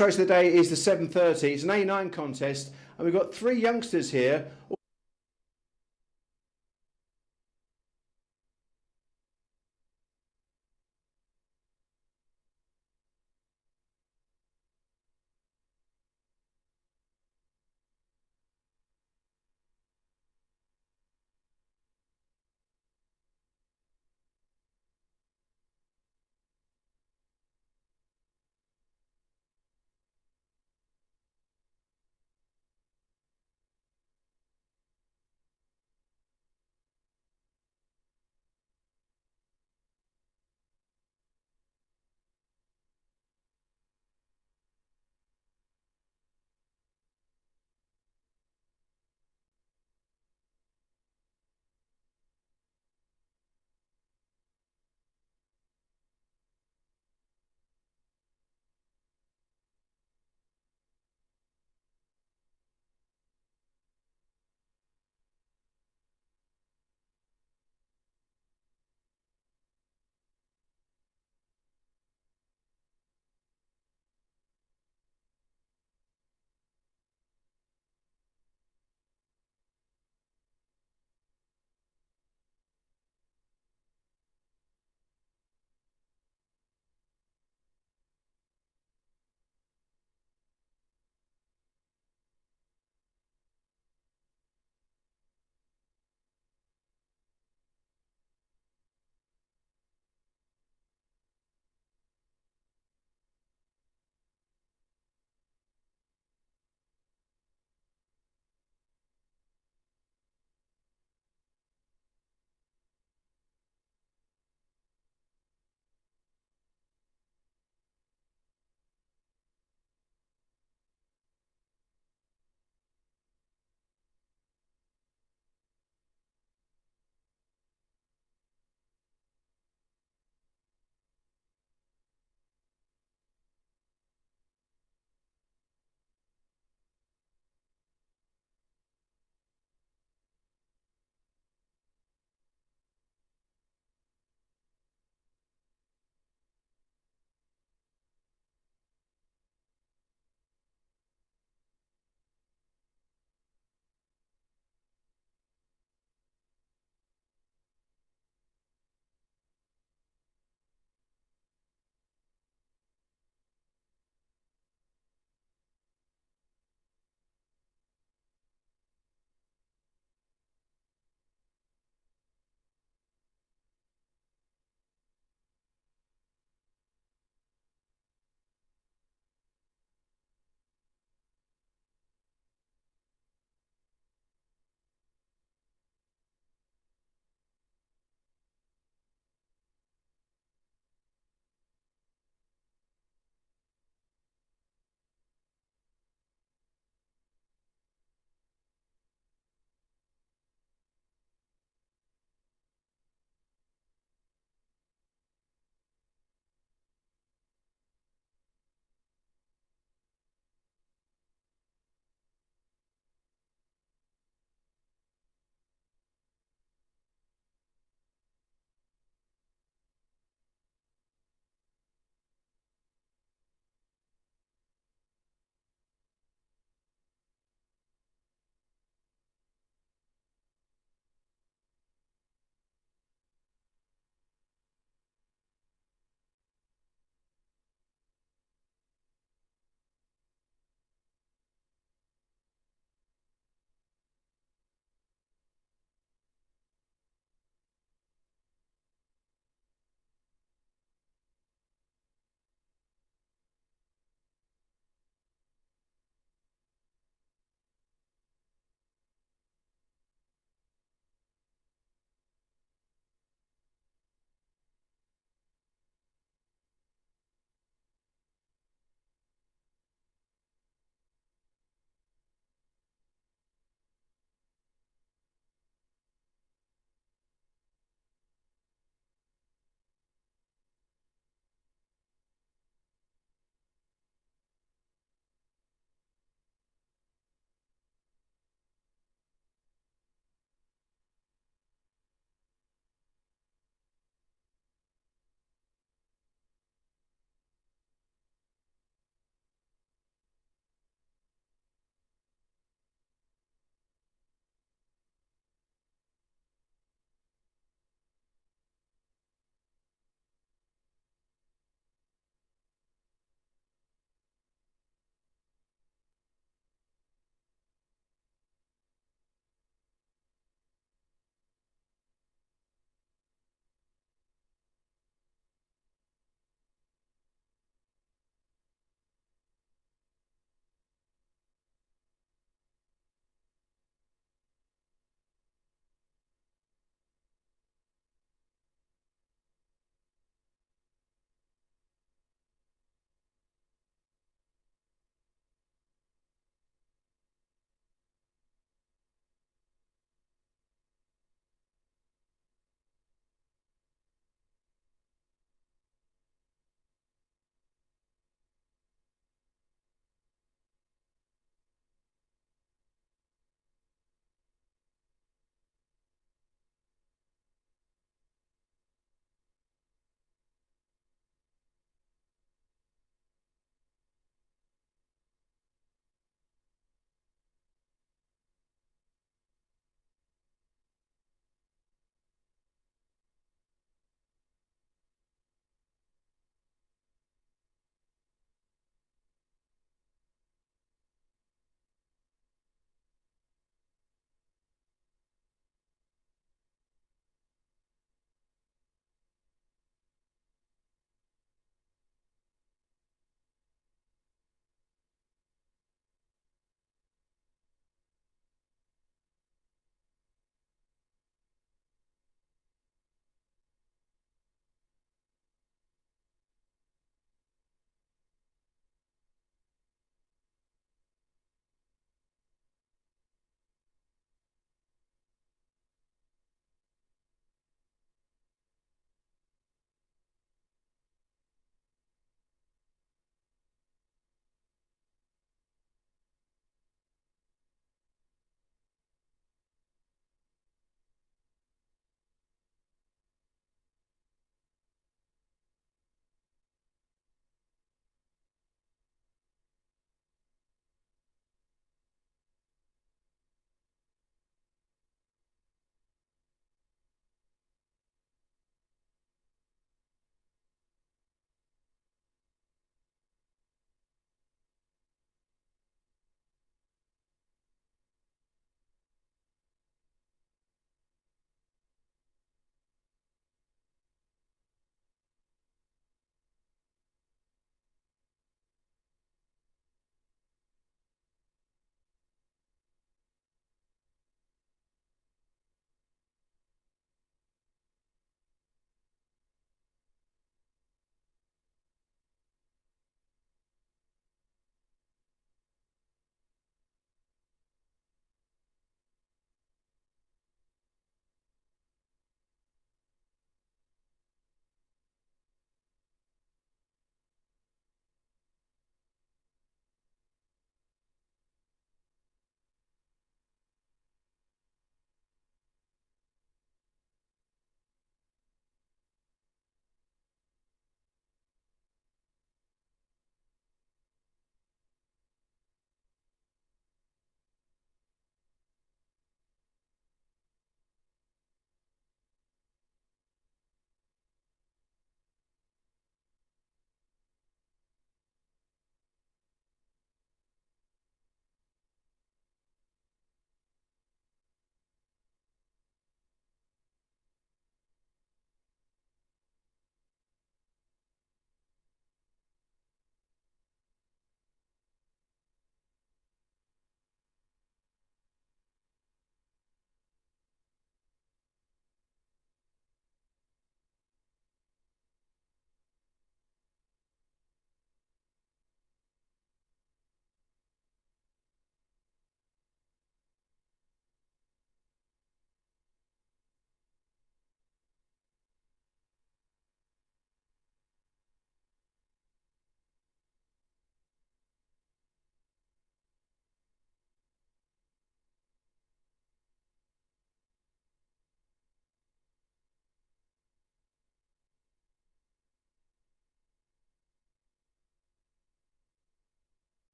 Race of the day is the 7:30. It's an A9 contest, and we've got three youngsters here.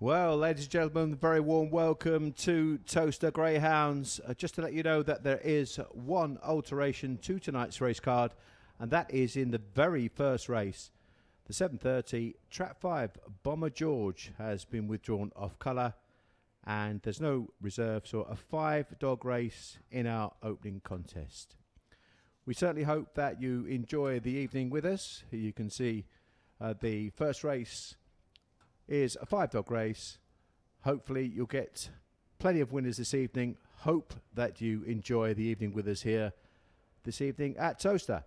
Well, ladies and gentlemen, a very warm welcome to Towcester Greyhounds. Just to let you know that there is one alteration to tonight's race card, and that is in the very first race. The 7:30 Trap 5 Bomber George has been withdrawn off colour, and there's no reserve, so a 5-dog race in our opening contest. We certainly hope that you enjoy the evening with us. Here you can see the first race is a 5-dog race. Hopefully you'll get plenty of winners this evening. Hope that you enjoy the evening with us here this evening at Towcester.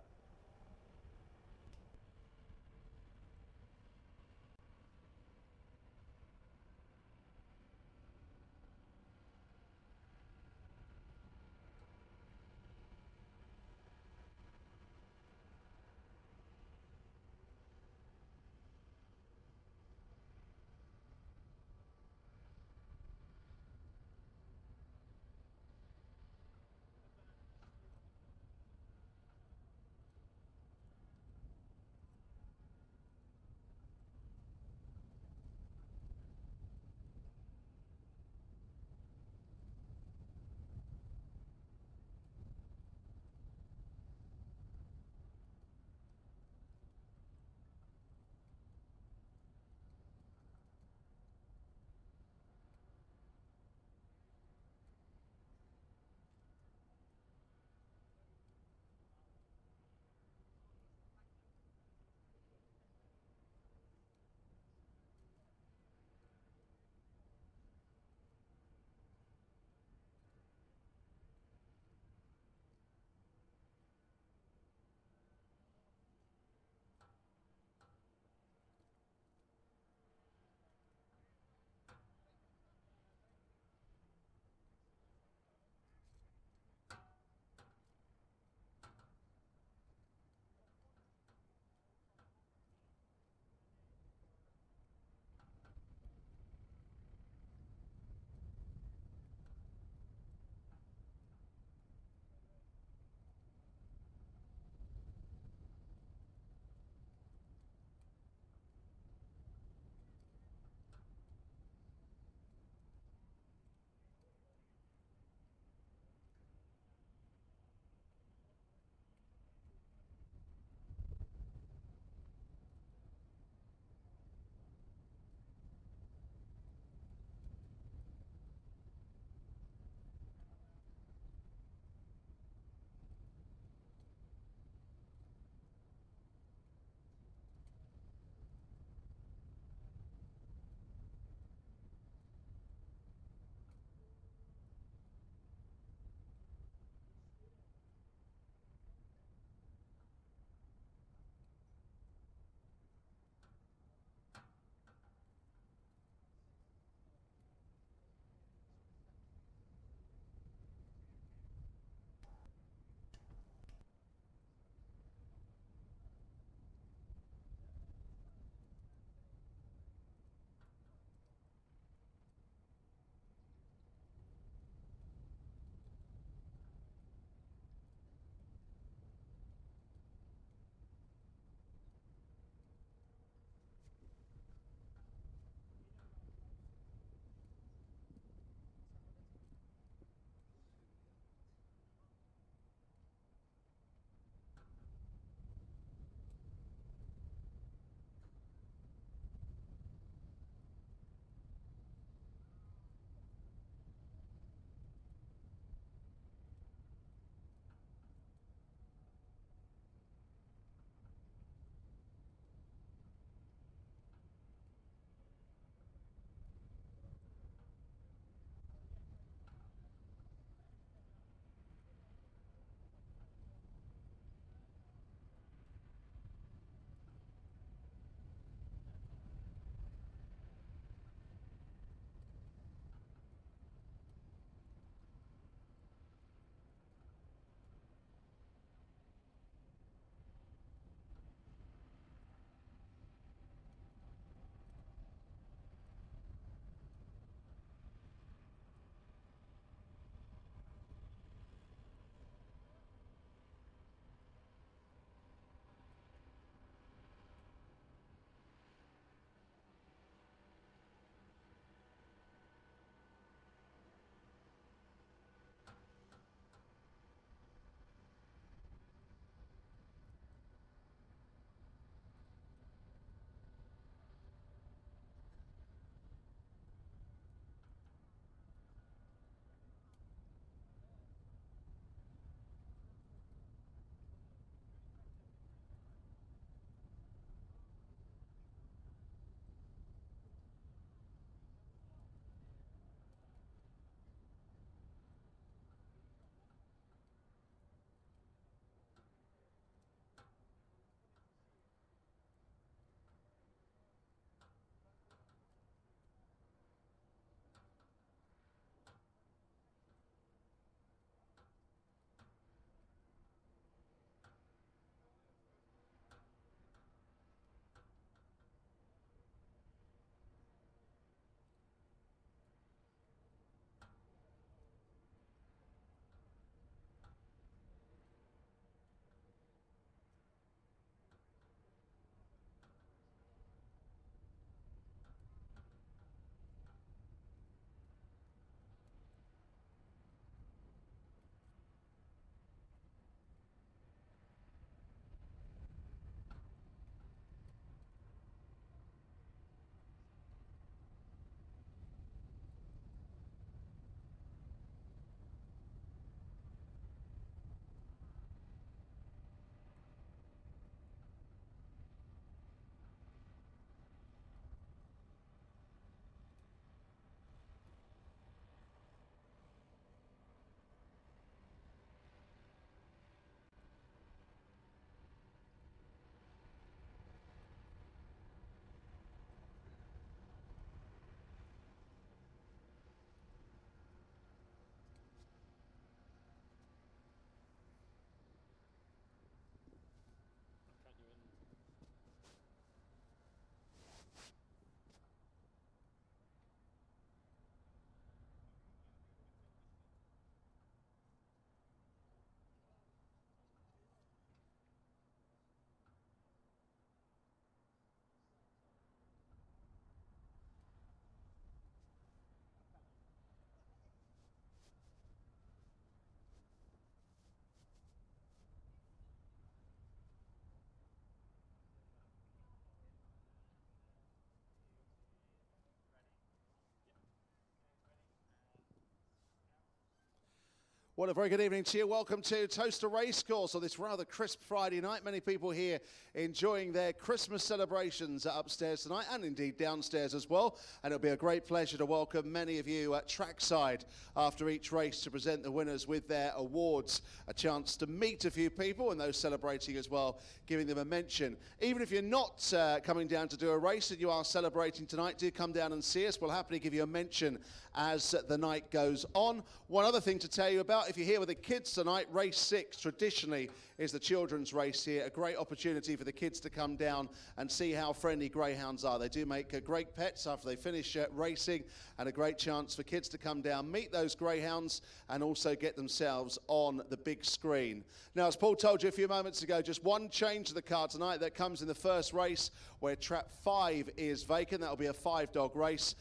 Well, a very good evening to you. Welcome to Towcester Racecourse on this rather crisp Friday night. Many people here enjoying their Christmas celebrations upstairs tonight and indeed downstairs as well. And it'll be a great pleasure to welcome many of you at trackside after each race to present the winners with their awards. A chance to meet a few people and those celebrating as well, giving them a mention. Even if you're not coming down to do a race and you are celebrating tonight, do come down and see us. We'll happily give you a mention as the night goes on. One other thing to tell you about, if you're here with the kids tonight, race 6 traditionally is the children's race here. A great opportunity for the kids to come down and see how friendly greyhounds are. They do make great pets after they finish racing, and a great chance for kids to come down, meet those greyhounds, and also get themselves on the big screen. Now, as Paul told you a few moments ago, just one change to the card tonight. That comes in the first race, where trap 5 is vacant. That'll be a 5-dog race.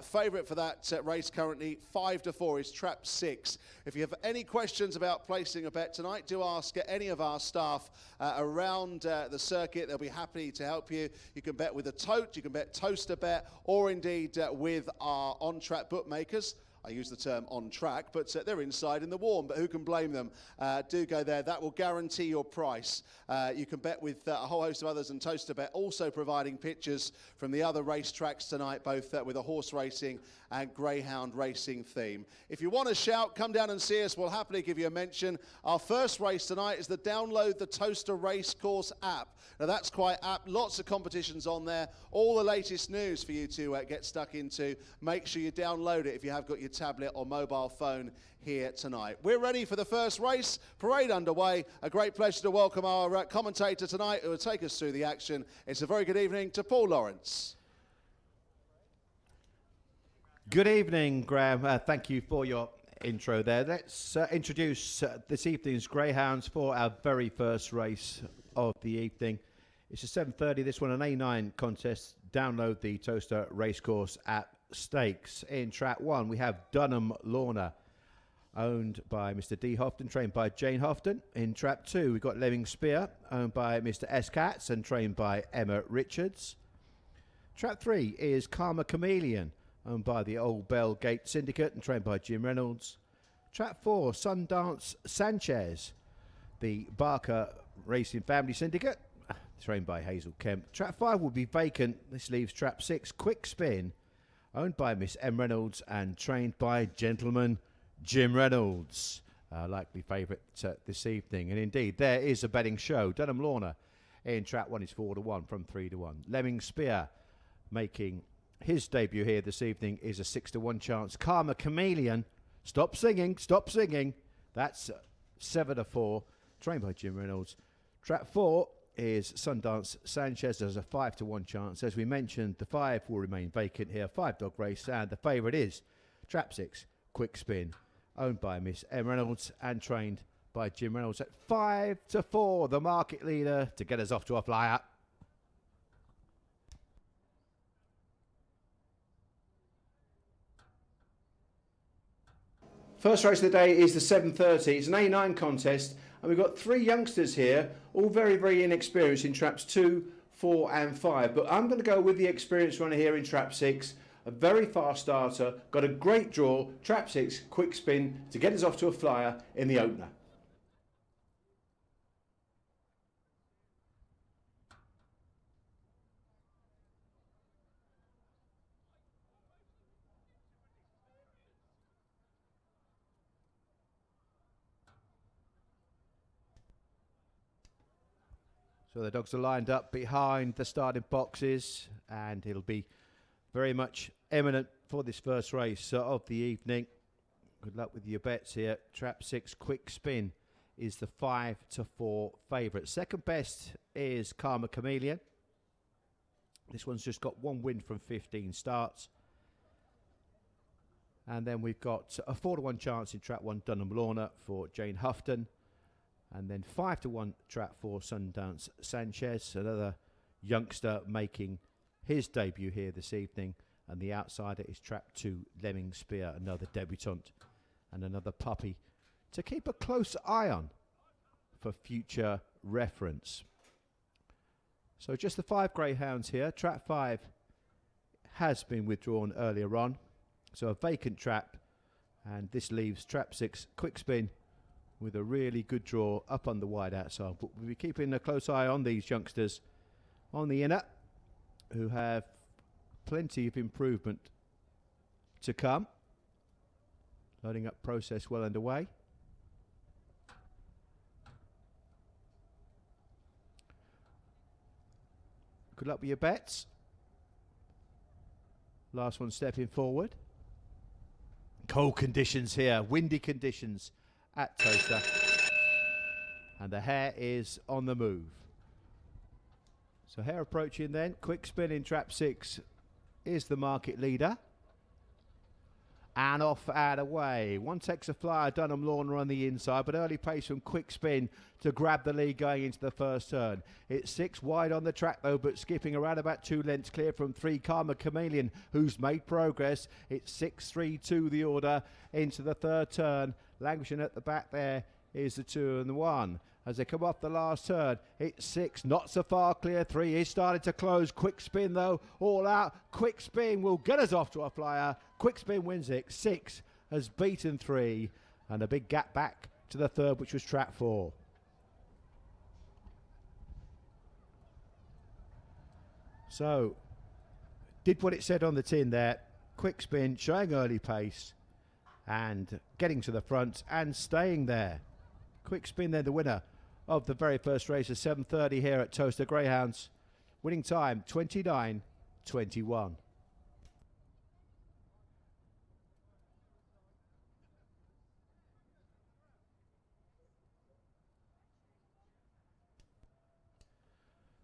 Favourite for that race currently, 5-4, is trap 6. If you have any questions about placing a bet tonight, do ask any of our staff around the circuit. They'll be happy to help you. You can bet with a tote, you can bet Towcester Bet, or indeed with our on-track bookmakers. I use the term on track, but they're inside in the warm, but who can blame them? Do go there. That will guarantee your price. You can bet with a whole host of others, and Towcester Bet also providing pictures from the other racetracks tonight, both with a horse racing and greyhound racing theme. If you want to shout, come down and see us. We'll happily give you a mention. Our first race tonight is the Download the Towcester Racecourse app. Now, that's quite apt. Lots of competitions on there. All the latest news for you to get stuck into. Make sure you download it if you have got your tablet or mobile phone here tonight. We're ready for the first race. Parade underway. A great pleasure to welcome our commentator tonight who will take us through the action. It's a very good evening to Paul Lawrence. Good evening, Graham. Thank you for your intro there. Let's introduce this evening's greyhounds for our very first race of the evening. It's a 7:30, this one an A9 contest. Download the Towcester Racecourse at Stakes. In track 1 we have Dunham Lorna, owned by Mr. D. Houghton, trained by Jane Houghton. In track 2 we've got Lemming Spear, owned by Mr. S. Katz and trained by Emma Richards. Track 3 is Karma Chameleon, owned by the Old Bell Gate Syndicate and trained by Jim Reynolds. Track 4, Sundance Sanchez, the Barker Racing Family Syndicate, trained by Hazel Kemp. Track 5 will be vacant. This leaves trap 6, Quick Spin, owned by Miss M. Reynolds and trained by Gentleman Jim Reynolds. Likely favourite this evening. And indeed, there is a betting show. Dunham Lorna in track 1 is 4-1 from 3-1. Lemming Spear making his debut here this evening is a 6-1 chance. Karma Chameleon, stop singing. That's 7-4, trained by Jim Reynolds. Track 4 is Sundance Sanchez. There's a 5-1 chance. As we mentioned, the 5 will remain vacant here. 5-dog race, and the favourite is trap 6, Quick Spin, owned by Miss M. Reynolds and trained by Jim Reynolds at 5-4, the market leader to get us off to a flyer. First race of the day is the 7:30. It's an A9 contest, and we've got 3 youngsters here, all very, very inexperienced in traps 2, 4 and 5. But I'm going to go with the experienced runner here in trap 6, a very fast starter, got a great draw, trap 6, Quick Spin, to get us off to a flyer in the opener. So the dogs are lined up behind the starting boxes, and it'll be very much imminent for this first race of the evening. Good luck with your bets here. Trap 6, Quick Spin, is the 5-4 favourite. Second best is Karma Chameleon. This one's just got 1 win from 15 starts. And then we've got a 4-1 chance in trap 1, Dunham Lorna, for Jane Houghton. And then 5-1 trap 4, Sundance Sanchez, another youngster making his debut here this evening. And the outsider is trap 2, Lemming Spear, another debutant and another puppy to keep a close eye on for future reference. So just the 5 greyhounds here. Trap 5 has been withdrawn earlier on, so a vacant trap, and this leaves trap 6, Quick Spin, with a really good draw up on the wide outside. But we'll be keeping a close eye on these youngsters on the inner, who have plenty of improvement to come. Loading up process well underway. Good luck with your bets. Last one stepping forward. Cold conditions here, windy conditions at Towcester. And the hare is on the move. So hare approaching then. Quick spin in trap 6 is the market leader. And off and away. One takes a flyer, Dunham Lorna on the inside, but early pace from Quick Spin to grab the lead going into the first turn. It's 6 wide on the track though, but skipping around about 2 lengths clear from 3 Karma Chameleon, who's made progress. It's 6-3-2 the order into the third turn. Languishing at the back there is the 2 and the 1. As they come off the last turn, it's 6, not so far clear. 3 is starting to close. Quick Spin though, all out. Quick Spin will get us off to a flyer. Quick Spin wins it. 6 has beaten 3, and a big gap back to the third, which was trap 4. So, did what it said on the tin there. Quick Spin showing early pace and getting to the front and staying there. Quick Spin then the winner of the very first race at 7:30 here at Towcester Greyhounds. Winning time 29:21.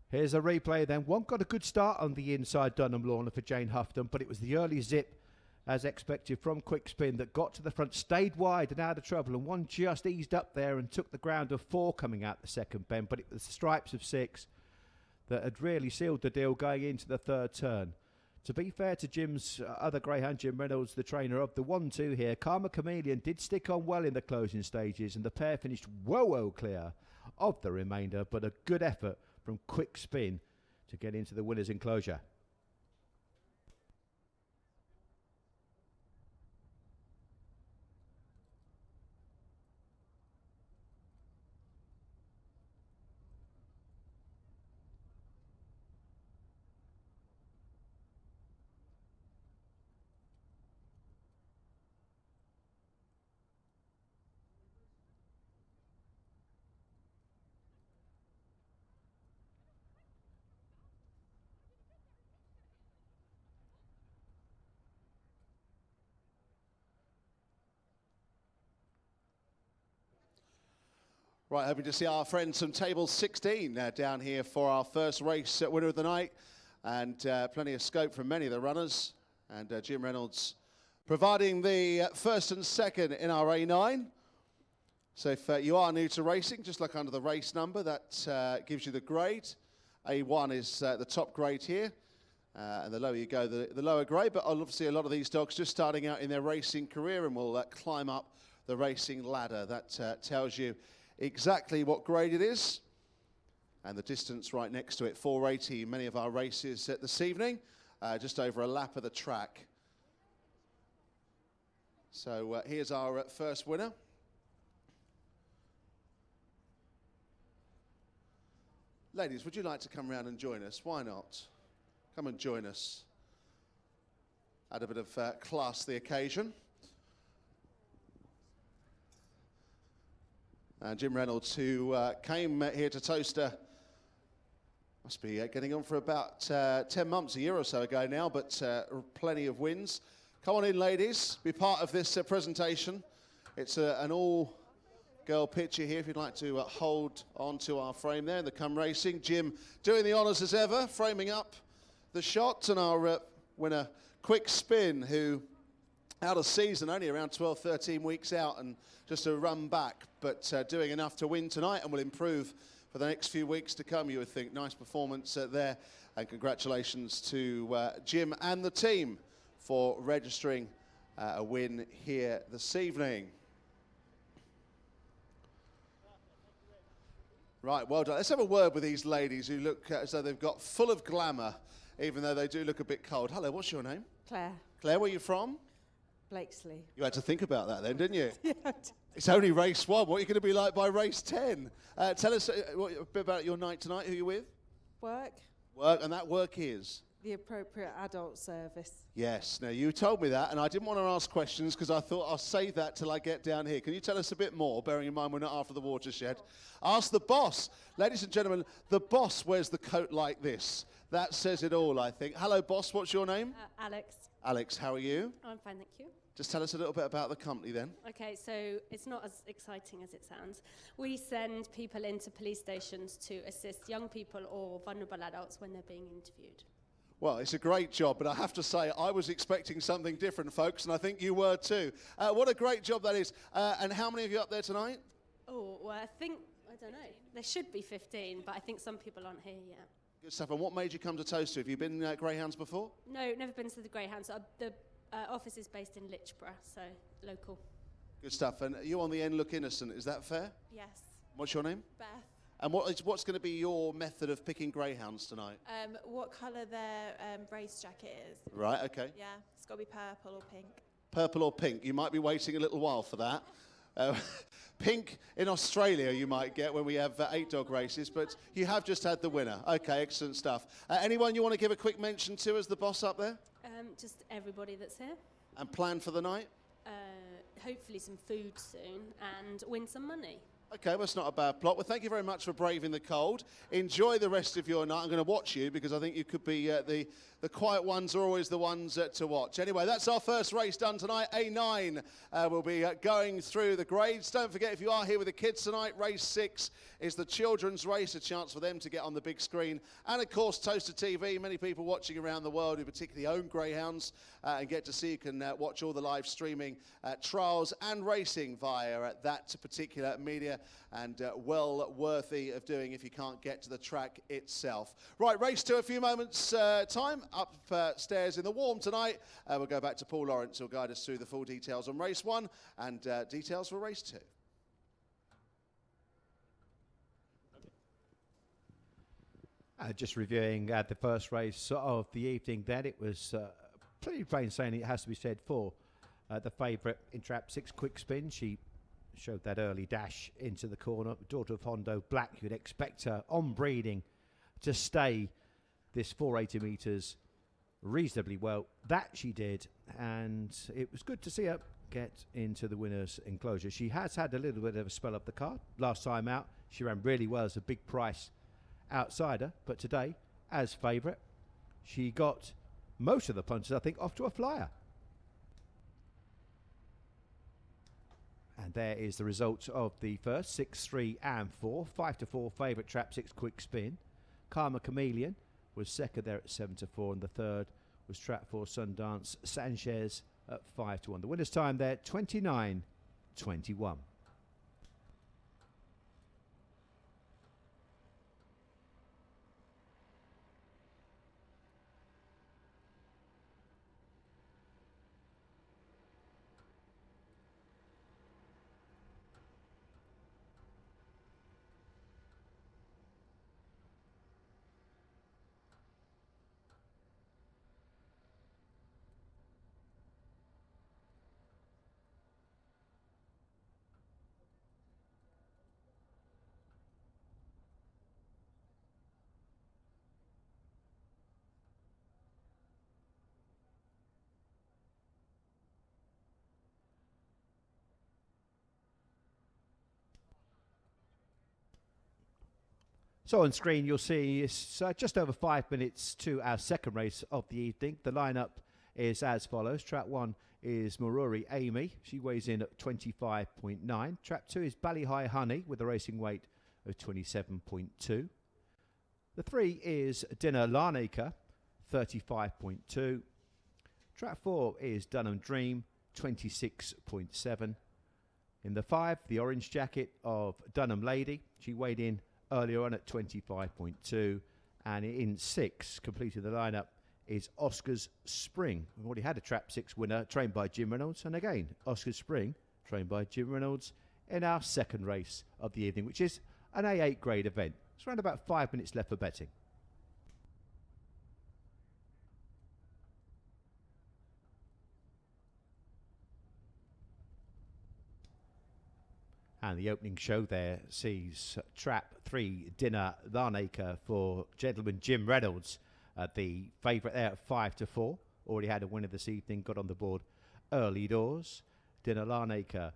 Here's a replay then. One got a good start on the inside Dunham Lorna for Jane Houghton, but it was the early zip as expected from Quick Spin that got to the front, stayed wide and out of trouble, and one just eased up there and took the ground of 4 coming out the second bend, but it was the stripes of 6 that had really sealed the deal going into the third turn. To be fair to Jim's other greyhound, Jim Reynolds, the trainer of the 1-2 here, Karma Chameleon did stick on well in the closing stages, and the pair finished well clear of the remainder, but a good effort from Quick Spin to get into the winner's enclosure. Right, hoping to see our friends from table 16 down here for our first race winner of the night, and plenty of scope from many of the runners, and Jim Reynolds providing the first and second in our A9. So if you are new to racing, just look under the race number, that gives you the grade. A1 is the top grade here, and the lower you go, the lower grade, but obviously a lot of these dogs just starting out in their racing career and will climb up the racing ladder. That tells you exactly what grade it is, and the distance right next to it, 480 in many of our races this evening, just over a lap of the track. So here's our first winner. Ladies, would you like to come round and join us? Why not? Come and join us. Add a bit of class to the occasion. Jim Reynolds, who came here to Towcester, must be getting on for about 10 months, a year or so ago now, but plenty of wins. Come on in, ladies, be part of this presentation. It's an all-girl picture here, if you'd like to hold on to our frame there in the Come Racing. Jim doing the honours as ever, framing up the shots, and our winner, Quick Spin, who out of season, only around 12, 13 weeks out, and just a run back, but doing enough to win tonight and will improve for the next few weeks to come, you would think. Nice performance there, and congratulations to Jim and the team for registering a win here this evening. Right, well done. Let's have a word with these ladies who look as though they've got full of glamour, even though they do look a bit cold. Hello, what's your name? Claire. Claire, where are you from? Blakesley. You had to think about that then, didn't you? Yeah. It's only race 1. What are you going to be like by race 10? Tell us a bit about your night tonight. Who are you with? Work, Work, and that work is? the appropriate adult service. Yes. Now, you told me that, and I didn't want to ask questions because I thought I'll save that till I get down here. Can you tell us a bit more, bearing in mind we're not after the watershed? Ask the boss. Ladies and gentlemen, the boss wears the coat like this. That says it all, I think. Hello, boss. What's your name? Alex. Alex, how are you? I'm fine, thank you. Just tell us a little bit about the company then. Okay, so it's not as exciting as it sounds. We send people into police stations to assist young people or vulnerable adults when they're being interviewed. Well, it's a great job, but I have to say, I was expecting something different, folks, and I think you were too. What a great job that is. And how many of you up there tonight? Oh, well, I don't know. There should be 15, but I think some people aren't here yet. Good stuff. And what made you come to Towcester? Have you been Greyhounds before? No, never been to the Greyhound. So the office is based in Lichborough, so local. Good stuff. And you on the end look innocent, is that fair? Yes. What's your name? Beth. And what's going to be your method of picking greyhounds tonight? What colour their race jacket is. Right, okay. Yeah, it's got to be purple or pink. Purple or pink? You might be waiting a little while for that. Pink in Australia you might get when we have 8 dog races, but you have just had the winner. Okay, excellent stuff. Anyone you want to give a quick mention to as the boss up there? Just everybody that's here. And plan for the night? Hopefully some food soon and win some money. Okay, well, that's not a bad plot. Well, thank you very much for braving the cold. Enjoy the rest of your night. I'm going to watch you because I think you could be the quiet ones are always the ones to watch. Anyway, that's our first race done tonight. A9 will be going through the grades. Don't forget, if you are here with the kids tonight, race 6 is the children's race, a chance for them to get on the big screen. And, of course, Towcester TV. Many people watching around the world who particularly own greyhounds and get to see you can watch all the live streaming trials and racing via that particular media, and well worthy of doing if you can't get to the track itself. Right, race 2, a few moments time. Upstairs in the warm tonight, we'll go back to Paul Lawrence, who'll guide us through the full details on race 1 and details for race 2. Just reviewing the first race of the evening then, it was pretty plain sailing, it has to be said, for the favourite in trap 6 quick spin. She showed that early dash into the corner. Daughter of Hondo Black, you'd expect her on breeding to stay this 480 metres reasonably well. That she did, and it was good to see her get into the winner's enclosure. She has had a little bit of a spell up the card. Last time out, she ran really well as a big price outsider, but today, as favourite, she got most of the punches, I think, off to a flyer. And there is the results of the first 6, 3 and 4. 5-4 favourite trap 6 quick spin. Karma Chameleon was second there at 7-4, and the third was trap 4 Sundance Sanchez at 5-1. The winner's time there 29-21. So on screen you'll see it's just over 5 minutes to our second race of the evening. The lineup is as follows. Trap 1 is Maruri Amy. She weighs in at 25.9. Trap 2 is Ballyhigh Honey with a racing weight of 27.2. The 3 is Dinner Larnaker, 35.2. Trap 4 is Dunham Dream, 26.7. In the 5, the orange jacket of Dunham Lady. She weighed in earlier on at 25.2, and in 6, completing the lineup, is Oscar's Spring. We've already had a trap 6 winner trained by Jim Reynolds, and again, Oscar's Spring trained by Jim Reynolds in our second race of the evening, which is an A8 grade event. It's around about 5 minutes left for betting. And the opening show there sees Trap 3 Dinner Larnaker for gentleman Jim Reynolds. The favourite there at 5 to 4. Already had a winner this evening, got on the board early doors. Dinner Larnaker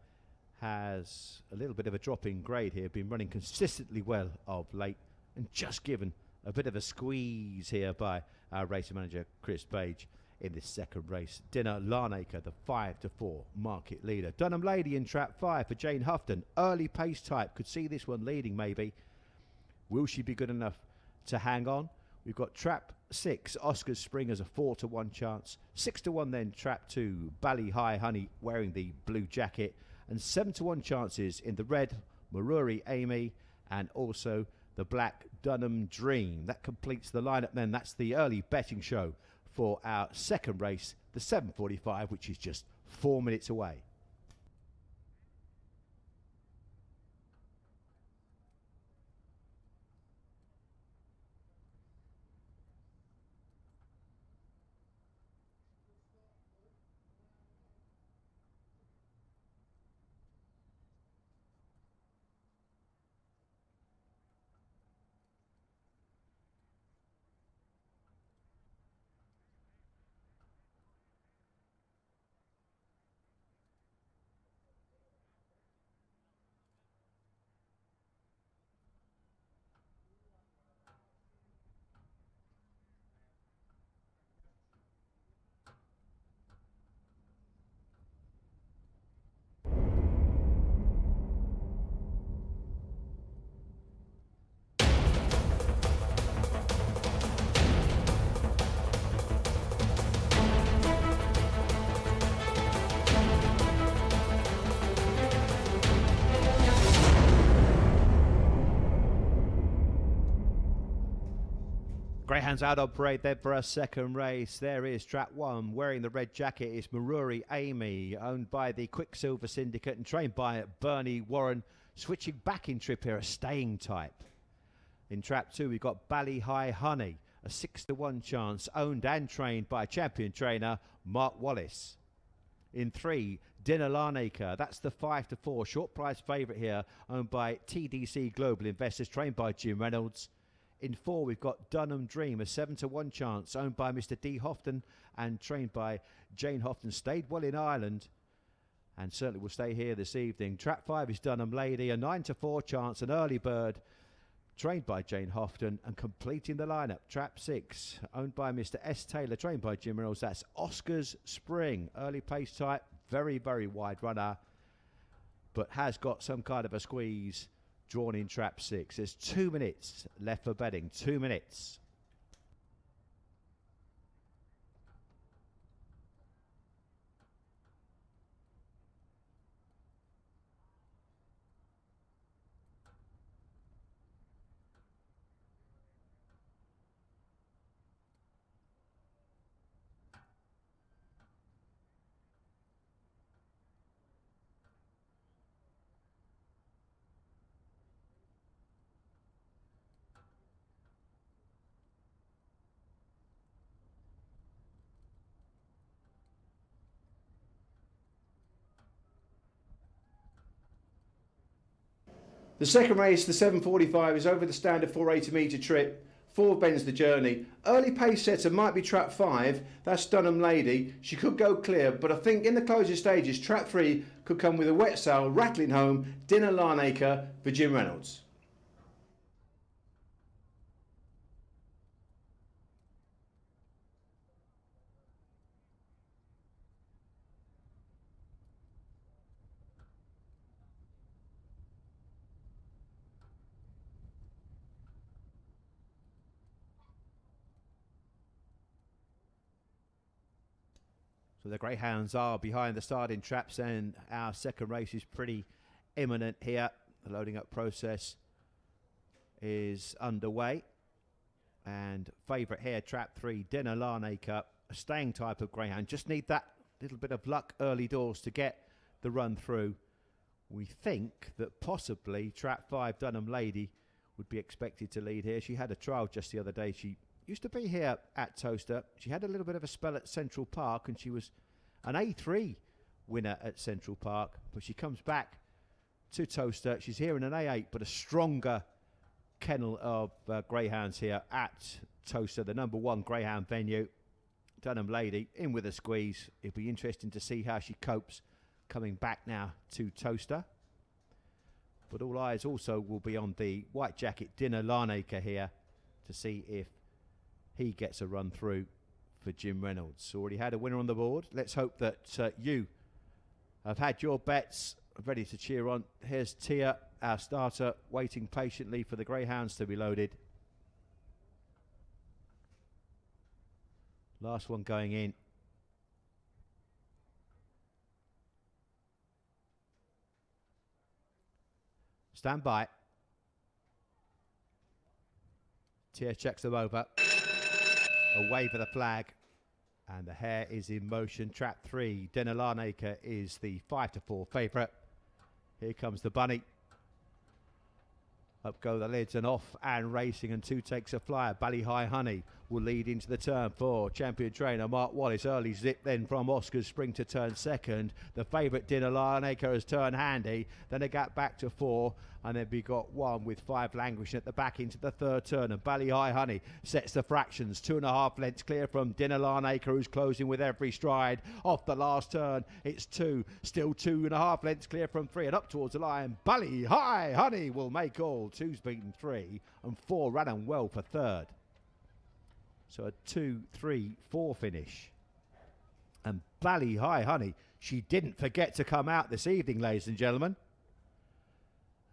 has a little bit of a drop in grade here, been running consistently well of late and just given a bit of a squeeze here by our race manager Chris Page in this second race. Dinner Larnaker, the 5 to 4 market leader. Dunham Lady in trap 5 for Jane Houghton. Early pace type, could see this one leading maybe. Will she be good enough to hang on? We've got trap 6, Oscar's Spring as a 4 to 1 chance. 6 to 1 then trap 2, Bally High Honey wearing the blue jacket. And 7 to 1 chances in the red, Maruri Amy, and also the black Dunham Dream. That completes the lineup then. That's the early betting show for our second race, the 7:45, which is just 4 minutes away. Greyhounds out on parade then for our second race. There is trap 1, wearing the red jacket is Maruri Amy, owned by the Quicksilver Syndicate and trained by Bernie Warren. Switching back in trip here, a staying type. In trap 2, we've got Bally High Honey, a 6 to 1 chance, owned and trained by champion trainer Mark Wallace. In 3, Dinner Larnaker, that's the 5 to 4 short price favourite here, owned by TDC Global Investors, trained by Jim Reynolds. In 4, we've got Dunham Dream, a 7 to 1 chance, owned by Mr. D. Houghton and trained by Jane Houghton. Stayed well in Ireland and certainly will stay here this evening. Trap 5 is Dunham Lady, a 9 to 4 chance, an early bird, trained by Jane Houghton. And completing the lineup, trap 6, owned by Mr. S. Taylor, trained by Jim Reynolds. That's Oscar's Spring, early pace type, very, very wide runner, but has got some kind of a squeeze. Drawn in trap 6. There's 2 minutes left for betting. 2 minutes. The second race, the 7:45, is over the standard 480 metre trip. 4 bends the journey. Early pace setter might be trap 5. That's Dunham Lady. She could go clear, but I think in the closing stages, trap 3 could come with a wet sail, rattling home. Dinner Larnaker for Jim Reynolds. So the Greyhounds are behind the starting traps and our second race is pretty imminent here. The loading up process is underway. And favourite here, trap 3, Dinner Larnaker, a staying type of Greyhound. Just need that little bit of luck early doors to get the run through. We think that possibly trap 5, Dunham Lady, would be expected to lead here. She had a trial just the other day. She used to be here at Towcester. She had a little bit of a spell at Central Park and she was an A3 winner at Central Park, but she comes back to Towcester. She's here in an A8, but a stronger kennel of greyhounds here at Towcester, the number 1 greyhound venue. Dunham Lady in with a squeeze. It'll be interesting to see how she copes coming back now to Towcester. But all eyes also will be on the white jacket Dinner Larnaker here to see if he gets a run through for Jim Reynolds. Already had a winner on the board. Let's hope that you have had your bets ready to cheer on. Here's Tia, our starter, waiting patiently for the greyhounds to be loaded. Last one going in. Stand by. Tia checks them over. A wave of the flag. And the hare is in motion. Trap 3. Dinner Larnaker is the 5-4 favourite. Here comes the bunny. Up go the lids and off and racing, and 2 takes a flyer. Bally High Honey will lead into the turn for champion trainer Mark Wallace. Early zip then from Oscar's Spring to turn second. The favourite Dinner Larnaker has turned handy. Then a gap back to 4, and then we got 1 with 5 languishing at the back into the third turn. And Bally High Honey sets the fractions. 2.5 lengths clear from Dinner Larnaker, who's closing with every stride. Off the last turn, it's 2. Still 2.5 lengths clear from 3, and up towards the line. Bally High Honey will make all. 2's beaten 3, and 4 ran on well for third. So a 2-3-4 finish. And Bally High Honey, she didn't forget to come out this evening, ladies and gentlemen.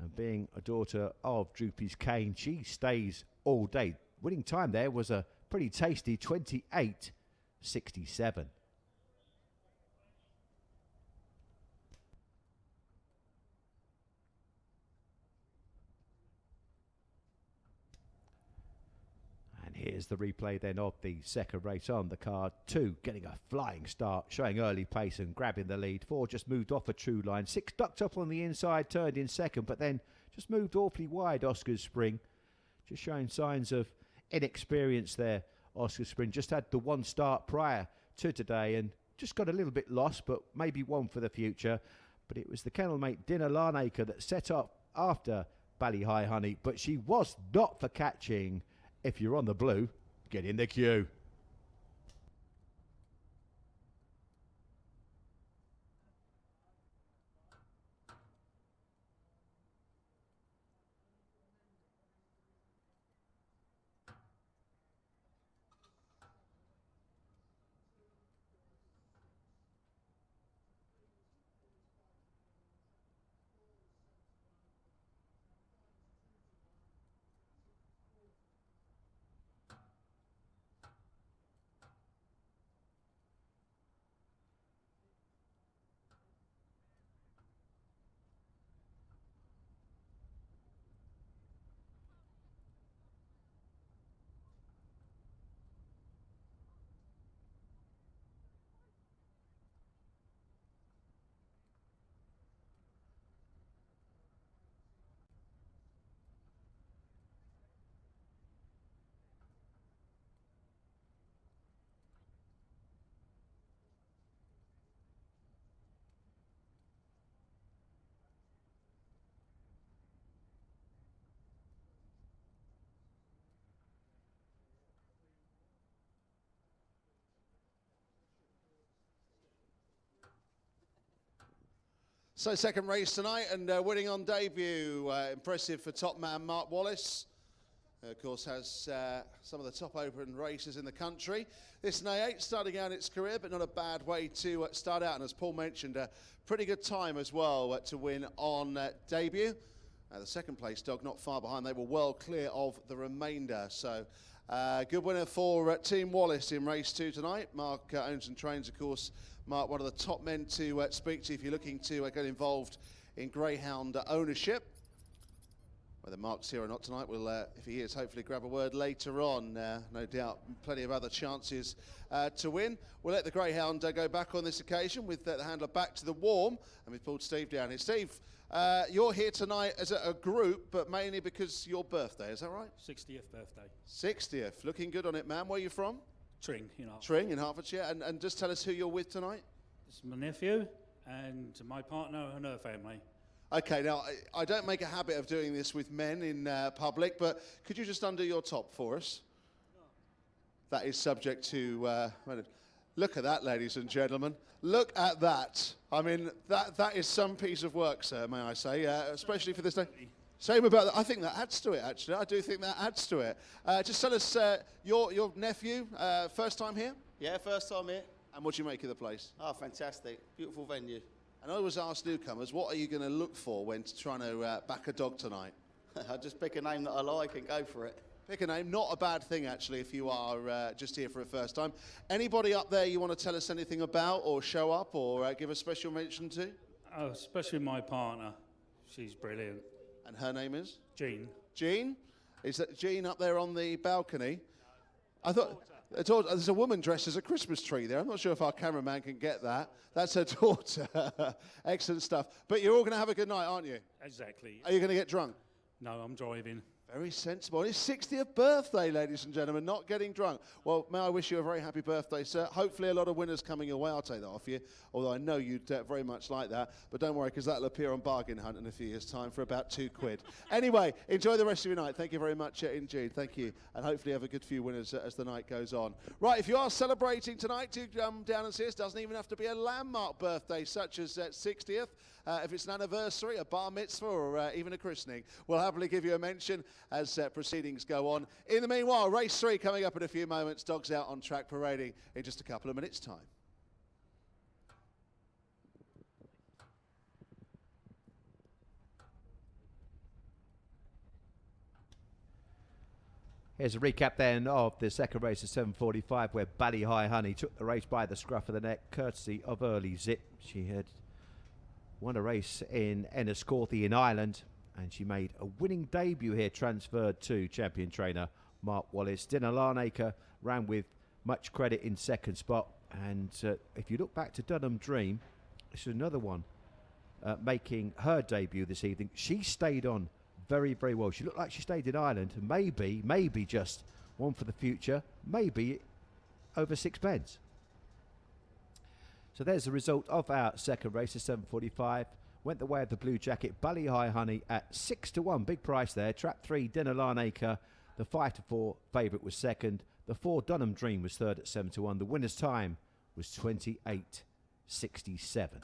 And being a daughter of Droopy's Cane, she stays all day. Winning time there was a pretty tasty 28.67. Here's the replay then of the second race on the card. 2 getting a flying start, showing early pace and grabbing the lead. 4 just moved off a true line. 6 ducked up on the inside, turned in second, but then just moved awfully wide. Oscar's Spring just showing signs of inexperience there. Oscar's Spring just had the 1 start prior to today and just got a little bit lost, but maybe one for the future. But it was the kennel mate Dinner Larnaker that set up after Bally High Honey, but she was not for catching. If you're on the blue, get in the queue. So second race tonight, and winning on debut, impressive for top man Mark Wallace. Of course, has some of the top open races in the country. This is an A8 starting out its career, but not a bad way to start out. And as Paul mentioned, a pretty good time as well to win on debut. The second place dog not far behind. They were well clear of the remainder. So good winner for Team Wallace in race 2 tonight. Mark owns and trains, of course. Mark, one of the top men to speak to if you're looking to get involved in greyhound ownership. Whether Mark's here or not tonight, we'll, if he is, hopefully grab a word later on. No doubt plenty of other chances to win. We'll let the greyhound go back on this occasion with the handler back to the warm. And we've pulled Steve down here. Steve, you're here tonight as a group, but mainly because your birthday, is that right? 60th birthday. 60th. Looking good on it, man. Where are you from? Tring, you know. Tring in Hertfordshire. And just tell us who you're with tonight. This is my nephew and my partner and her family. Okay, now, I don't make a habit of doing this with men in public, but could you just undo your top for us? That is subject to... look at that, ladies and gentlemen. Look at that. I mean, that is some piece of work, sir, may I say, especially for this day. Same about that. I think that adds to it, actually. I do think that adds to it. Just tell us, your nephew, first time here? Yeah, first time here. And what do you make of the place? Oh, fantastic. Beautiful venue. And I always ask newcomers, what are you going to look for when trying to back a dog tonight? I just pick a name that I like and go for it. Pick a name, not a bad thing actually if you are just here for a first time. Anybody up there you want to tell us anything about or show up or give a special mention to? Oh, especially my partner. She's brilliant. And her name is? Jean. Jean? Is that Jean up there on the balcony? I thought there's a woman dressed as a Christmas tree there. I'm not sure if our cameraman can get that. That's her daughter. Excellent stuff. But you're all going to have a good night, aren't you? Exactly. Are you going to get drunk? No, I'm driving. Very sensible. His 60th birthday, ladies and gentlemen, not getting drunk. Well, may I wish you a very happy birthday, sir. Hopefully a lot of winners coming your way. I'll take that off you, although I know you'd very much like that. But don't worry, because that'll appear on Bargain Hunt in a few years' time for about £2. Anyway, enjoy the rest of your night. Thank you very much indeed. Thank you. And hopefully have a good few winners as the night goes on. Right, if you are celebrating tonight, do come down and see us. Doesn't even have to be a landmark birthday, such as 60th. If it's an anniversary, a bar mitzvah, or even a christening, we'll happily give you a mention as proceedings go on. In the meanwhile, race 3 coming up in a few moments. Dogs out on track parading in just a couple of minutes' time. Here's a recap then of the second race of 7:45, where Bally High Honey took the race by the scruff of the neck, courtesy of Early Zip. She had won a race in Enniscorthy in Ireland, and she made a winning debut here, transferred to champion trainer Mark Wallace. Dinner Larnaker ran with much credit in second spot, and if you look back to Dunham Dream, this is another one making her debut this evening. She stayed on very, very well. She looked like she stayed in Ireland, and maybe just one for the future, maybe over sixpence. So there's the result of our second race of 7:45. Went the way of the blue jacket, Bally High Honey at 6-1. Big price there. Trap 3, Dinner Larnaker. The 5-4 favourite was second. The 4, Dunham Dream, was third at 7-1. The winner's time was 28.67.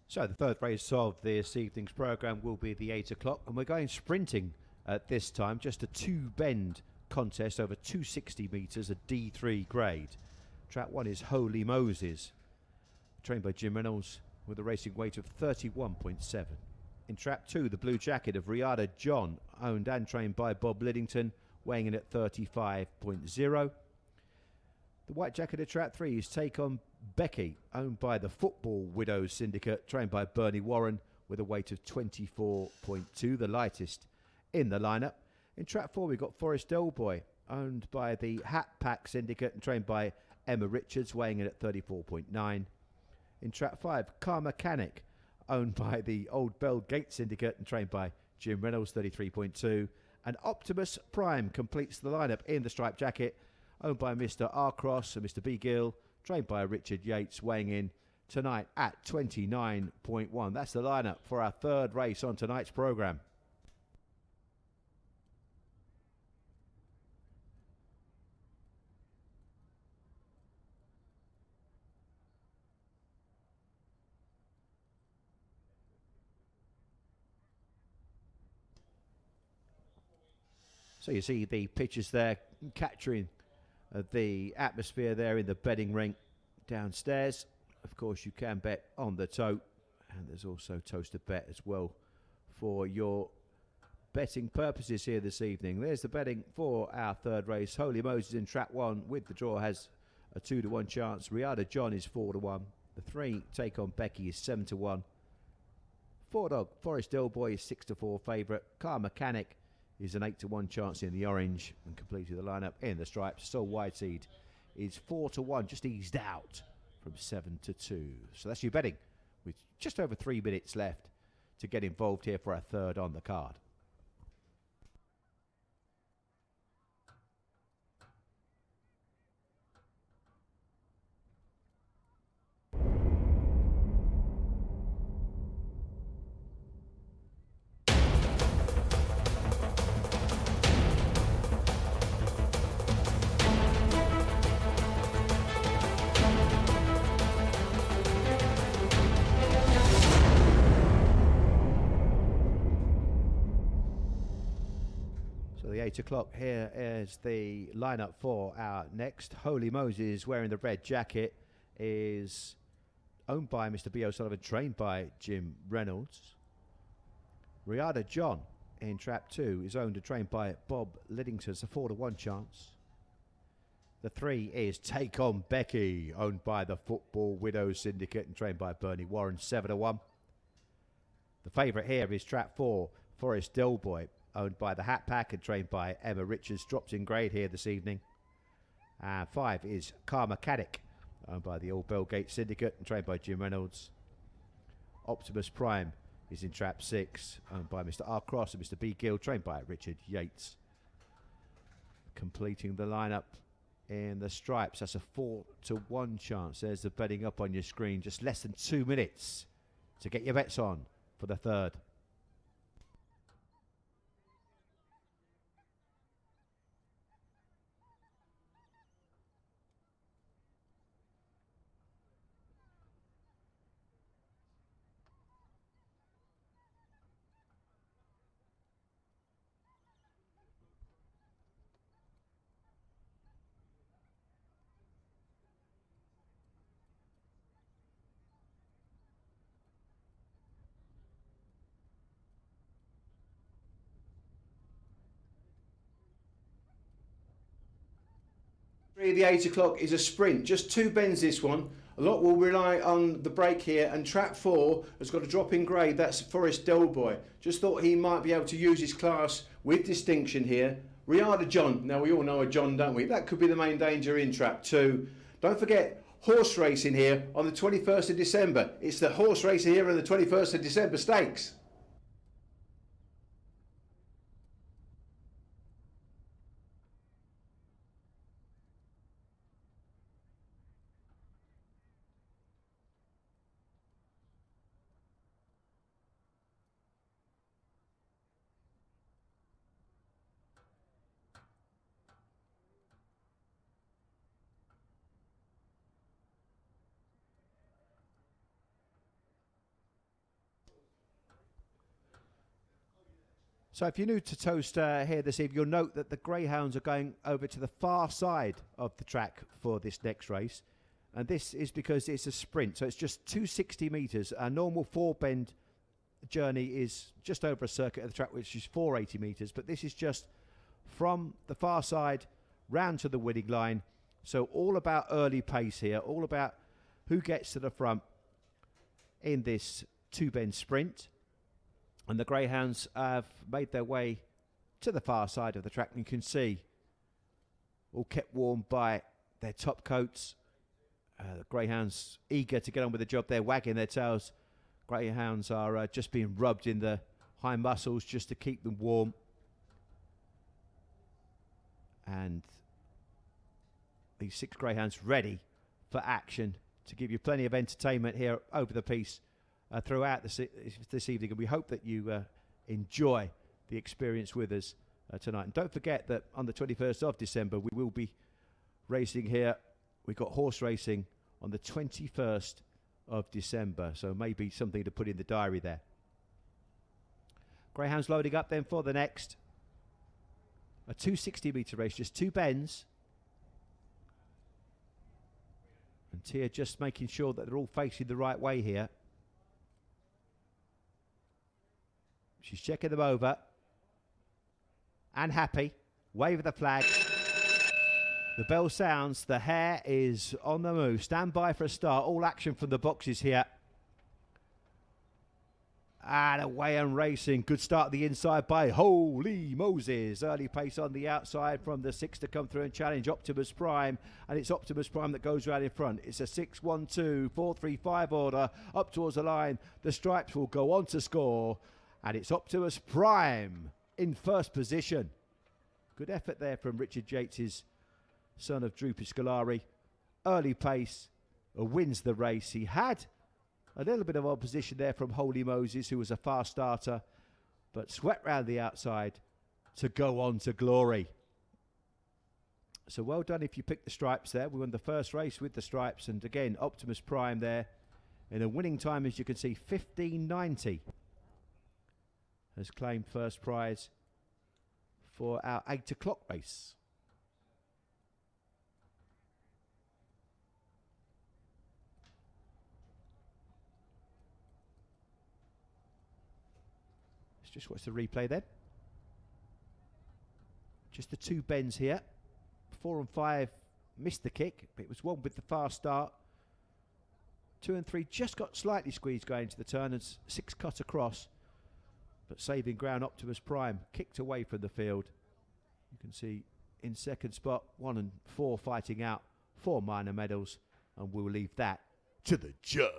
So the third race of this evening's programme will be the 8 o'clock, and we're going sprinting at this time. Just a 2-bend contest over 260 metres, a D3 grade. Track 1 is Holy Moses, trained by Jim Reynolds with a racing weight of 31.7. In Trap 2, the Blue Jacket of Riada John, owned and trained by Bob Liddington, weighing in at 35.0. The white jacket of track 3 is Take On Becky, owned by the Football Widows Syndicate, trained by Bernie Warren, with a weight of 24.2, the lightest in the lineup. In track 4, we've got Forest Delboy, owned by the Hat Pack Syndicate and trained by Emma Richards, weighing in at 34.9. In track 5, Car Mechanic, owned by the Old Bell Gate Syndicate and trained by Jim Reynolds, 33.2. And Optimus Prime completes the lineup in the striped jacket, owned by Mr. R. Cross and Mr. B. Gill, trained by Richard Yates, weighing in tonight at 29.1. That's the lineup for our third race on tonight's programme. So you see the pictures there capturing the atmosphere there in the betting ring downstairs. Of course, you can bet on the tote, and there's also Toaster Bet as well for your betting purposes here this evening. There's the betting for our third race. Holy Moses in track 1 with the draw has a 2-1 chance. Riada John is 4-1. The 3 Take On Becky is 7-1. 4 Dog Forest Delboy is 6-4 favourite. Car Mechanic is an 8-1 chance in the orange, and completing the lineup in the stripes. Sol Whiteseed is 4-1, just eased out from 7-2. So that's your betting, with just over 3 minutes left to get involved here for our third on the card. So the 8 o'clock here is the lineup for our next. Holy Moses, wearing the red jacket, is owned by Mr. B. O'Sullivan, trained by Jim Reynolds. Riada John in trap 2 is owned and trained by Bob Liddington. It's a 4-1 chance. The 3 is Take On Becky, owned by the Football Widows Syndicate and trained by Bernie Warren, 7-1. The favourite here is trap 4, Forest Delboy, owned by the Hat Pack and trained by Emma Richards, drops in grade here this evening. And 5 is Car Mechanic, owned by the Old Bellgate Syndicate and trained by Jim Reynolds. Optimus Prime is in trap 6, owned by Mr. R. Cross and Mr. B. Gill, trained by Richard Yates. Completing the lineup in the stripes, that's a 4-1 chance. There's the betting up on your screen. Just less than 2 minutes to get your bets on for the third. The 8 o'clock is a sprint, just 2 bends this one. A lot will rely on the break here, and trap 4 has got a drop in grade. That's Forest Delboy. Just thought he might be able to use his class with distinction here. Riada John, now we all know a John, don't we? That could be the main danger in trap 2. Don't forget horse racing here on the 21st of December. It's the horse racing here on the 21st of December stakes. So if you're new to Towcester here this evening, you'll note that the Greyhounds are going over to the far side of the track for this next race. And this is because it's a sprint, so it's just 260 metres. Our normal 4-bend journey is just over a circuit of the track, which is 480 metres. But this is just from the far side round to the winning line. So all about early pace here, all about who gets to the front in this two-bend sprint. And the Greyhounds have made their way to the far side of the track. And you can see all kept warm by their top coats. The Greyhounds eager to get on with the job. They're wagging their tails. Greyhounds are just being rubbed in the high muscles just to keep them warm. And these 6 Greyhounds ready for action to give you plenty of entertainment here over the piece throughout this evening. And we hope that you enjoy the experience with us tonight. And don't forget that on the 21st of December, we will be racing here. We've got horse racing on the 21st of December. So maybe something to put in the diary there. Greyhounds loading up then for the next. A 260-metre race, just 2 bends. And Tia just making sure that they're all facing the right way here. She's checking them over. And happy. Wave of the flag. The bell sounds. The hare is on the move. Stand by for a start. All action from the boxes here. And away and racing. Good start at the inside by Holy Moses. Early pace on the outside from the 6 to come through and challenge Optimus Prime. And it's Optimus Prime that goes round in front. It's a 6-1-2-4-3-5 order up towards the line. The stripes will go on to score. And it's Optimus Prime in first position. Good effort there from Richard Yates, son of Drew Piscolari. Early pace wins the race. He had a little bit of opposition there from Holy Moses, who was a fast starter, but swept round the outside to go on to glory. So well done if you picked the stripes there. We won the first race with the stripes, and again, Optimus Prime there in a winning time, as you can see, 15.90 has claimed first prize for our 8 o'clock race. Just watch the replay then. Just the 2 bends here. 4 and 5 missed the kick, but it was 1 with the fast start. 2 and 3 just got slightly squeezed going into the turn, and 6 cut across, but saving ground. Optimus Prime kicked away from the field. You can see in second spot 1 and 4 fighting out 4 minor medals, and we'll leave that to the judge.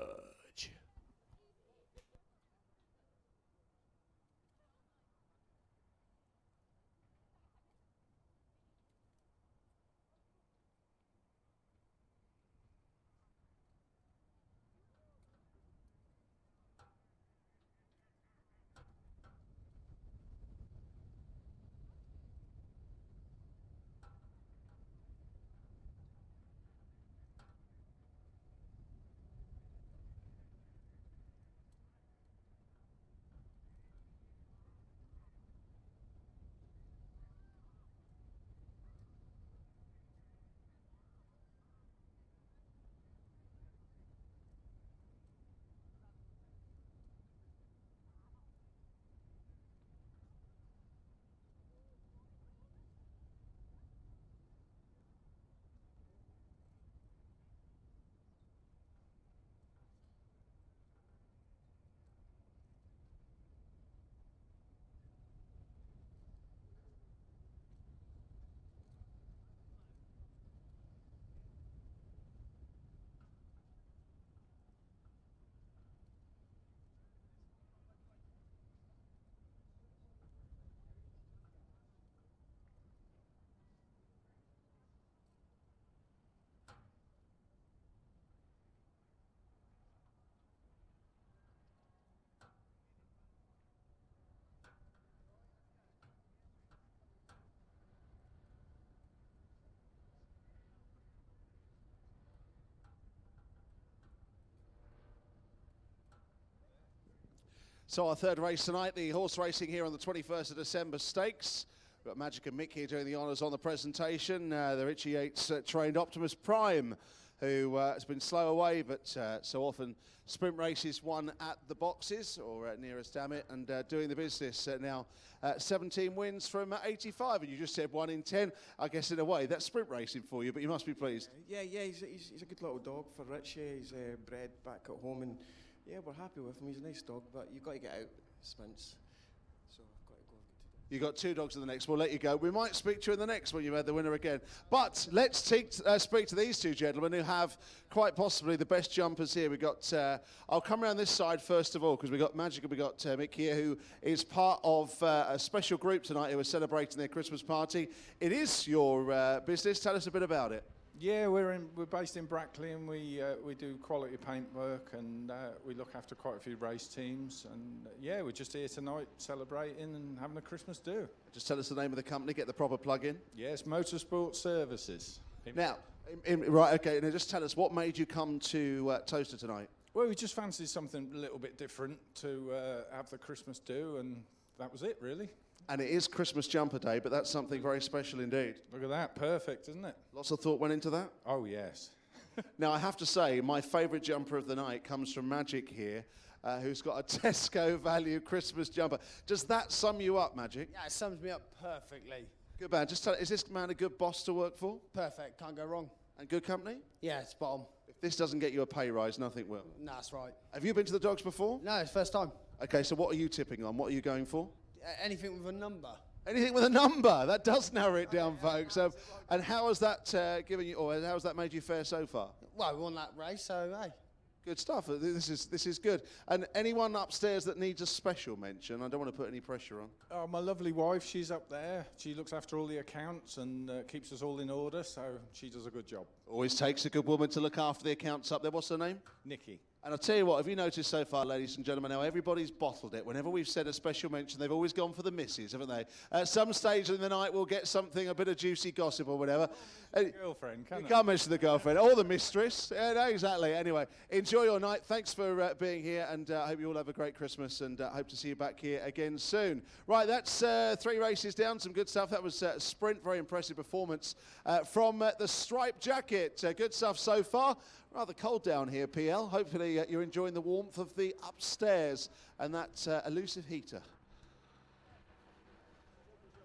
So our third race tonight, the horse racing here on the 21st of December Stakes. We've got Magic and Mick here doing the honours on the presentation. The Richie Yates trained Optimus Prime who has been slow away, but so often sprint races won at the boxes or nearest damn it, and doing the business now. 17 wins from 85, and you just said 1 in 10. I guess in a way that's sprint racing for you, but you must be pleased. Yeah, he's a good little dog for Richie. He's bred back at home, and yeah, we're happy with him. He's a nice dog, but you've got to get out sprints. So I've got to go. You got 2 dogs in the next. We'll let you go. We might speak to you in the next when you've had the winner again. But let's speak to these 2 gentlemen who have quite possibly the best jumpers here. We got. I'll come around this side first of all because we got Magic and we got Mick here, who is part of a special group tonight who are celebrating their Christmas party. It is your business. Tell us a bit about it. Yeah, we're based in Brackley, and we do quality paint work, and we look after quite a few race teams. And yeah, we're just here tonight celebrating and having a Christmas do. Just tell us the name of the company. Get the proper plug in. Yes, Motorsport Services. Now, right, okay. Now, just tell us what made you come to Towcester tonight. Well, we just fancied something a little bit different to have the Christmas do, and that was it, really. And it is Christmas jumper day, but that's something very special indeed. Look at that, perfect, isn't it? Lots of thought went into that. Oh, yes. Now, I have to say, my favourite jumper of the night comes from Magic here, who's got a Tesco value Christmas jumper. Does that sum you up, Magic? Yeah, it sums me up perfectly. Good man. Just tell, is this man a good boss to work for? Perfect, can't go wrong. And good company? Yeah, spot on. If this doesn't get you a pay rise, nothing will. No, that's right. Have you been to the dogs before? No, it's first time. Okay, so what are you tipping on? What are you going for? Anything with a number. Anything with a number. That does narrow it down, folks. And how has that given you, or how has that made you fare so far? Well, we won that race, so hey. Good stuff. This is good. And anyone upstairs that needs a special mention, I don't want to put any pressure on. Oh, my lovely wife, she's up there. She looks after all the accounts and keeps us all in order, so she does a good job. Always takes a good woman to look after the accounts up there. What's her name? Nikki. And I'll tell you what, have you noticed so far, ladies and gentlemen, how everybody's bottled it? Whenever we've said a special mention, they've always gone for the missus, haven't they? At some stage in the night, we'll get something, a bit of juicy gossip or whatever. Girlfriend, You can't mention the girlfriend or the mistress. Yeah, no, exactly. Anyway, enjoy your night. Thanks for being here, and I hope you all have a great Christmas, and hope to see you back here again soon. Right, that's 3 races down. Some good stuff. That was sprint. Very impressive performance from the striped jacket. Good stuff so far. Rather cold down here, PL. Hopefully you're enjoying the warmth of the upstairs and that elusive heater.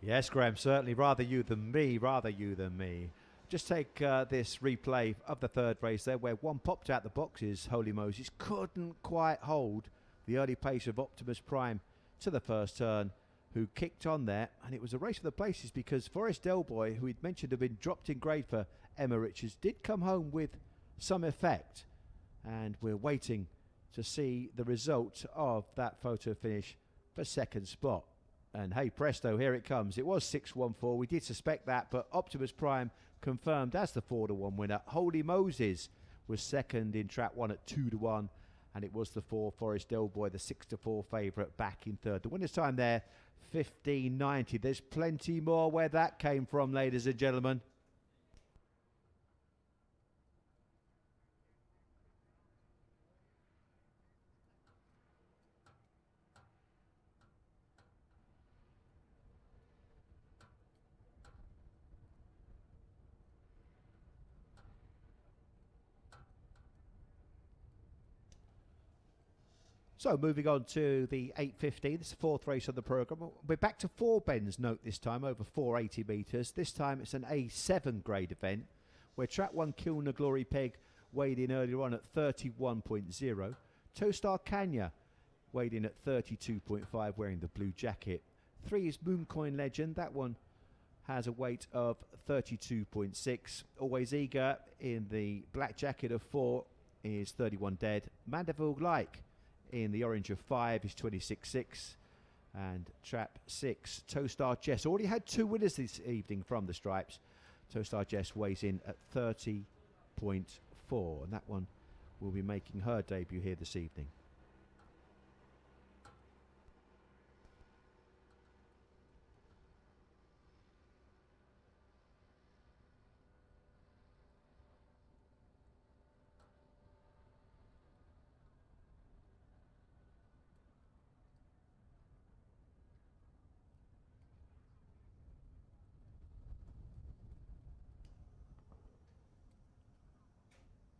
Yes, Graham, certainly. Rather you than me, rather you than me. Just take this replay of the 3rd race there, where one popped out the boxes. Holy Moses couldn't quite hold the early pace of Optimus Prime to the first turn, who kicked on there. And it was a race for the places because Forrest Delboy, who he'd mentioned had been dropped in grade for Emma Richards, did come home with some effect. And we're waiting to see the result of that photo finish for 2nd spot. And hey, presto, here it comes. It was 6-1-4. We did suspect that, but Optimus Prime confirmed as the 4-1 winner. Holy Moses was 2nd in trap 1 at 2-1. And it was the 4 Forrest Delboy, the 6-4 favourite, back in 3rd. The winner's time there, 15.90. There's plenty more where that came from, ladies and gentlemen. So moving on to the 8.15, this is the 4th race of the programme. We're back to 4 bends note this time, over 480 metres. This time it's an A7 grade event, where track 1 Kilner Glory Peg weighed in earlier on at 31.0. Towstar Kanya weighed in at 32.5, wearing the blue jacket. 3 is Mooncoin Legend, that one has a weight of 32.6. Always Eager in the black jacket of 4 is 31 dead. Mandeville Like in the orange of 5 is 26.6, and trap 6 Towstar Jess already had 2 winners this evening from the stripes. Towstar Jess weighs in at 30.4, and that one will be making her debut here this evening.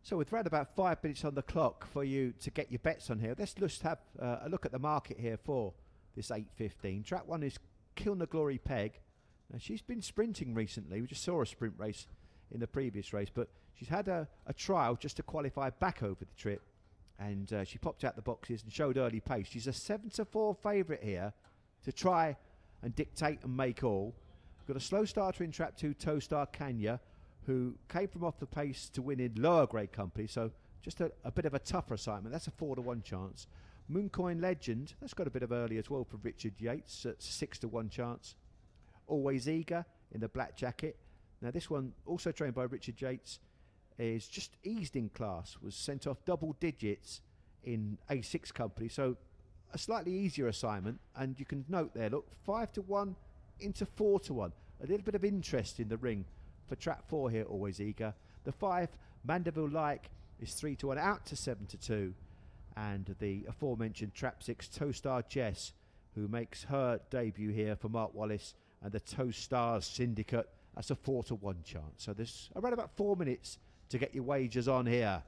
So with around about 5 minutes on the clock for you to get your bets on here, let's just have a look at the market here for this 8:15. Track 1 is Kilner Glory Peg. Now, she's been sprinting recently. We just saw a sprint race in the previous race, but she's had a trial just to qualify back over the trip, and she popped out the boxes and showed early pace. She's a 7-4 favourite here to try and dictate and make all. We've got a slow starter in Trap 2, Towstar Kanya, who came from off the pace to win in lower grade company, so just a bit of a tougher assignment. That's a 4-1 chance. Mooncoin Legend, that's got a bit of early as well for Richard Yates, at 6-1 chance. Always Eager in the black jacket. Now this one, also trained by Richard Yates, is just eased in class, was sent off double digits in A6 company, so a slightly easier assignment. And you can note there, look, 5-1 into 4-1. A little bit of interest in the ring for Trap 4 here, Always Eager. The 5, Mandeville Like, is 3-1 out to 7-2. And the aforementioned Trap 6, Towstar Jess, who makes her debut here for Mark Wallace, and the Towstars Syndicate, that's a 4-1 chance. So there's around about 4 minutes to get your wagers on here.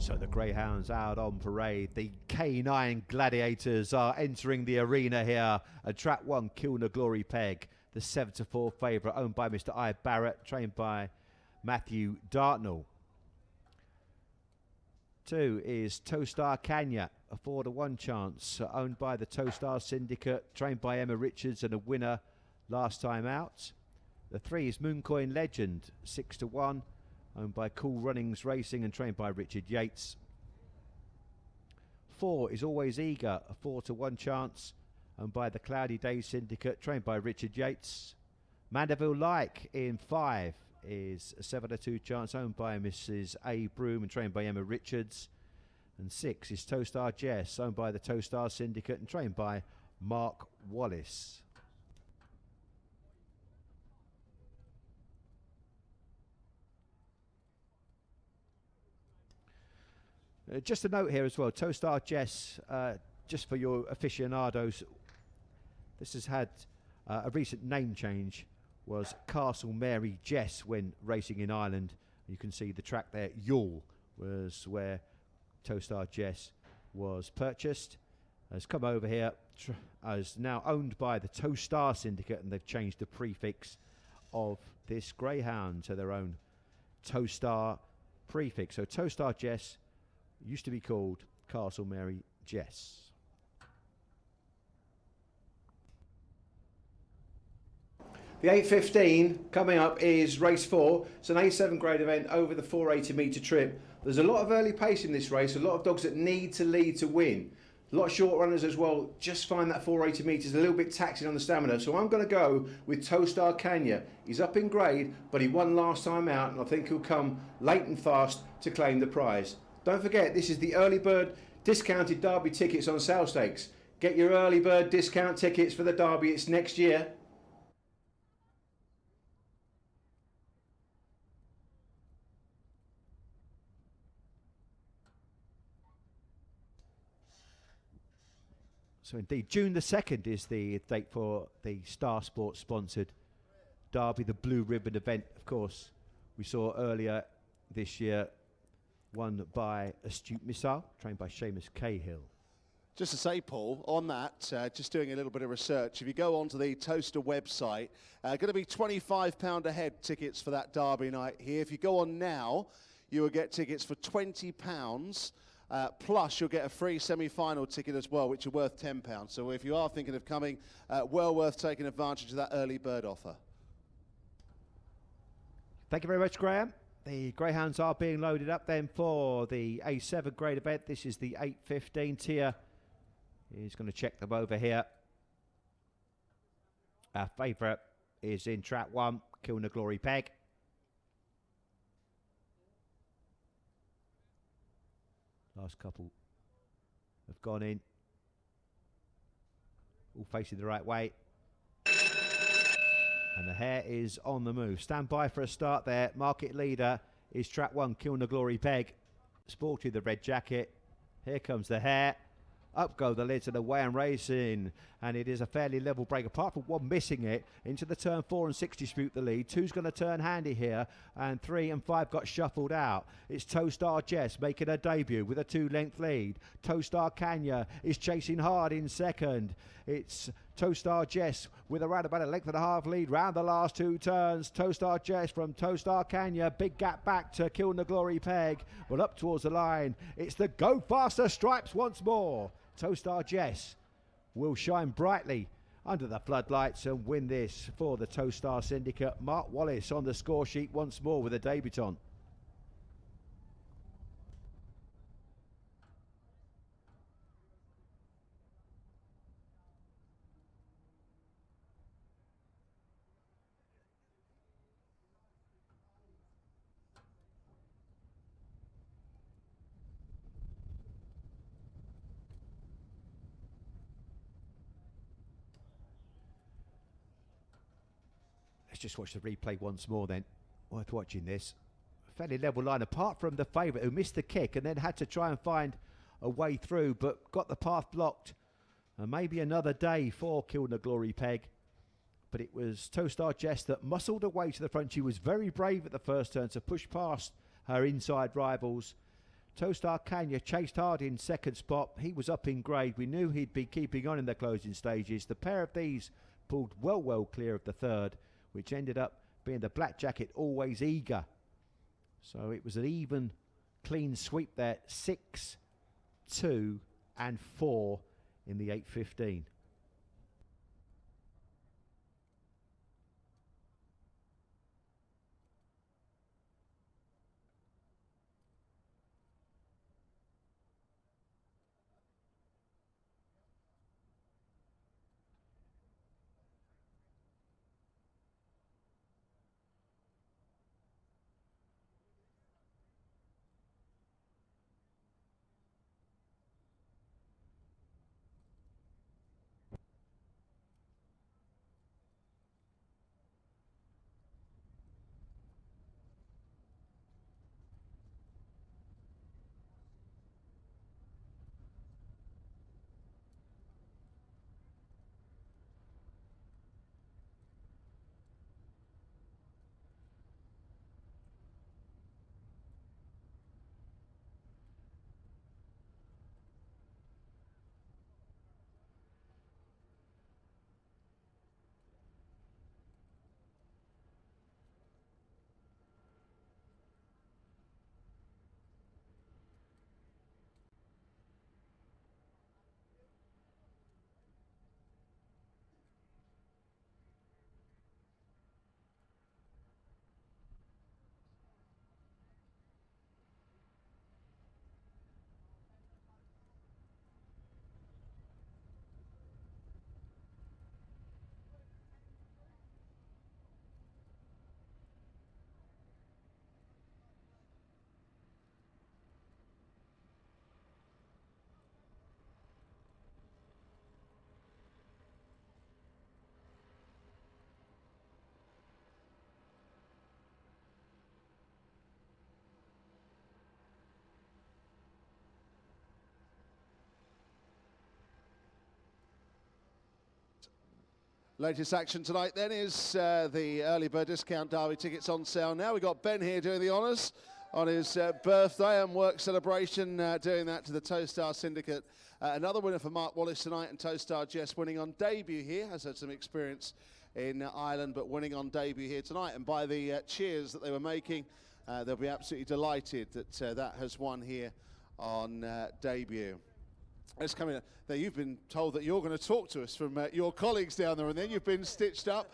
So the Greyhounds out on parade. The K9 Gladiators are entering the arena here. At Track 1, Kilner Glory Peg, the 7-4 favourite, owned by Mr. I. Barrett, trained by Matthew Dartnell. 2 is Towstar Kanya, a 4-1 chance, owned by the Towstar Syndicate, trained by Emma Richards, and a winner last time out. The 3 is Mooncoin Legend, 6-1. Owned by Cool Runnings Racing and trained by Richard Yates. 4 is Always Eager, a 4-1 chance, owned by the Cloudy Days Syndicate, trained by Richard Yates. Mandeville Like in 5 is a 7-2 chance, owned by Mrs. A. Broom and trained by Emma Richards. And 6 is Towstar Jess, owned by the Towstar Syndicate and trained by Mark Wallace. Just a note here as well, Towstar Jess, just for your aficionados, this has had a recent name change, was Castle Mary Jess when racing in Ireland. You can see the track there, Youghal, was where Towstar Jess was purchased. Has come over here, is now owned by the Towstar Syndicate, and they've changed the prefix of this Greyhound to their own Towstar prefix. So Towstar Jess used to be called Castle Mary Jess. The 8:15 coming up is race 4. It's an A7 grade event over the 480 metre trip. There's a lot of early pace in this race, a lot of dogs that need to lead to win. A lot of short runners as well, just find that 480 metres a little bit taxing on the stamina. So I'm going to go with Towstar Kanya. He's up in grade, but he won last time out, and I think he'll come late and fast to claim the prize. Don't forget, this is the early bird discounted Derby tickets on sale stakes. Get your early bird discount tickets for the Derby. It's next year. So indeed, June the 2nd is the date for the Star Sports sponsored Derby, the Blue Ribbon event, of course. We saw earlier this year, won by Astute Missile, trained by Seamus Cahill. Just to say, Paul, on that, just doing a little bit of research, if you go onto the Towcester website, going to be £25 a head tickets for that Derby night here. If you go on now, you will get tickets for £20, plus you'll get a free semi-final ticket as well, which are worth £10. So if you are thinking of coming, well worth taking advantage of that early bird offer. Thank you very much, Graham. The Greyhounds are being loaded up then for the A7 grade event. This is the 8:15 tier. He's going to check them over here. Our favourite is in track 1, Kilner Glory Peg. Last couple have gone in. All facing the right way. And the hare is on the move. Stand by for a start there. Market leader is track 1, Kilner Glory Peg. Sporting the red jacket. Here comes the hare. Up go the lids and away and racing. And it is a fairly level break, apart from one missing it. Into the turn 4 and 6 dispute the lead. 2's going to turn handy here. And 3 and 5 got shuffled out. It's Towstar Jess making her debut with a 2-length lead. Towstar Kanya is chasing hard in second. It's Towstar Jess with around about a length and a half lead round the last 2 turns. Towstar Jess from Towstar Kanya. Big gap back to Kilner Glory Peg. Well, up towards the line. It's the Go Faster Stripes once more. Towstar Jess will shine brightly under the floodlights and win this for the Towstar Syndicate. Mark Wallace on the score sheet once more with a debutant. Let's just watch the replay once more then. Worth watching this. Fairly level line, apart from the favourite who missed the kick and then had to try and find a way through, but got the path blocked. And maybe another day for Kilner Glory Peg. But it was Towstar Jess that muscled away to the front. She was very brave at the first turn to push past her inside rivals. Towstar Kanya chased hard in second spot. He was up in grade. We knew he'd be keeping on in the closing stages. The pair of these pulled well clear of the third, which ended up being the Black Jacket Always Eager. So it was an even, clean sweep there. 6, 2 and 4 in the 8:15. Latest action tonight then is the early bird discount derby tickets on sale now. We've got Ben here doing the honours on his birthday and work celebration, doing that to the Towcester Syndicate. Another winner for Mark Wallace tonight, and Towstar Jess winning on debut here. Has had some experience in Ireland, but winning on debut here tonight. And by the cheers that they were making, they'll be absolutely delighted that that has won here on debut. Let's come in. Now, you've been told that you're going to talk to us from your colleagues down there, and then you've been stitched up.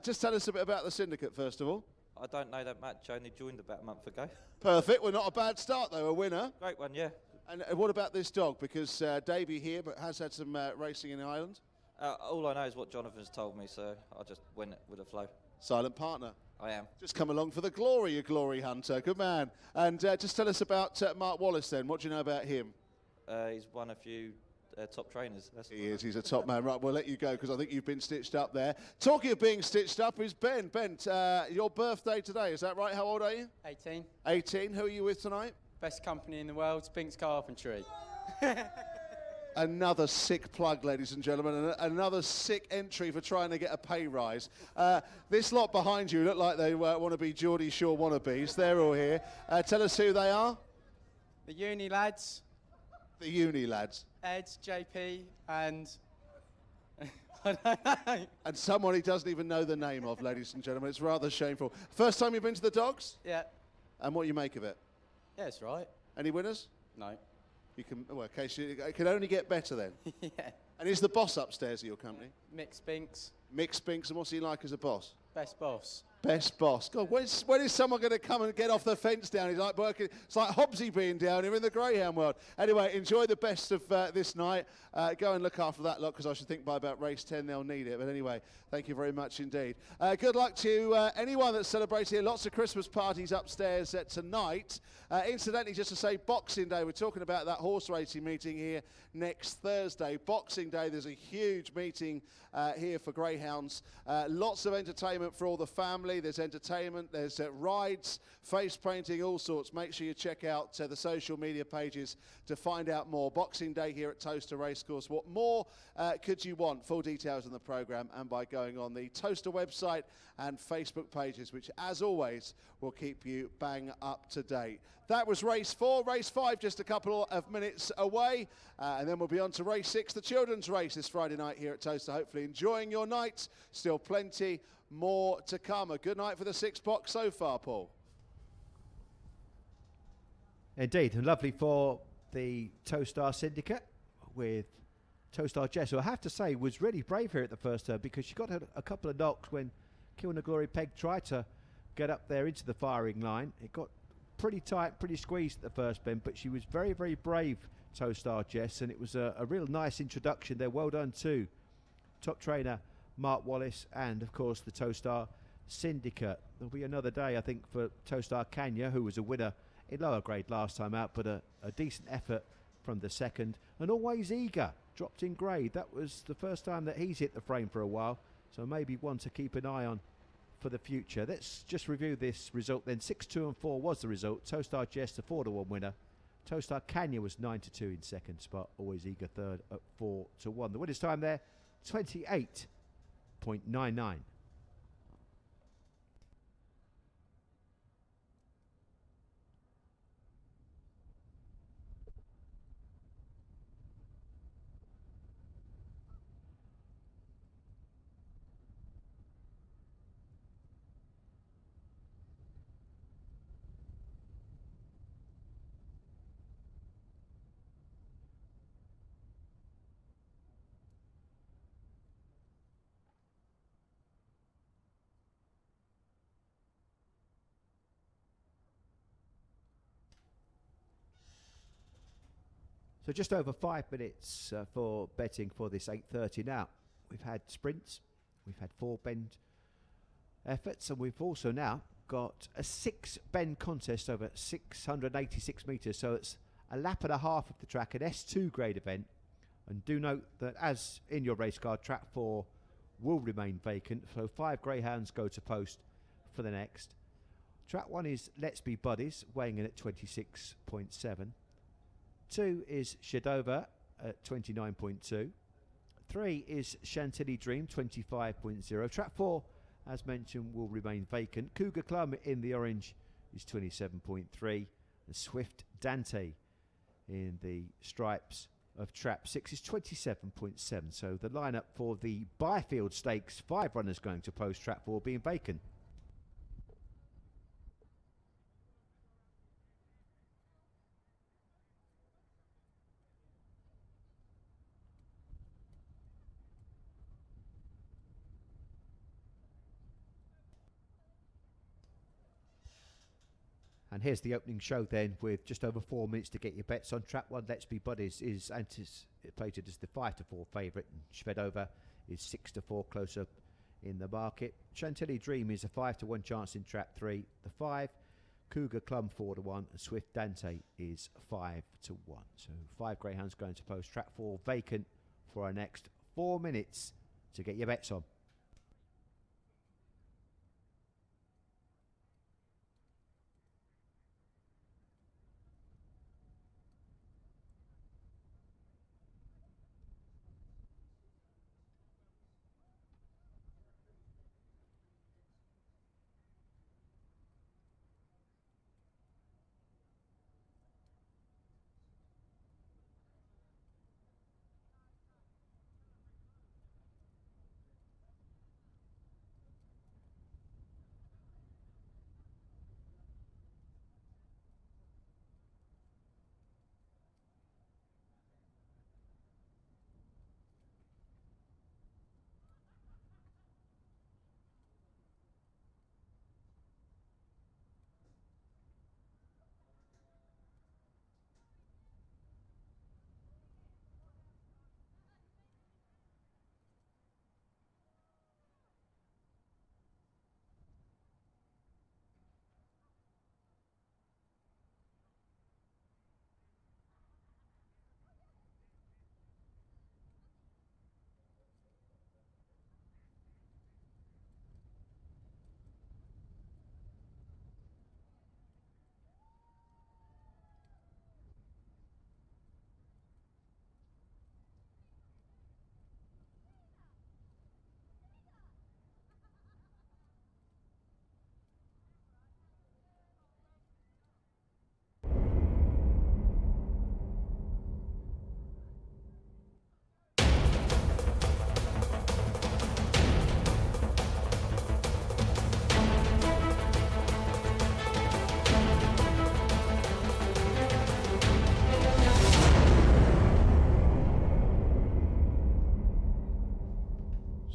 Just tell us a bit about the syndicate, first of all. I don't know that much. I only joined about a month ago. Perfect. Well, not a bad start, though. A winner. Great one, yeah. And what about this dog? Because debut here, but has had some racing in Ireland. All I know is what Jonathan's told me, so I just went with the flow. Silent partner. I am. Just come along for the glory, you glory hunter. Good man. And just tell us about Mark Wallace then. What do you know about him? He's won a few top trainers. That's he is. He's a top man. Right, we'll let you go because I think you've been stitched up there. Talking of being stitched up is Ben. Ben, your birthday today, is that right? How old are you? 18. 18. Who are you with tonight? Best company in the world, Spinks Carpentry. Another sick plug, ladies and gentlemen, and another sick entry for trying to get a pay rise. This lot behind you look like they want to be Geordie Shore wannabes. They're all here. Tell us who they are. The uni lads. The uni lads. Ed, JP, and I don't know. And someone he doesn't even know the name of, ladies and gentlemen. It's rather shameful. First time you've been to the dogs? Yeah. And what you make of it? Yeah, it's right. Any winners? No. You can. Well, okay, so it can only get better then. Yeah. And is the boss upstairs at your company? Mick Spinks. Mick Spinks, and what's he like as a boss? Best boss. Best boss. God, when is someone going to come and get off the fence down? He's like working. It's like Hobbsy being down here in the Greyhound world. Anyway, enjoy the best of this night. Go and look after that lot because I should think by about race 10 they'll need it. But anyway, thank you very much indeed. Good luck to anyone that's celebrating here. Lots of Christmas parties upstairs tonight. Incidentally, just to say, Boxing Day. We're talking about that horse racing meeting here next Thursday. Boxing Day, there's a huge meeting here for Greyhounds. Lots of entertainment for all the family. There's entertainment, there's rides, face painting, all sorts. Make sure you check out the social media pages to find out more. Boxing Day here at Towcester Racecourse. What more could you want? Full details on the programme and by going on the Towcester website and Facebook pages, which as always will keep you bang up to date. That was race 4. Race 5 just a couple of minutes away, and then we'll be on to race 6, the children's race this Friday night here at Towcester. Hopefully enjoying your night. Still plenty more to come. A good night for the 6 box so far, Paul. Indeed, and lovely for the Towstar Syndicate with Towstar Jess, who I have to say was really brave here at the first turn because she got a couple of knocks when Kill the Glory Peg tried to get up there into the firing line. It got pretty tight, pretty squeezed at the first bend, but she was very, very brave, Towstar Jess, and it was a real nice introduction there. Well done to top trainer Mark Wallace and, of course, the Towstar Syndicate. There'll be another day, I think, for Towstar Kanya, who was a winner in lower grade last time out, but a decent effort from the second. And Always Eager dropped in grade. That was the first time that he's hit the frame for a while, so maybe one to keep an eye on for the future. Let's just review this result then. 6, 2 and 4 was the result. Towstar Jess, the 4-1 winner. Towstar Kanya was 9-2 in second spot. Always Eager third at 4-1. The winner's time there, 28.99. So just over 5 minutes for betting for this 8:30 now. We've had sprints, we've had 4 bend efforts, and we've also now got a 6 bend contest over 686 metres. So it's a lap and a half of the track, an S2 grade event. And do note that as in your race card, track 4 will remain vacant. So 5 Greyhounds go to post for the next. Track 1 is Let's Be Buddies, weighing in at 26.7. 2 is Shadova at 29.2. 3 is Chantilly Dream, 25.0. Trap 4, as mentioned, will remain vacant. Cougar Club in the orange is 27.3. And Swift Dante in the stripes of Trap 6 is 27.7. So the lineup for the Byfield Stakes, 5 runners going to post, Trap 4 being vacant. And here's the opening show then, with just over 4 minutes to get your bets on. Trap 1, Let's Be Buddies, is anticipated as the 5 to 4 favourite, and Shvedova is 6 to 4 close up in the market. Chantilly Dream is a 5 to 1 chance in Trap 3. The 5, Cougar Club 4 to 1, and Swift Dante is 5 to 1. So 5 greyhounds going to post. Trap 4 vacant for our next 4 minutes to get your bets on.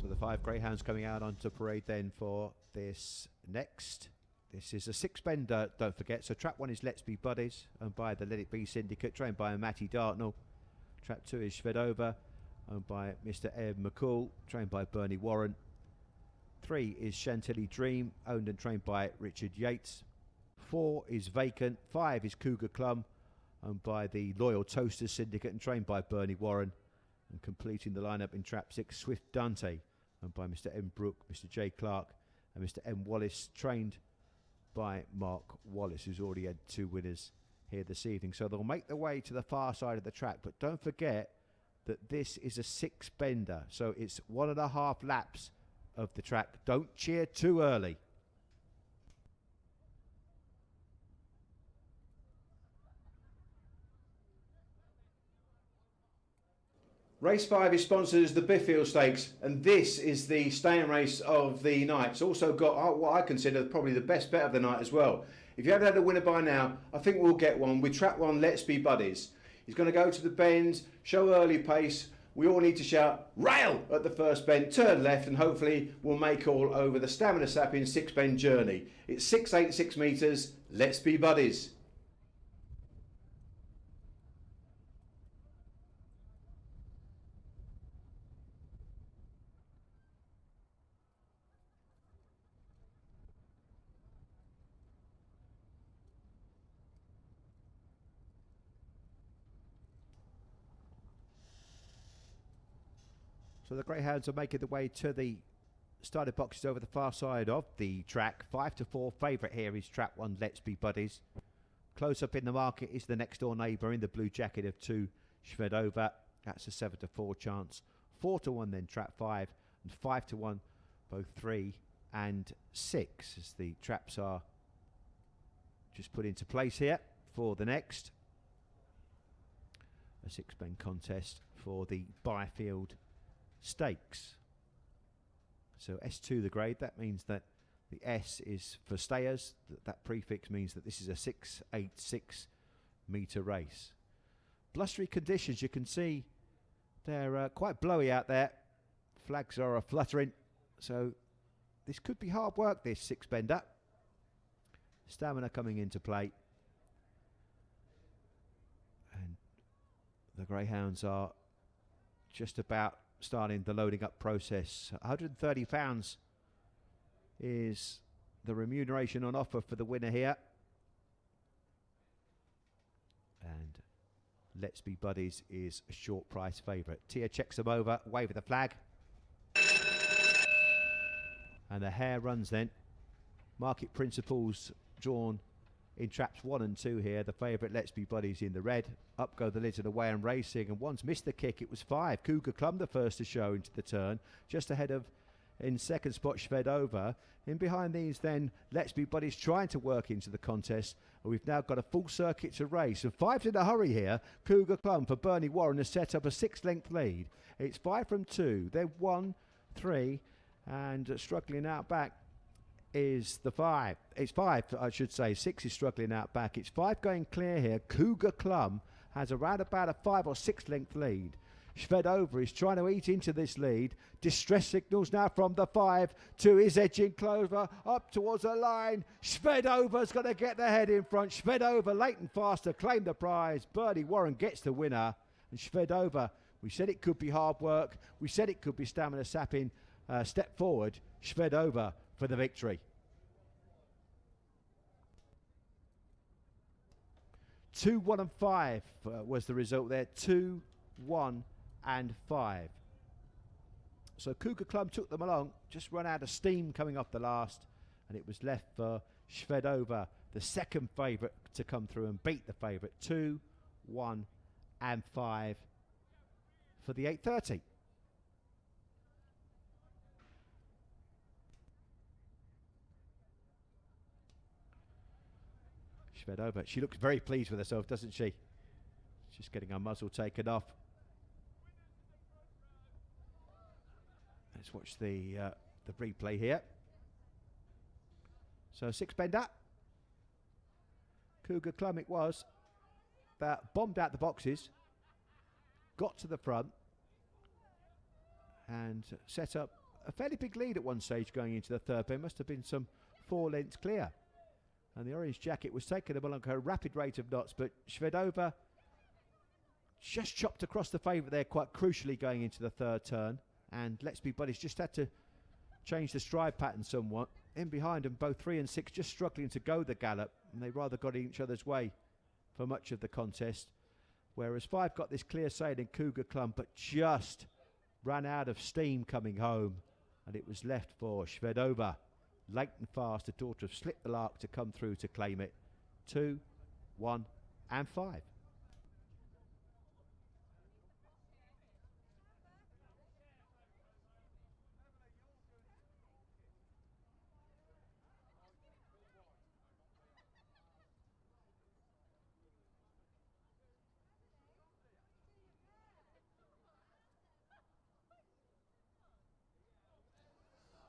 The 5 greyhounds coming out onto parade then for this next. This is a 6-bender, don't forget. So Trap 1 is Let's Be Buddies, owned by the Let It Be Syndicate, trained by Matty Dartnell. Trap 2 is Shvedova, owned by Mr. Ed McCall, trained by Bernie Warren. 3 is Chantilly Dream, owned and trained by Richard Yates. 4 is Vacant. 5 is Cougar Club, owned by the loyal Towcester Syndicate and trained by Bernie Warren. And completing the lineup in Trap 6, Swift Dante, owned by Mr. M. Brooke, Mr. J. Clark and Mr. M. Wallace, trained by Mark Wallace, who's already had 2 winners here this evening. So they'll make their way to the far side of the track, but don't forget that this is a 6-bender, so it's 1.5 laps of the track. Don't cheer too early. Race 5 is sponsored as the Byfield Stakes, and this is the staying race of the night. It's also got what I consider probably the best bet of the night as well. If you haven't had a winner by now, I think we'll get one. With Trap 1, Let's Be Buddies. He's going to go to the bends, show early pace. We all need to shout, rail, at the first bend, turn left, and hopefully we'll make all over the stamina sapping 6-bend journey. It's 686 metres. Let's be buddies. So the greyhounds are making their way to the starting boxes over the far side of the track. 5 to 4 favourite here is Trap 1, Let's Be Buddies. Close up in the market is the next door neighbour in the blue jacket of 2, Shvedova. That's a 7 to 4 chance. 4-1 then trap 5, and 5-1 both 3 and 6 as the traps are just put into place here for the next. A 6-pen contest for the Byfield Stakes. So S2 the grade, that means that the S is for stayers. That prefix means that this is a 686 metre race. Blustery conditions, you can see they're quite blowy out there. Flags are fluttering, so this could be hard work, this 6-bender. Stamina coming into play. And the Greyhounds are just about starting the loading up process. £130 is the remuneration on offer for the winner here. And Let's Be Buddies is a short price favourite. Tia checks them over, wave of the flag. And the hare runs then. Market principles drawn in traps 1 and 2 here. The favourite Let's Be Buddies in the red. Up go the lids of the way and racing, and one's missed the kick. It was 5. Cougar Clum the first to show into the turn, just ahead of, in second spot, Shved Over. In behind these then, Let's Be Buddies trying to work into the contest. We've now got a full circuit to race, and 5's in a hurry here. Cougar Clum for Bernie Warren has set up a 6-length lead. It's 5 from 2, then 1, 3, and struggling out back is the 5. It's 5, I should say. 6 is struggling out back. It's 5 going clear here. Cougar Clum has around about a 5 or 6 length lead. Shved Over is trying to eat into this lead. Distress signals now from the 5 to his edging Clover up towards the line. Shved Over's going to get the head in front. Shved Over late and fast to claim the prize. Bernie Warren gets the winner. And Shved Over, we said it could be hard work. We said it could be stamina sapping. Step forward, Shved Over for the victory. 2, 1 and 5 was the result there. 2, 1 and 5. So Cougar Club took them along, just run out of steam coming off the last, and it was left for Shved Over, the second favourite, to come through and beat the favourite. 2, 1 and 5 for the 8:30. Shved Over. She looks very pleased with herself, doesn't she? Just getting her muzzle taken off. Let's watch the replay here. So 6-bender. Cougar Clum it was. That bombed out the boxes. Got to the front. And set up a fairly big lead at one stage going into the third bend. Must have been some 4 lengths clear. And the orange jacket was taking them along her rapid rate of knots, but Shved Over just chopped across the favourite there quite crucially going into the third turn. And Let's Be Buddies just had to change the stride pattern somewhat. In behind them, both 3 and 6 just struggling to go the gallop, and they rather got in each other's way for much of the contest. Whereas 5 got this clear sailing Cougar Clum, but just ran out of steam coming home, and it was left for Shved Over. Late and fast, the daughter of Slip the Lark to come through to claim it. 2, 1 and 5.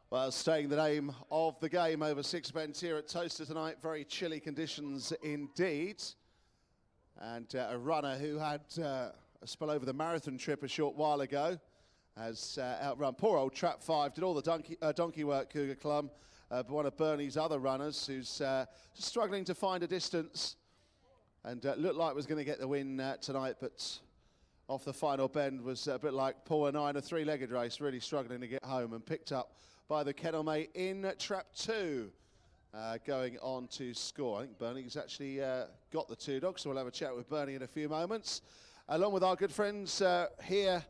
Well, staying the name of the game over 6-bends here at Towcester tonight. Very chilly conditions indeed. And a runner who had a spell over the marathon trip a short while ago has outrun poor old Trap 5, did all the donkey work, Cougar Clum. But one of Bernie's other runners who's struggling to find a distance and looked like was going to get the win tonight, but off the final bend was a bit like Paul and I in a 3-legged race, really struggling to get home, and picked up by the kennelmate in Trap 2, going on to score. I think Bernie's actually got the 2 dogs, so we'll have a chat with Bernie in a few moments, along with our good friends here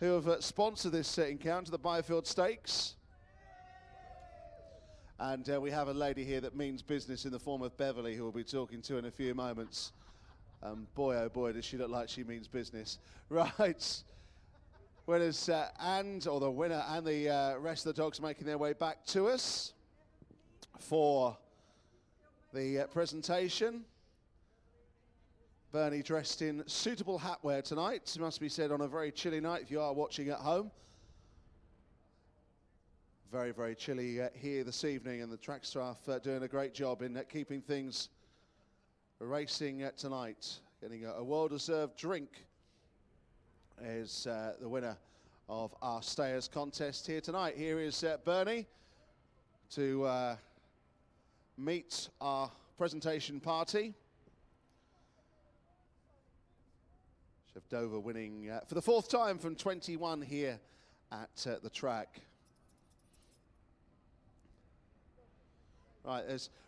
who have sponsored this encounter, the Byfield Stakes. And we have a lady here that means business in the form of Beverly, who we'll be talking to in a few moments. Boy, oh boy, does she look like she means business. Right. Winners or the winner and the rest of the dogs making their way back to us for the presentation. Bernie dressed in suitable hatwear tonight, must be said, on a very chilly night if you are watching at home. Very, very chilly here this evening, and the track staff doing a great job in keeping things racing tonight. Getting a well-deserved drink is the winner of our Stayers contest here tonight. Here is Bernie to meet our presentation party. Chef Dover winning for the 4th time from 21 here at the track.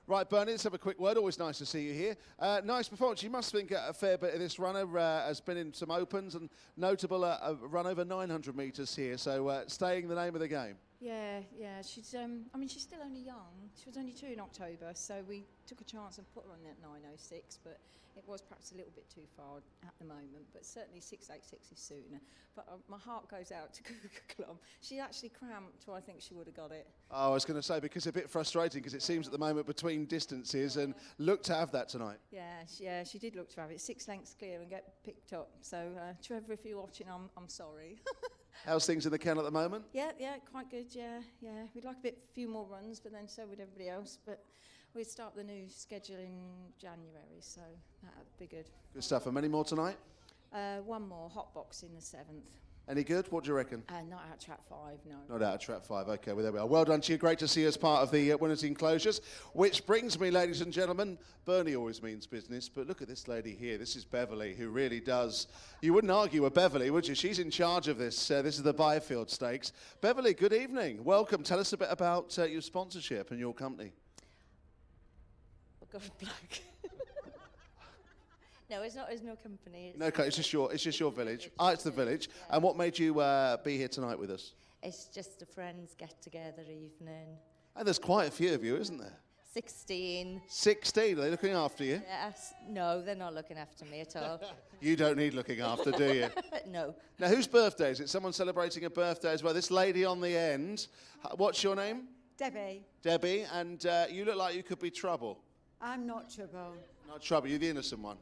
Right, Bernie, let's have a quick word. Always nice to see you here. Nice performance. You must think a fair bit of this runner has been in some opens, and notable a run over 900 metres here, so staying the name of the game. Yeah, she's, I mean, she's still only young. She was only 2 in October, so we took a chance and put her on that 906, but it was perhaps a little bit too far at the moment, but certainly 686 is sooner. But my heart goes out to Kukulum. She actually cramped, so I think she would have got it. Oh, I was going to say, because it's a bit frustrating, because it seems at the moment between distances, and looked to have that tonight. Yeah, she did look to have it. 6 lengths clear and get picked up. So, Trevor, if you're watching, I'm sorry. How's things in the kennel at the moment? Yeah, quite good, yeah. We'd like a few more runs, but then so would everybody else. But we start the new schedule in January, so that'll be good. Good stuff. And many more tonight? One more, hot box in the 7th. Any good? What do you reckon? Not out of trap 5, no. Not out of trap 5. Okay, well, there we are. Well done to you. Great to see you as part of the winners' enclosures. Which brings me, ladies and gentlemen, Bernie always means business, but look at this lady here. This is Beverly, who really does. You wouldn't argue with Beverly, would you? She's in charge of this. This is the Byfield Stakes. Beverly, good evening. Welcome. Tell us a bit about your sponsorship and your company. Oh, God, black. No, it's not. It's no company. No, okay, it's just your village. It's the village. Yeah. And what made you be here tonight with us? It's just a friends get-together evening. And there's quite a few of you, isn't there? 16. 16? Are they looking after you? Yes. No, they're not looking after me at all. You don't need looking after, do you? No. Now, whose birthday is it? Someone celebrating a birthday as well. This lady on the end. What's your name? Debbie. Debbie, and you look like you could be trouble. I'm not trouble. Not trouble. You're the innocent one.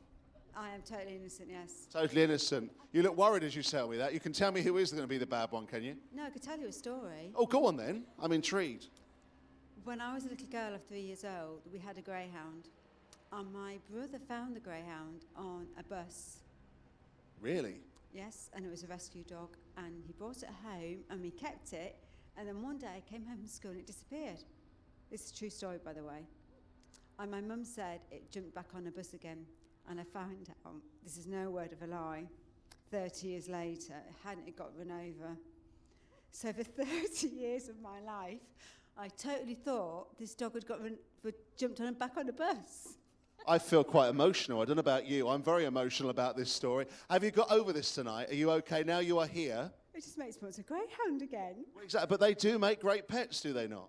I am totally innocent, yes. Totally innocent. You look worried as you tell me that. You can tell me who is going to be the bad one, can you? No, I could tell you a story. Oh, go on then. I'm intrigued. When I was a little girl of 3 years old, we had a greyhound. And my brother found the greyhound on a bus. Really? Yes, and it was a rescue dog. And he brought it home, and we kept it. And then one day I came home from school and it disappeared. This is a true story, by the way. And my mum said it jumped back on a bus again. And I found out, this is no word of a lie, 30 years later, hadn't it got run over. So for 30 years of my life, I totally thought this dog had jumped on and back on a bus. I feel quite emotional. I don't know about you. I'm very emotional about this story. Have you got over this tonight? Are you okay now you are here? It just makes me want a greyhound again. Well, exactly. But they do make great pets, do they not?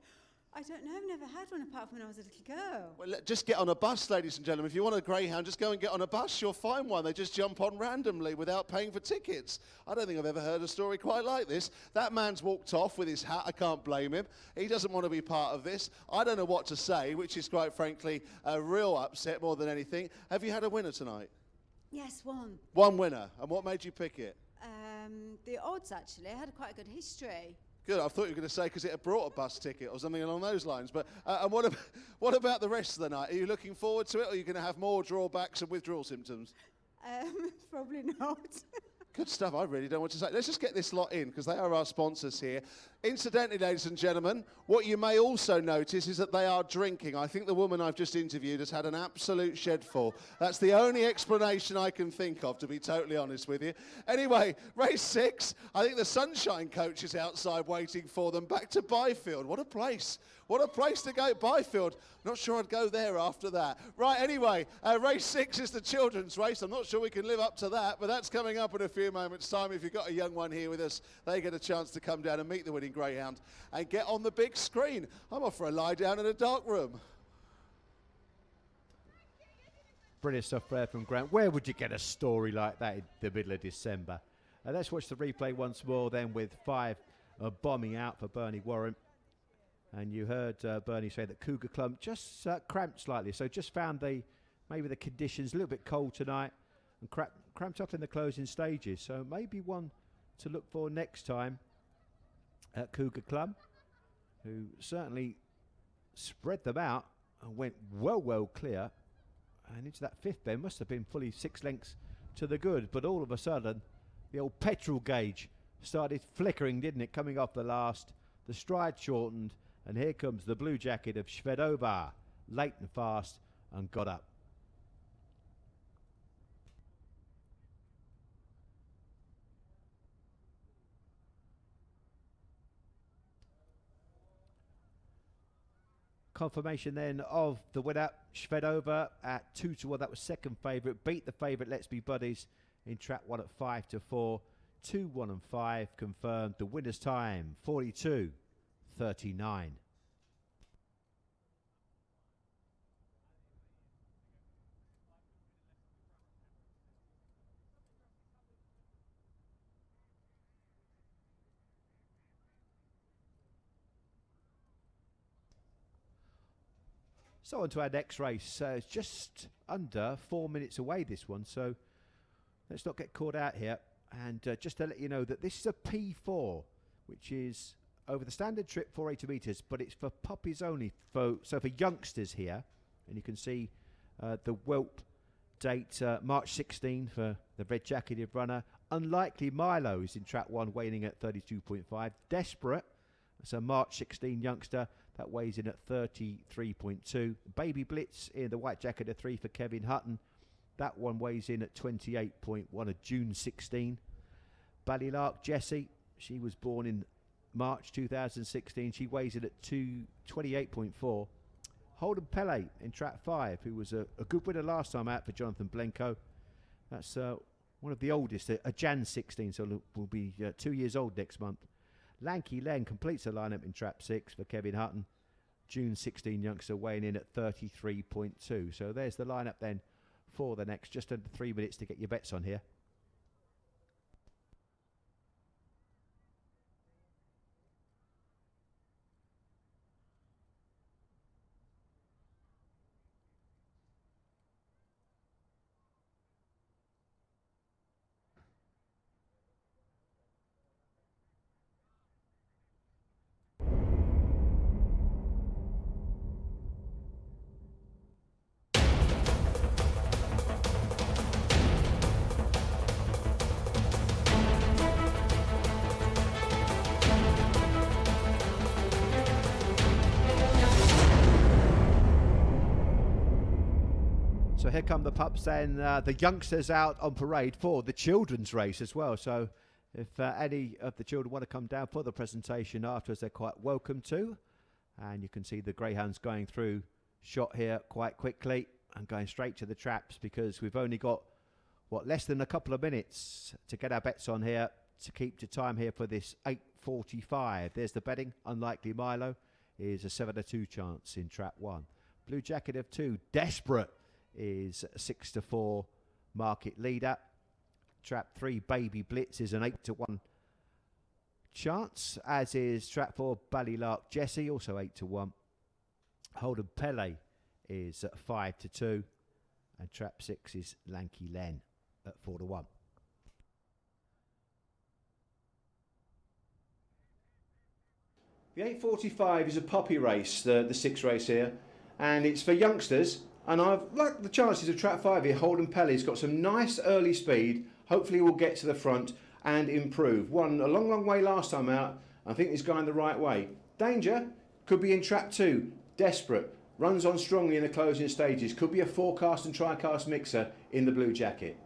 I don't know. I've never had one apart from when I was a little girl. Well, just get on a bus, ladies and gentlemen. If you want a greyhound, just go and get on a bus. You'll find one. They just jump on randomly without paying for tickets. I don't think I've ever heard a story quite like this. That man's walked off with his hat. I can't blame him. He doesn't want to be part of this. I don't know what to say, which is quite frankly a real upset more than anything. Have you had a winner tonight? Yes, one. One winner. And what made you pick it? The odds, actually. I had quite a good history. Good. I thought you were going to say because it had brought a bus ticket or something along those lines. But and what about the rest of the night? Are you looking forward to it, or are you going to have more drawbacks and withdrawal symptoms? Probably not. Good stuff. I really don't want to say. Let's just get this lot in because they are our sponsors here. Incidentally, ladies and gentlemen, what you may also notice is that they are drinking. I think the woman I've just interviewed has had an absolute shedful. That's the only explanation I can think of, to be totally honest with you. Anyway, race 6. I think the Sunshine Coach is outside waiting for them. Back to Byfield. What a place. What a place to go, Byfield. Not sure I'd go there after that. Right, anyway, race 6 is the children's race. I'm not sure we can live up to that, but that's coming up in a few moments' time. If you've got a young one here with us, they get a chance to come down and meet the winning greyhound and get on the big screen. I'm off for a lie down in a dark room. Brilliant stuff there from Grant. Where would you get a story like that in the middle of December? Let's watch the replay once more then with 5 bombing out for Bernie Warren. And you heard Bernie say that Cougar Clump just cramped slightly. So just found maybe the conditions a little bit cold tonight and cramped up in the closing stages. So maybe one to look for next time at Cougar Clump, who certainly spread them out and went well clear. And into that 5th bend must have been fully 6 lengths to the good. But all of a sudden, the old petrol gauge started flickering, didn't it? Coming off the last, the stride shortened. And here comes the blue jacket of Shvedova, late and fast, and got up. Confirmation then of the winner, Shvedova at 2-1. That was second favourite. Beat the favourite, Let's Be Buddies, in track 1 at 5-4. 2, 1 and 5 confirmed. The winner's time, 42:39. So on to our next race. It's just under 4 minutes away, this one, so let's not get caught out here. And just to let you know that this is a P4, which is over the standard trip 480 metres, but it's for puppies only, so for youngsters here. And you can see the whelp date, March 16 for the red-jacketed runner. Unlikely Milo is in track 1, weighing at 32.5. Desperate, that's a March 16 youngster. That weighs in at 33.2. Baby Blitz in the white jacket of 3 for Kevin Hutton. That one weighs in at 28.1, a June 16. Ballylark Jessie, she was born in March 2016. She weighs in at 28.4. Holden Pele in track 5, who was a good winner last time out for Jonathan Blenko. That's one of the oldest, a Jan 16, so will be 2 years old next month. Lanky Len completes the lineup in trap 6 for Kevin Hutton. June 16 youngster weighing in at 33.2. So there's the lineup then for the next just under 3 minutes to get your bets on here. So here come the pups then, the youngsters out on parade for the children's race as well. So if any of the children want to come down for the presentation afterwards, they're quite welcome to. And you can see the greyhounds going through shot here quite quickly and going straight to the traps, because we've only got, less than a couple of minutes to get our bets on here to keep to time here for this 8:45. There's the betting. Unlikely Milo is a 7-2 chance in trap 1. Blue jacket of 2, Desperate, is 6-4 market leader. Trap 3, Baby Blitz, is an 8-1 chance, as is trap 4, Ballylark Jessie, also 8-1. Holden Pele is at 5-2, and trap 6 is Lanky Len at 4-1. The 8:45 is a puppy race, the 6th race here, and it's for youngsters. And I've liked the chances of trap 5 here. Holden Pelly's got some nice early speed. Hopefully we'll get to the front and improve. Won a long way last time out. I think he's going the right way. Danger could be in trap 2. Desperate. Runs on strongly in the closing stages. Could be a forecast and tri-cast mixer in the blue jacket.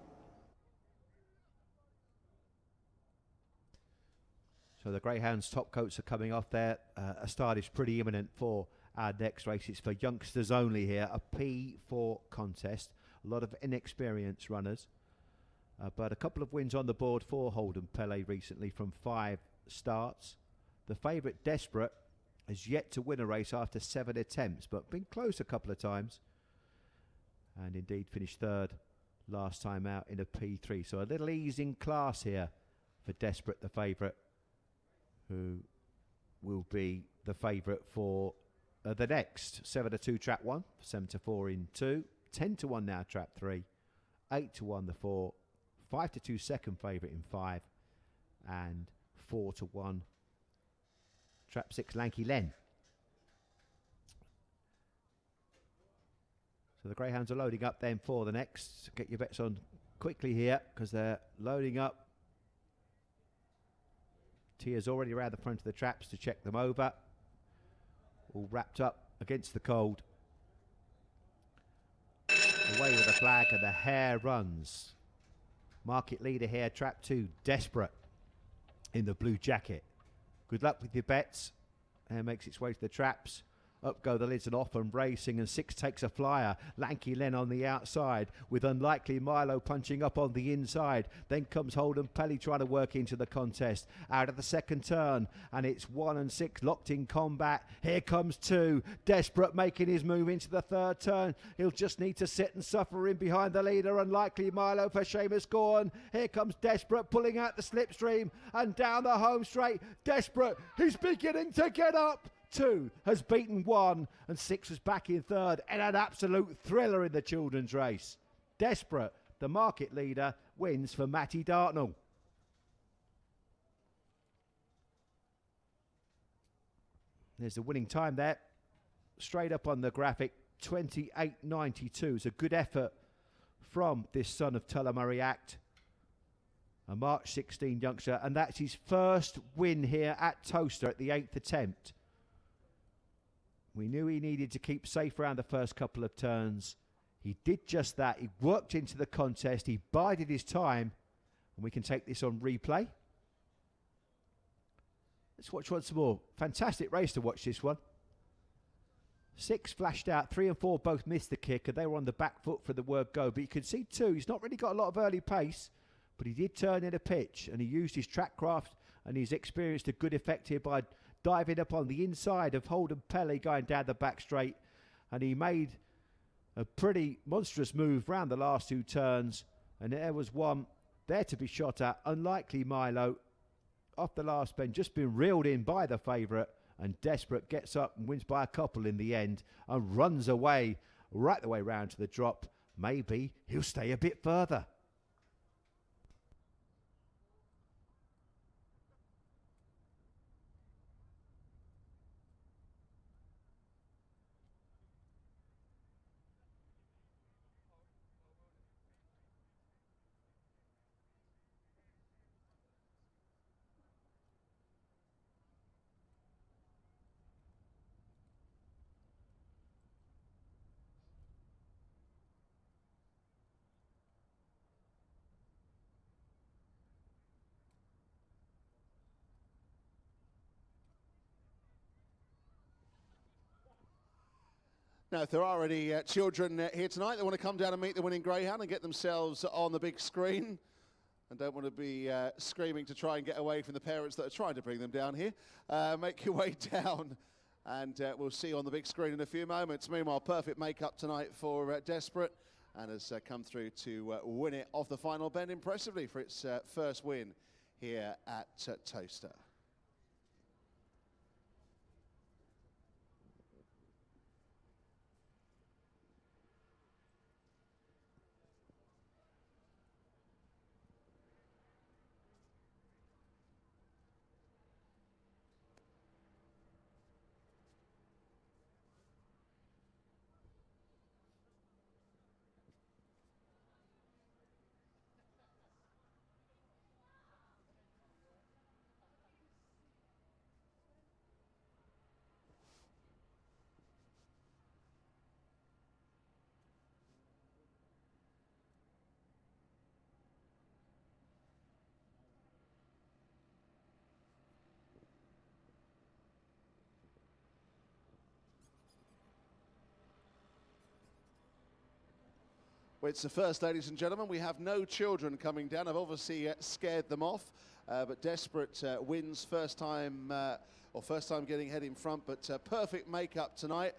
So the Greyhounds top coats are coming off there. A start is pretty imminent for our next race. It's for youngsters only here, a P4 contest. A lot of inexperienced runners, but a couple of wins on the board for Holden Pele recently from 5 starts. The favourite, Desperate, has yet to win a race after 7 attempts, but been close a couple of times, and indeed finished 3rd last time out in a P3. So a little ease in class here for Desperate, the favourite, who will be the favourite for the next 7-2 trap 1, 7-4 in 2, 10-1 now trap 3, 8-1 the 4, 5-2 second favourite in 5, and 4-1 trap 6 Lanky Len. So the Greyhounds are loading up then for the next. Get your bets on quickly here because they're loading up. Tia's already around the front of the traps to check them over. All wrapped up against the cold. Away with the flag and the hare runs. Market leader here, trap 2, Desperate in the blue jacket. Good luck with your bets. Hare makes its way to the traps. Up go the lids and off and racing, and 6 takes a flyer. Lanky Len on the outside with Unlikely Milo punching up on the inside. Then comes Holden Pelly trying to work into the contest. Out of the second turn, and it's 1 and 6 locked in combat. Here comes 2. Desperate making his move into the third turn. He'll just need to sit and suffer in behind the leader. Unlikely Milo for Seamus Gorn. Here comes Desperate pulling out the slipstream and down the home straight. Desperate, he's beginning to get up. 2 has beaten 1 and 6 was back in third, and an absolute thriller in the children's race. Desperate, the market leader, wins for Matty Dartnell. There's the winning time there, straight up on the graphic, 28.92. It's a good effort from this son of Tullamurray Act, a March 16 youngster, and that's his first win here at Towcester at the 8th attempt. We knew he needed to keep safe around the first couple of turns. He did just that. He worked into the contest. He bided his time. And we can take this on replay. Let's watch once more. Fantastic race to watch this one. 6 flashed out. 3 and 4 both missed the kick, and they were on the back foot for the word go. But you can see 2, he's not really got a lot of early pace, but he did turn in a pitch, and he used his track craft and his experience to good effect here by diving up on the inside of Holden Pelly going down the back straight, and he made a pretty monstrous move round the last 2 turns, and there was one there to be shot at. Unlikely Milo off the last bend, just been reeled in by the favourite, and Desperate gets up and wins by a couple in the end and runs away right the way round to the drop. Maybe he'll stay a bit further. Now, if there are any children here tonight that want to come down and meet the winning Greyhound and get themselves on the big screen and don't want to be screaming to try and get away from the parents that are trying to bring them down here, make your way down, and we'll see you on the big screen in a few moments. Meanwhile, perfect makeup tonight for Desperate, and has come through to win it off the final bend impressively for its first win here at Towcester. Well, it's the first, ladies and gentlemen. We have no children coming down. I've obviously scared them off, but Desperate wins first time, or first time getting head in front, but perfect makeup tonight.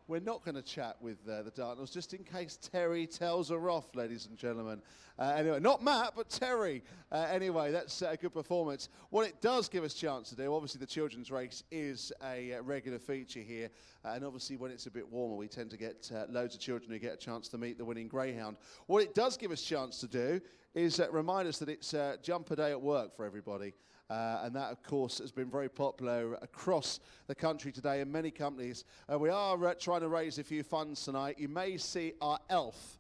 We're not going to chat with the Dartnells, just in case Terry tells her off, ladies and gentlemen. Anyway, not Matt, but Terry. Anyway, that's a good performance. What it does give us a chance to do, obviously the children's race is a regular feature here, and obviously when it's a bit warmer, we tend to get loads of children who get a chance to meet the winning greyhound. What it does give us a chance to do is remind us that it's jumper day at work for everybody. And that, of course, has been very popular across the country today in many companies. We are trying to raise a few funds tonight. You may see our elf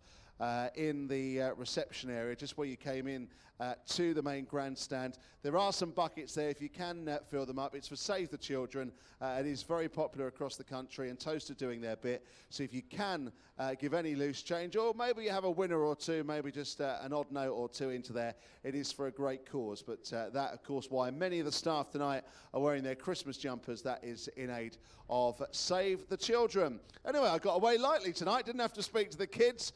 in the reception area, just where you came in to the main grandstand. There are some buckets there if you can fill them up. It's for Save the Children. It is very popular across the country, and Towcester doing their bit. So if you can give any loose change, or maybe you have a winner or two, maybe just an odd note or two into there, it is for a great cause. But that, of course, why many of the staff tonight are wearing their Christmas jumpers. That is in aid of Save the Children. Anyway, I got away lightly tonight. Didn't have to speak to the kids.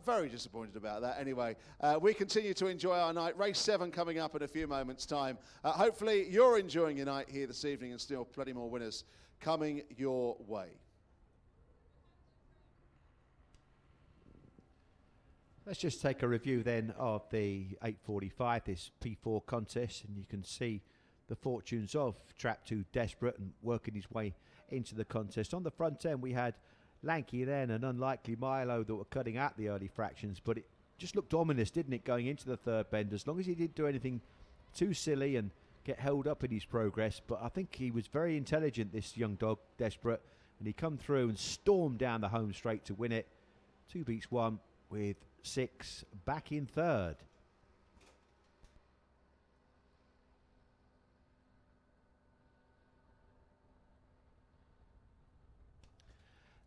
Very disappointed about that. Anyway, we continue to enjoy our night. Race 7 coming up in a few moments' time. Hopefully you're enjoying your night here this evening, and still plenty more winners coming your way. Let's just take a review then of the 8:45, this P4 contest, and you can see the fortunes of Trap 2 Desperate and working his way into the contest. On the front end we had Lanky then and Unlikely Milo that were cutting out the early fractions, but it just looked ominous, didn't it, going into the third bend, as long as he didn't do anything too silly and get held up in his progress. But I think he was very intelligent, this young dog, Desperate, and he come through and stormed down the home straight to win it. 2 beats 1 with 6 back in third.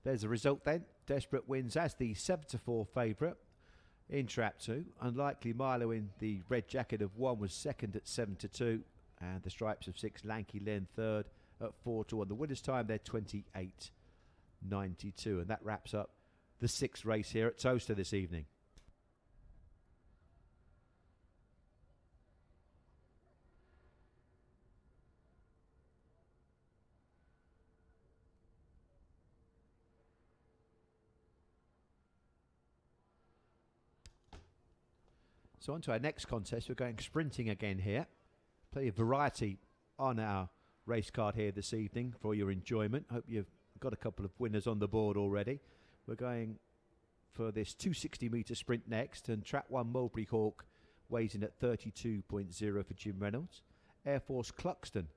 There's a result then. Desperate wins as the 7-4 favourite in Trap 2. Unlikely Milo in the red jacket of 1 was second at 7-2. And the stripes of 6, Lanky Len third at 4-1. The winner's time there, 28.92. And that wraps up the 6th race here at Towcester this evening. So on to our next contest. We're going sprinting again here. Plenty of variety on our race card here this evening for your enjoyment. Hope you've got a couple of winners on the board already. We're going for this 260 metre sprint next, and Track 1 Mulberry Hawk weighs in at 32.0 for Jim Reynolds. Air Force Cluxton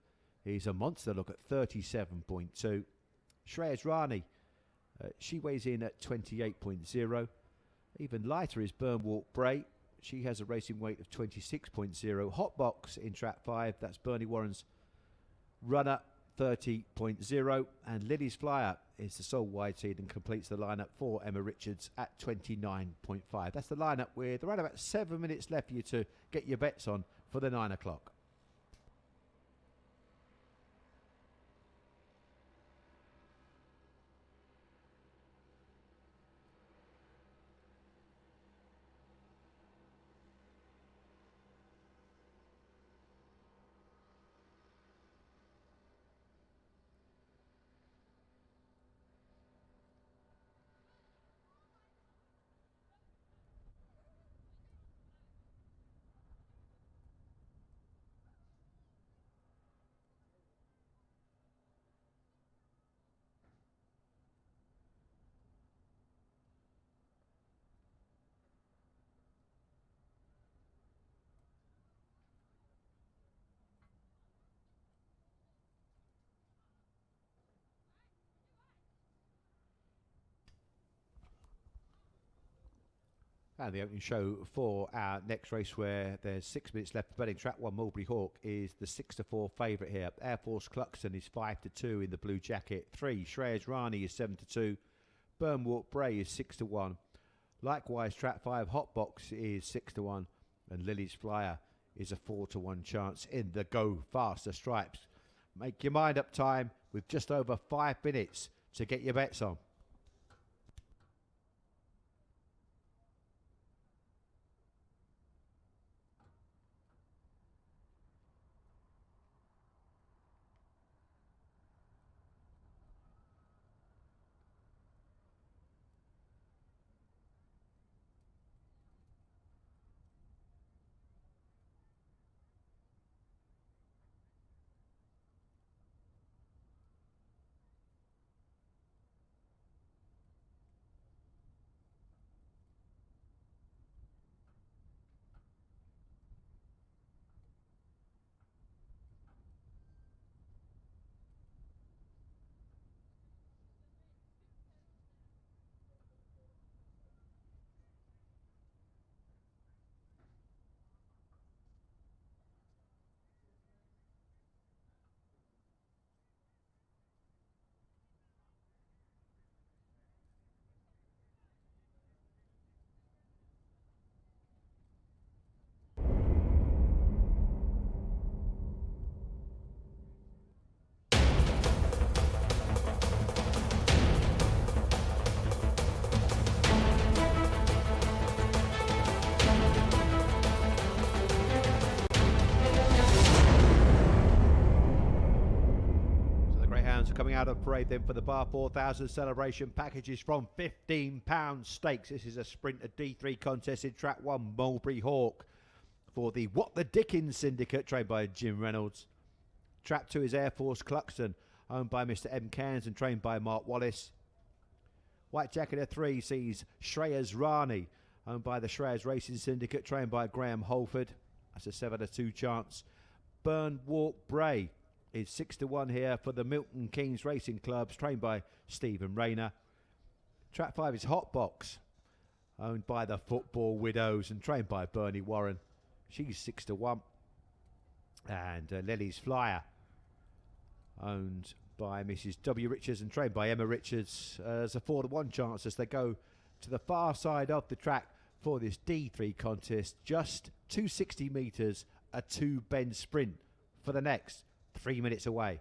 is a monster look at 37.2. Shreyas Rani, she weighs in at 28.0. Even lighter is Burnwalk Bray. She has a racing weight of 26.0. Hotbox in Trap 5, that's Bernie Warren's runner, 30.0. And Lily's Flyer is the sole wide seed and completes the lineup for Emma Richards at 29.5. That's the lineup with around about 7 minutes left for you to get your bets on for the 9 o'clock. And the opening show for our next race, where there's 6 minutes left betting, Track 1 Mulberry Hawk is the 6-4 favourite here. Air Force Cluxton is 5-2 in the blue jacket. 3, Shreyas Rani is 7-2. Burnwalk Bray is 6-1. Likewise, Track 5 Hotbox is 6-1. And Lily's Flyer is a 4-1 chance in the Go Faster Stripes. Make your mind up time with just over 5 minutes to get your bets on. Greyhounds are coming out of parade then for the Bar 4000 celebration packages from £15 stakes. This is a Sprinter D3 contest in track 1, Mulberry Hawk, for the What the Dickens Syndicate, trained by Jim Reynolds. Track 2 is Air Force Cluxton, owned by Mr. M. Cairns and trained by Mark Wallace. White Jacket of 3 sees Shreyas Rani, owned by the Shreyas Racing Syndicate, trained by Graham Holford. That's a 7-2 chance. Burn Walk Bray is 6-1 here for the Milton Keynes Racing Clubs, trained by Stephen Rayner. Track 5 is Hot Box, owned by the Football Widows and trained by Bernie Warren. She's 6-1. And Lily's Flyer, owned by Mrs. W. Richards and trained by Emma Richards, as a 4-1 chance as they go to the far side of the track for this D3 contest. Just 260 metres, a 2-bend sprint for the next 3 minutes away.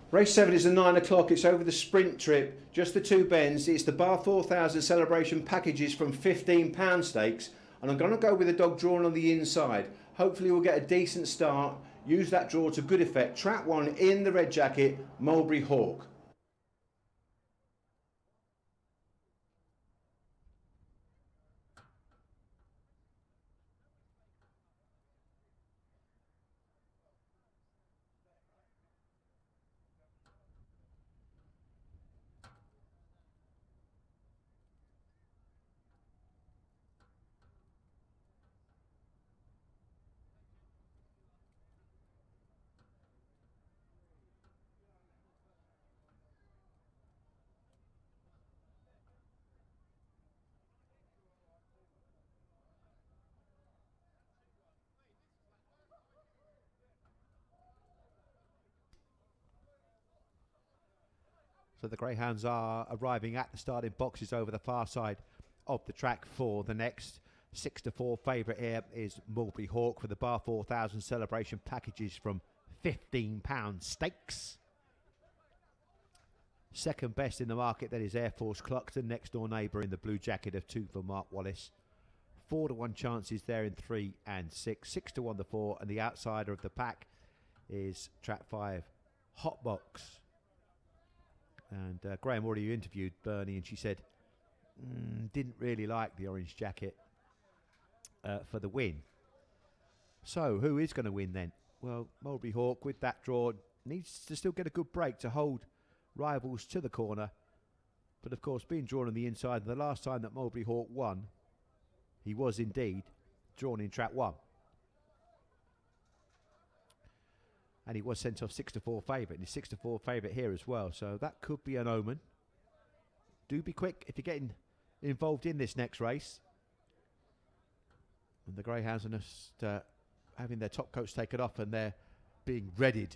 Race 7 is at 9 o'clock. It's over the sprint trip, just the 2 bends. It's the Bar 4000 celebration packages from £15 stakes. And I'm going to go with a dog drawn on the inside. Hopefully we'll get a decent start. Use that draw to good effect. Track 1 in the red jacket, Mulberry Hawk. So the Greyhounds are arriving at the starting boxes over the far side of the track for the next 6-4 favourite here is Mulberry Hawk for the Bar 4000 celebration packages from £15 stakes. Second best in the market, that is Air Force Cluxton, next door neighbour in the blue jacket of 2 for Mark Wallace. 4-1 chances there in 3 and 6. 6-1 the 4, and the outsider of the pack is track 5, Hot Box. And Graham already interviewed Bernie, and she said didn't really like the orange jacket for the win. So who is going to win then? Well, Mulberry Hawk with that draw needs to still get a good break to hold rivals to the corner. But of course, being drawn on the inside, the last time that Mulberry Hawk won, he was indeed drawn in track 1. And he was sent off 6-4 favourite, and he's 6-4 favourite here as well. So that could be an omen. Do be quick if you're getting involved in this next race. And the Greyhounds are just having their top coats taken off, and they're being readied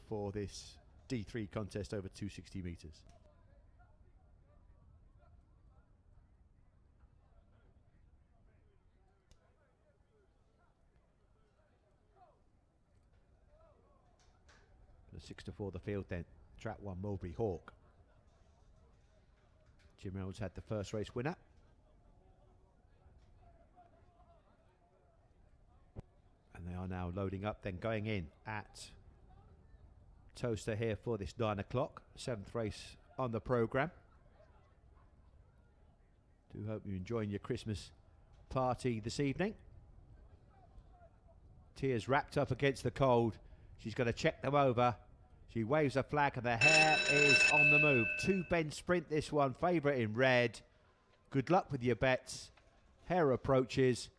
for this D3 contest over 260 metres. The 6-4 the field then. Track 1, Mulberry Hawk. Jim Reynolds had the first race winner. And they are now loading up, then going in at Towcester here for this 9 o'clock. 7th race on the programme. Do hope you're enjoying your Christmas party this evening. Tears wrapped up against the cold. She's going to check them over. She waves a flag and the hare is on the move. 2-bend sprint this one. Favourite in red. Good luck with your bets. Hare approaches.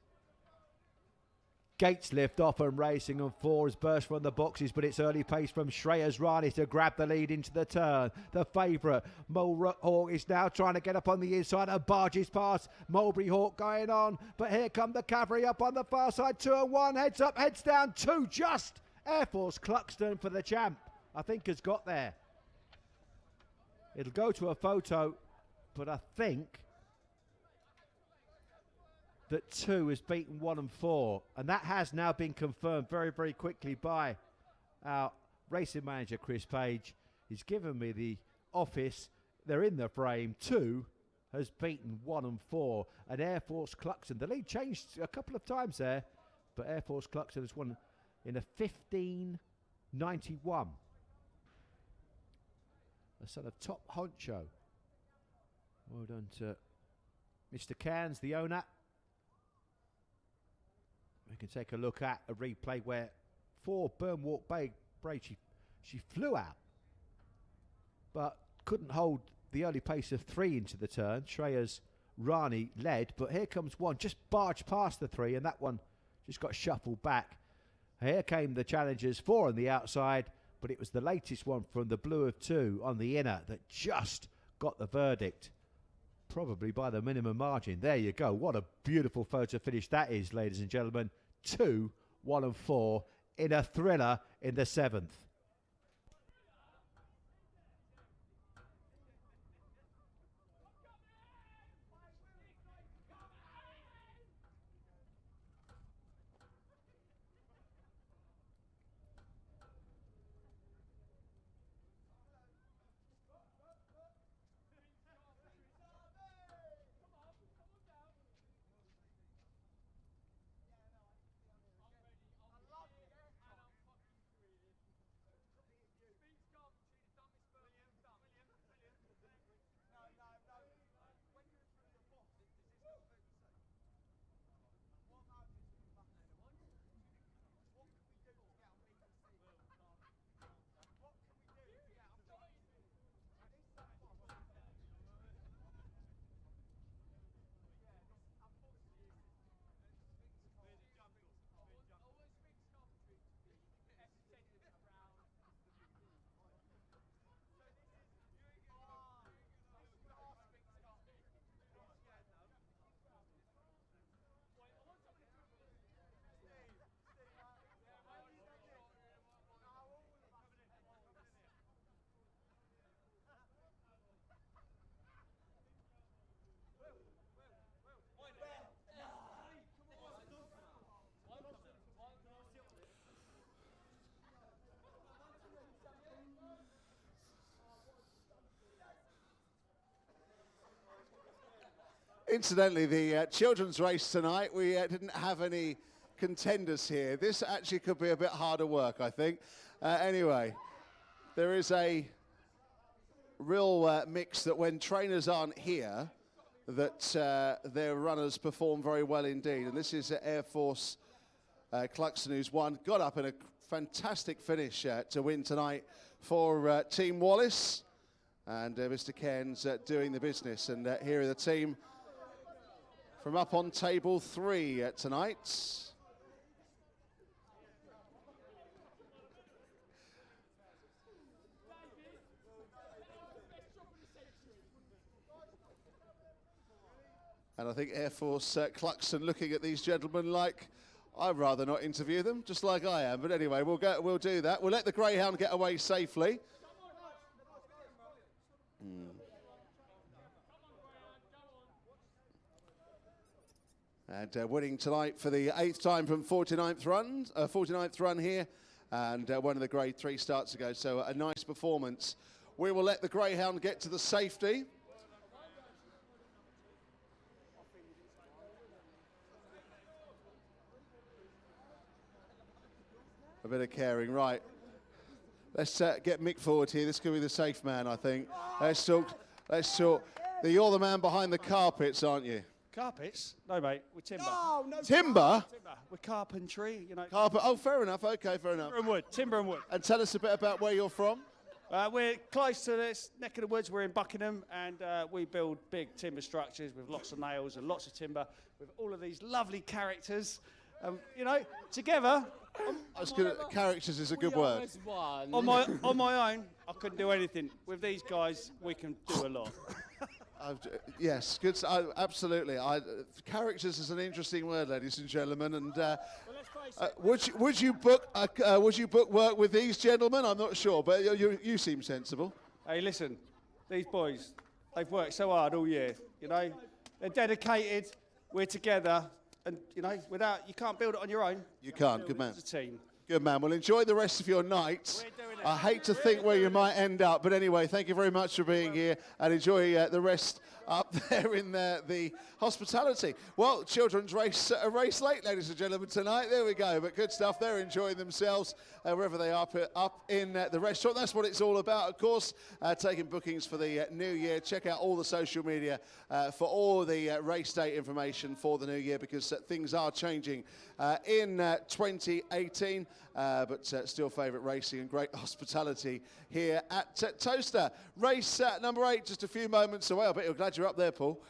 Gates lift off and racing, and 4 has burst from the boxes, but it's early pace from Shreyas Rani to grab the lead into the turn. The favourite, Mulroy Hawk, is now trying to get up on the inside and barges past. Mulberry Hawk going on, but here come the cavalry up on the far side. 2 and 1, heads up, heads down, 2 just. Air Force Cluxton for the champ, I think has got there. It'll go to a photo, but I think that 2 has beaten 1 and 4, and that has now been confirmed very, very quickly by our racing manager Chris Page. He's given me the office. They're in the frame. 2 has beaten 1 and 4, and Air Force Cluxton. The lead changed a couple of times there, but Air Force Cluxton has won in a 15.91. A sort of top honcho. Well done to Mr. Cairns, the owner. We can take a look at a replay where 4 Burnwalk Braid, she flew out, but couldn't hold the early pace of 3 into the turn. Shreyas Rani led, but here comes 1, just barged past the 3, and that one just got shuffled back. Here came the challengers, 4 on the outside, but it was the latest one from the blue of 2 on the inner that just got the verdict, probably by the minimum margin. There you go. What a beautiful photo finish that is, ladies and gentlemen. 2, 1 and 4 in a thriller in the 7th. Incidentally, the children's race tonight, we didn't have any contenders here. This actually could be a bit harder work, I think. Anyway, there is a real mix that when trainers aren't here, that their runners perform very well indeed. And this is Air Force Cluxton, who's won, got up in a fantastic finish to win tonight for Team Wallace. And Mr. Cairns doing the business. And here are the team from up on table 3 tonight. And I think Air Force Cluxton looking at these gentlemen like, I'd rather not interview them, just like I am. But anyway, we'll do that. We'll let the Greyhound get away safely. And winning tonight for the 8th time from 49th run here, and one of the grade 3 starts ago. So a nice performance. We will let the Greyhound get to the safety. A bit of caring, right. Let's get Mick forward here. This could be the safe man, I think. Let's talk. You're the man behind the carpets, aren't you? Carpets? No, mate. We're timber. No, timber? We're carpentry, you know. Carpet. Oh, fair enough. Okay, fair enough. Timber and wood. Timber and wood. And tell us a bit about where you're from. We're close to this neck of the woods. We're in Buckingham, and we build big timber structures with lots of nails and lots of timber with all of these lovely characters. You know, together. Characters is a good word. On my own, I couldn't do anything. With these guys, we can do a lot. Yes, good. Absolutely. Characters is an interesting word, ladies and gentlemen. And would you book work with these gentlemen? I'm not sure, but you seem sensible. Hey, listen, these boys, they've worked so hard all year. You know, they're dedicated. We're together, and you know, you can't build it on your own. You can't. Good man. As a team. Good man. Well, enjoy the rest of your night. I hate to think where you might end up, but anyway, thank you very much for being here, and enjoy the rest up there in the hospitality. Well, children's race late, ladies and gentlemen, tonight. There we go. But good stuff. They're enjoying themselves wherever they are up in the restaurant. That's what it's all about, of course. Taking bookings for the new year. Check out all the social media for all the race day information for the new year, because things are changing in 2018. But still favourite racing and great hospitality here at Towcester. Race number 8, just a few moments away. I bet you're glad you're up there, Paul.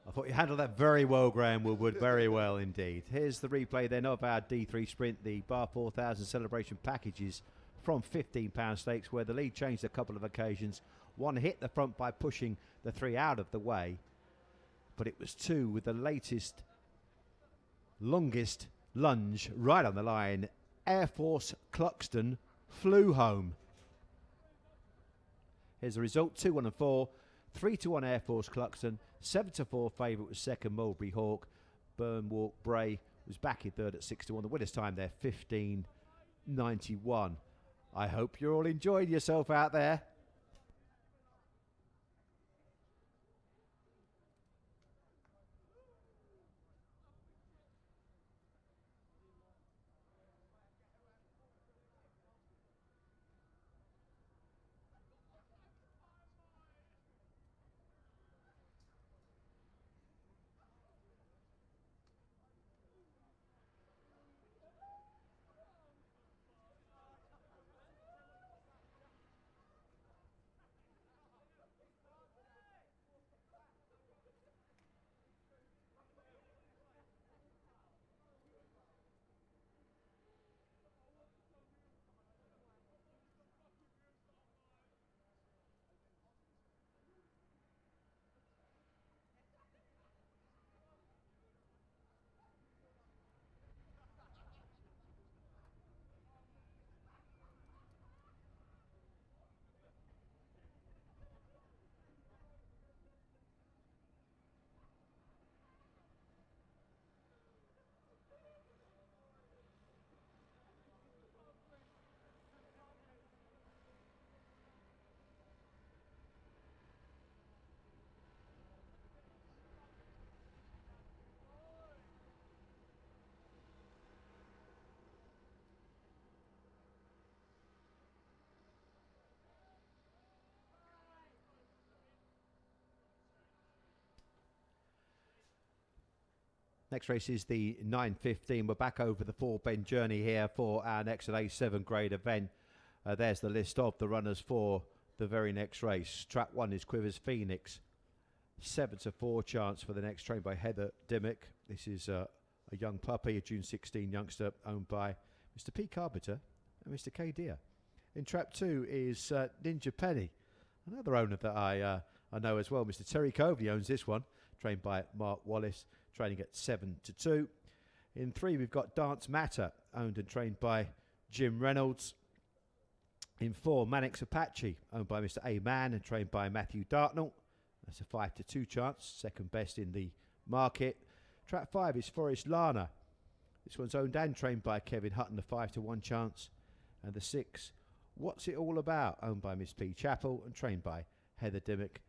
I thought you handled that very well, Graham Woodward, very well indeed. Here's the replay then of our D3 Sprint, the Bar 4000 celebration packages from £15 stakes, where the lead changed a couple of occasions. One hit the front by pushing the 3 out of the way, but it was 2 with the latest, longest lunge right on the line. Air Force Cluxton flew home. Here's the result: 2, 1 and 4, 3 to 1 Air Force Cluxton, 7 to 4 favourite was second Mulberry Hawk. Burnwalk Bray was back in third at 6 to 1. The winner's time there 15.91. I hope you're all enjoying yourself out there. Next race is the 9:15. We're back over the 4-bend journey here for our next A7 grade event. There's the list of the runners for the very next race. Track 1 is Quivers Phoenix. 7 to 4 chance for the next, trained by Heather Dimmock. This is a young puppy, a June 16 youngster, owned by Mr. P. Carpenter and Mr. K. Deere. In Trap 2 is Ninja Penny, another owner that I know as well. Mr. Terry Covey owns this one, trained by Mark Wallace, training at 7 to 2. In 3, we've got Dance Matter, owned and trained by Jim Reynolds. In 4, Mannix Apache, owned by Mr. A. Mann and trained by Matthew Dartnell. That's a 5 to 2 chance, second best in the market. Track 5 is Forest Lana. This one's owned and trained by Kevin Hutton, a 5 to 1 chance. And the 6, What's It All About, owned by Miss P. Chappell and trained by Heather Dimmock,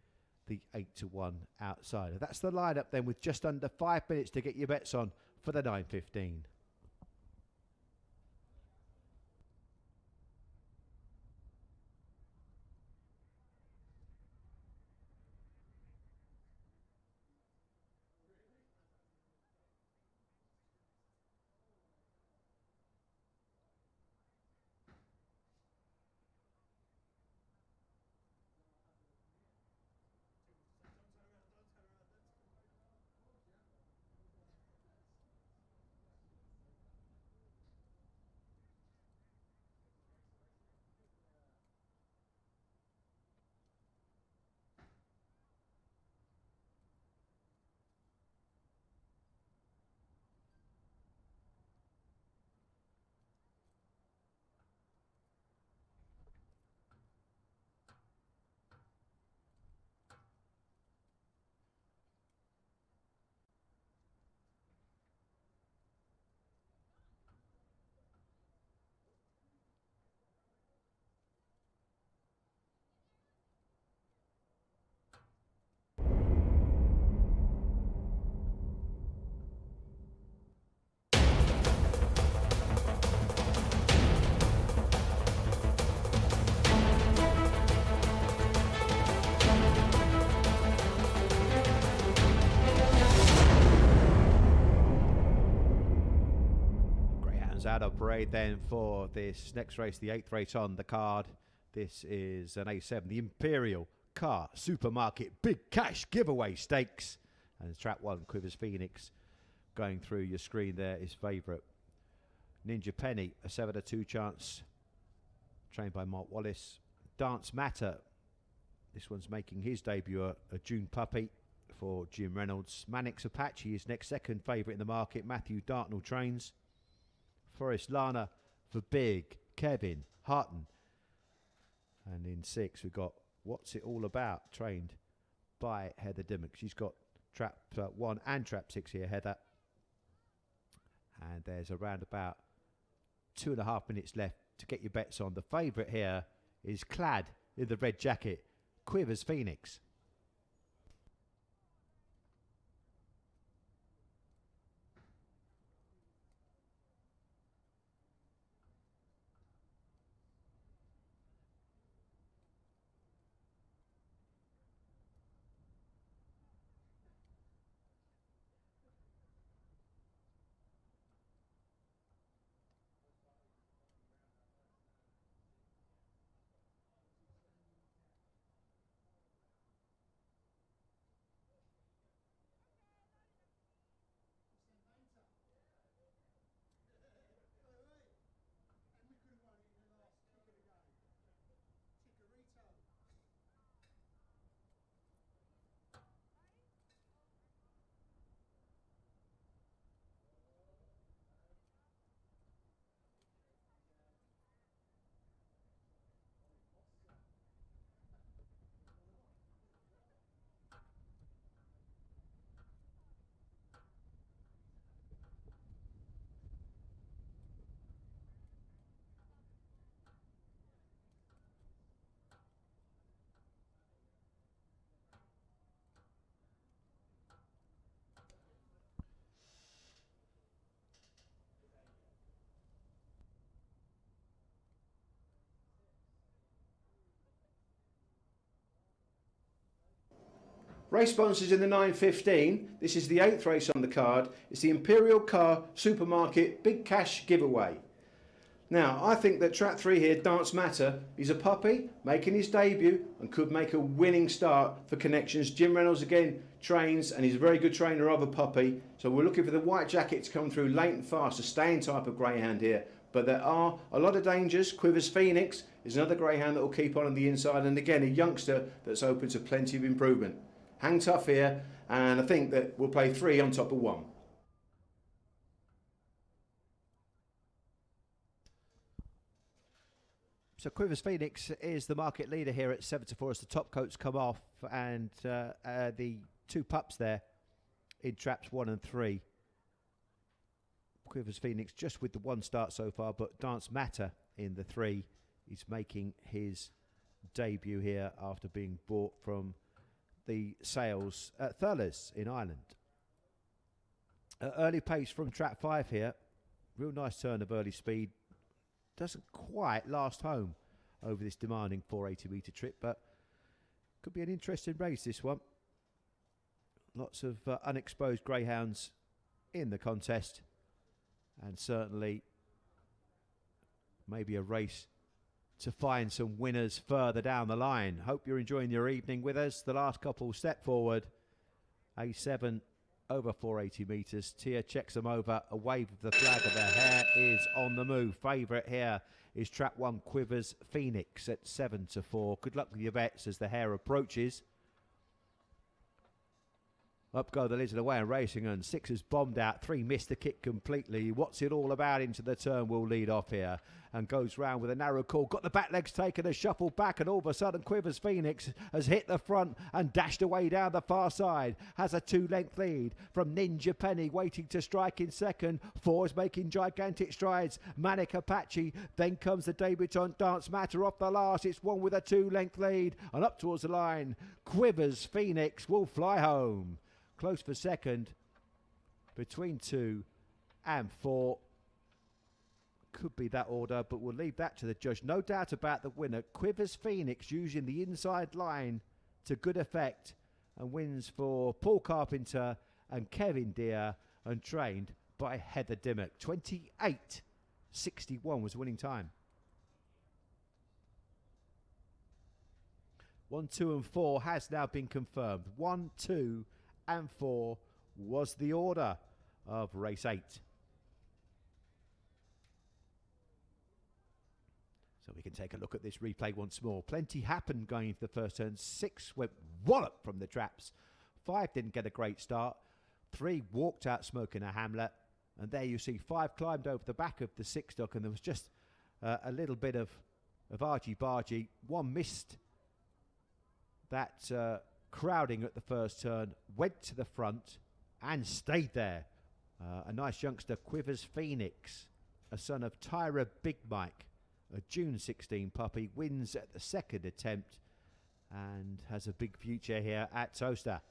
the 8 to 1 outsider. That's the lineup then, with just under 5 minutes to get your bets on for the 9:15. ladder parade then for this next race, the 8th race on the card. This is an A7, the Imperial Car Supermarket Big Cash Giveaway Stakes. And trap 1, Quivers Phoenix, going through your screen there, is favourite. Ninja Penny, a 7-2 chance, trained by Mark Wallace. Dance Matter, this one's making his debut, a June puppy for Jim Reynolds. Mannix Apache is next, second favourite in the market. Matthew Dartnell trains. Forest Lana for Big Kevin Harton. And in 6 we've got What's It All About, trained by Heather Dimmock. She's got trap 1 and trap 6 here, Heather. And there's around about 2.5 minutes left to get your bets on. The favourite here is clad in the red jacket, Quivers Phoenix. Race sponsors in the 9.15. This is the 8th race on the card. It's the Imperial Car Supermarket Big Cash Giveaway. Now, I think that trap 3 here, Dance Matter, is a puppy making his debut and could make a winning start for Connections. Jim Reynolds again trains, and he's a very good trainer of a puppy. So we're looking for the white jacket to come through late and fast, a staying type of greyhound here. But there are a lot of dangers. Quivers Phoenix is another greyhound that will keep on the inside, and again a youngster that's open to plenty of improvement. Hang tough here, and I think that we'll play 3 on top of 1. So Quivers Phoenix is the market leader here at 7-4 as the top coats come off, and the 2 pups there in traps 1 and 3. Quivers Phoenix just with the 1 start so far, but Dance Matter in the 3 is making his debut here after being bought from the sales at Thurles in Ireland. Early pace from trap 5 here. Real nice turn of early speed. Doesn't quite last home over this demanding 480 metre trip, but could be an interesting race, this one. Lots of unexposed greyhounds in the contest, and certainly maybe a race to find some winners further down the line. Hope you're enjoying your evening with us. The last couple step forward. A7 over 480 metres. Tia checks them over. A wave of the flag of their hair is on the move. Favourite here is trap 1, Quivers Phoenix at 7-4. Good luck with your bets as the hare approaches. Up go the Lizard away and racing, and 6 has bombed out. 3 missed the kick completely. What's It All About into the turn will lead off here and goes round with a narrow call. Got the back legs taken, has shuffled back, and all of a sudden Quivers Phoenix has hit the front and dashed away down the far side. Has a 2-length lead from Ninja Penny, waiting to strike in second. 4 is making gigantic strides. Manic Apache. Then comes the debutant Dance Matter off the last. It's one with a 2-length lead and up towards the line. Quivers Phoenix will fly home. Close for second, between 2 and 4. Could be that order, but we'll leave that to the judge. No doubt about the winner. Quivers Phoenix using the inside line to good effect and wins for Paul Carpenter and Kevin Deere, and trained by Heather Dimmock. 28 1:61 was the winning time. 1, 2 and 4 has now been confirmed. 1, 2 and 4 was the order of race 8. So we can take a look at this replay once more. Plenty happened going into the first turn. 6 went wallop from the traps. 5 didn't get a great start. 3 walked out smoking a Hamlet. And there you see 5 climbed over the back of the 6 dog, and there was just a little bit of argy-bargy. 1 missed that crowding at the first turn, went to the front and stayed there. A nice youngster, Quivers Phoenix, a son of Tyra Big Mike, a June 16 puppy, wins at the second attempt and has a big future here at Towcester.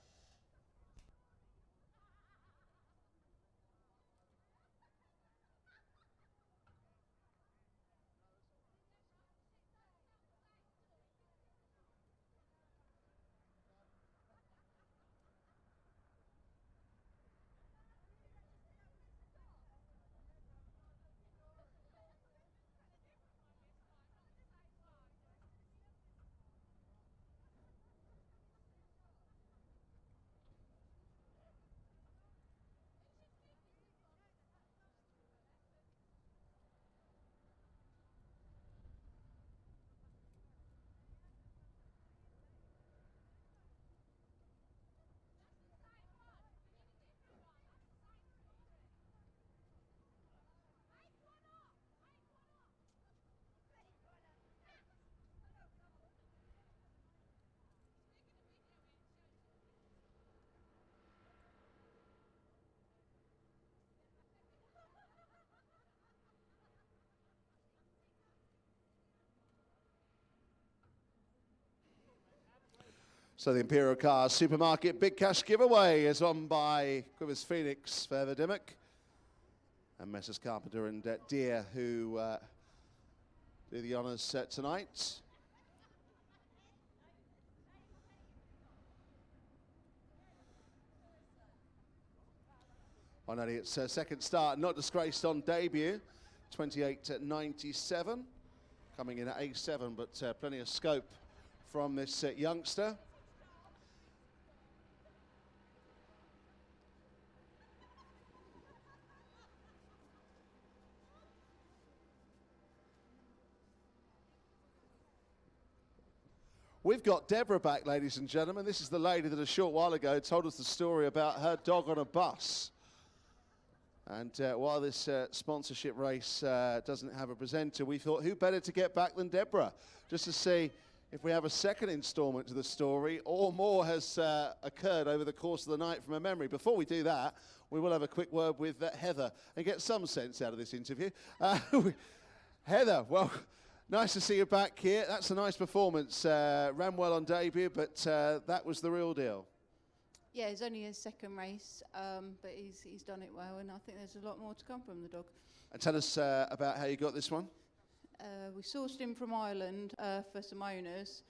So the Imperial Cars Supermarket Big Cash giveaway is on by Quivers Phoenix, Further Dimmock, and Messrs Carpenter and Deere, who do the honours tonight. On Elliot's second start, not disgraced on debut, 28.97, coming in at A7, but plenty of scope from this youngster. We've got Deborah back, ladies and gentlemen. This is the lady that a short while ago told us the story about her dog on a bus. And while this sponsorship race doesn't have a presenter, we thought who better to get back than Deborah, just to see if we have a second instalment to the story or more has occurred over the course of the night from her memory. Before we do that, we will have a quick word with Heather and get some sense out of this interview. Heather, well, nice to see you back here. That's a nice performance. Ran well on debut, but that was the real deal. Yeah, it's only his second race, but he's done it well, and I think there's a lot more to come from the dog. And tell us about how you got this one. We sourced him from Ireland for some owners,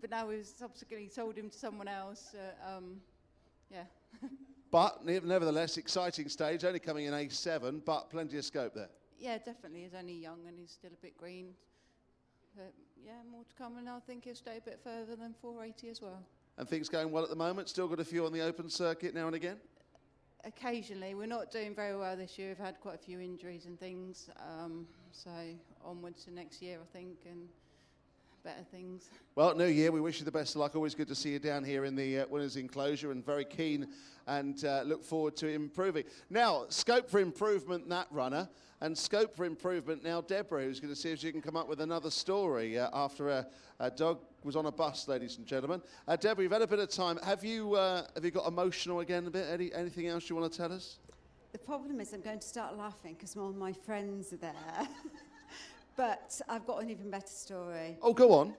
but now we've subsequently sold him to someone else. Yeah. But nevertheless, exciting stage, only coming in A7, but plenty of scope there. Yeah, definitely. He's only young and he's still a bit green. But yeah, more to come, and I think he'll stay a bit further than 480 as well. And things going well at the moment? Still got a few on the open circuit now and again? Occasionally. We're not doing very well this year. We've had quite a few injuries and things. So onwards to next year, I think, and better things. Well, new year, we wish you the best of luck. Always good to see you down here in the winners' enclosure, and very keen and look forward to improving. Now, scope for improvement, that runner, and scope for improvement now, Deborah, who's going to see if she can come up with another story after a dog was on a bus, ladies and gentlemen. Deborah, you've had a bit of time. Have you got emotional again a bit? Anything else you want to tell us? The problem is I'm going to start laughing because all my friends are there. But I've got an even better story. Oh, go on.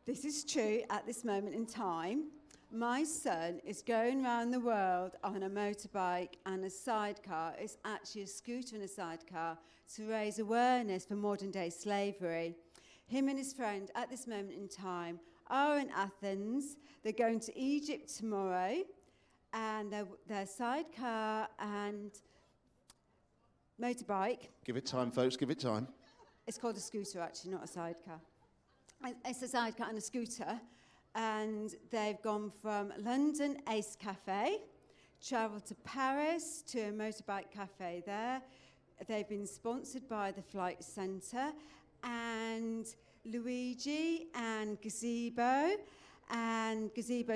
This is true at this moment in time. My son is going around the world on a motorbike and a sidecar. It's actually a scooter and a sidecar to raise awareness for modern day slavery. Him and his friend at this moment in time are in Athens. They're going to Egypt tomorrow. and their sidecar and motorbike. Give it time, folks, give it time. It's called a scooter, actually, not a sidecar. It's a sidecar and a scooter. And they've gone from London Ace Cafe, travelled to Paris to a motorbike cafe there. They've been sponsored by the Flight Centre and Luigi and Gazebo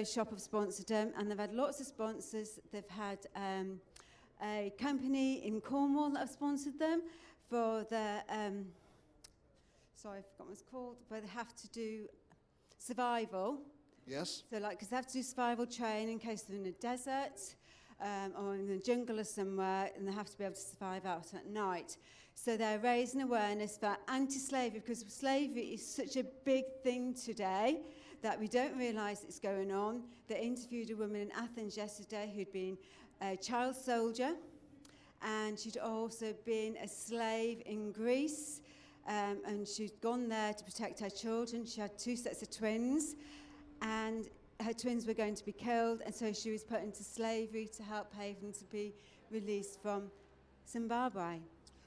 Shop have sponsored them, and they've had lots of sponsors. They've had a company in Cornwall that have sponsored them for the, sorry, I forgot what it's called, where they have to do survival. Yes. So, like, because they have to do survival training in case they're in a desert or in the jungle or somewhere, and they have to be able to survive out at night. So they're raising awareness for anti-slavery, because slavery is such a big thing today that we don't realise it's going on. They interviewed a woman in Athens yesterday who'd been a child soldier, and she'd also been a slave in Greece, and she'd gone there to protect her children. She had 2 sets of twins, and her twins were going to be killed, and so she was put into slavery to help pay for them to be released from Zimbabwe.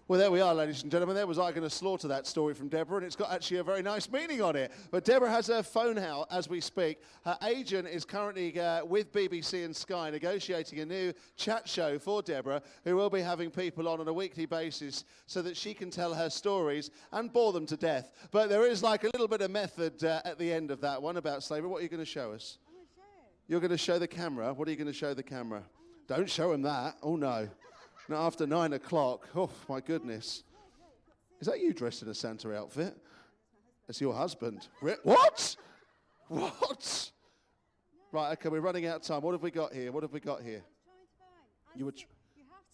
Well, there we are, ladies and gentlemen. There was I going to slaughter that story from Deborah, and it's got actually a very nice meaning on it. But Deborah has her phone out as we speak. Her agent is currently with BBC and Sky negotiating a new chat show for Deborah, who will be having people on a weekly basis so that she can tell her stories and bore them to death. But there is like a little bit of method at the end of that one about slavery. What are you going to show us? I'm going to show you. You're going to show the camera. What are you going to show the camera? Don't show him that. Oh, no. Not after 9 o'clock. Oh, my goodness. Is that you dressed in a Santa outfit? It's your husband. What? What? Right, okay, we're running out of time. What have we got here? What have we got here? You have to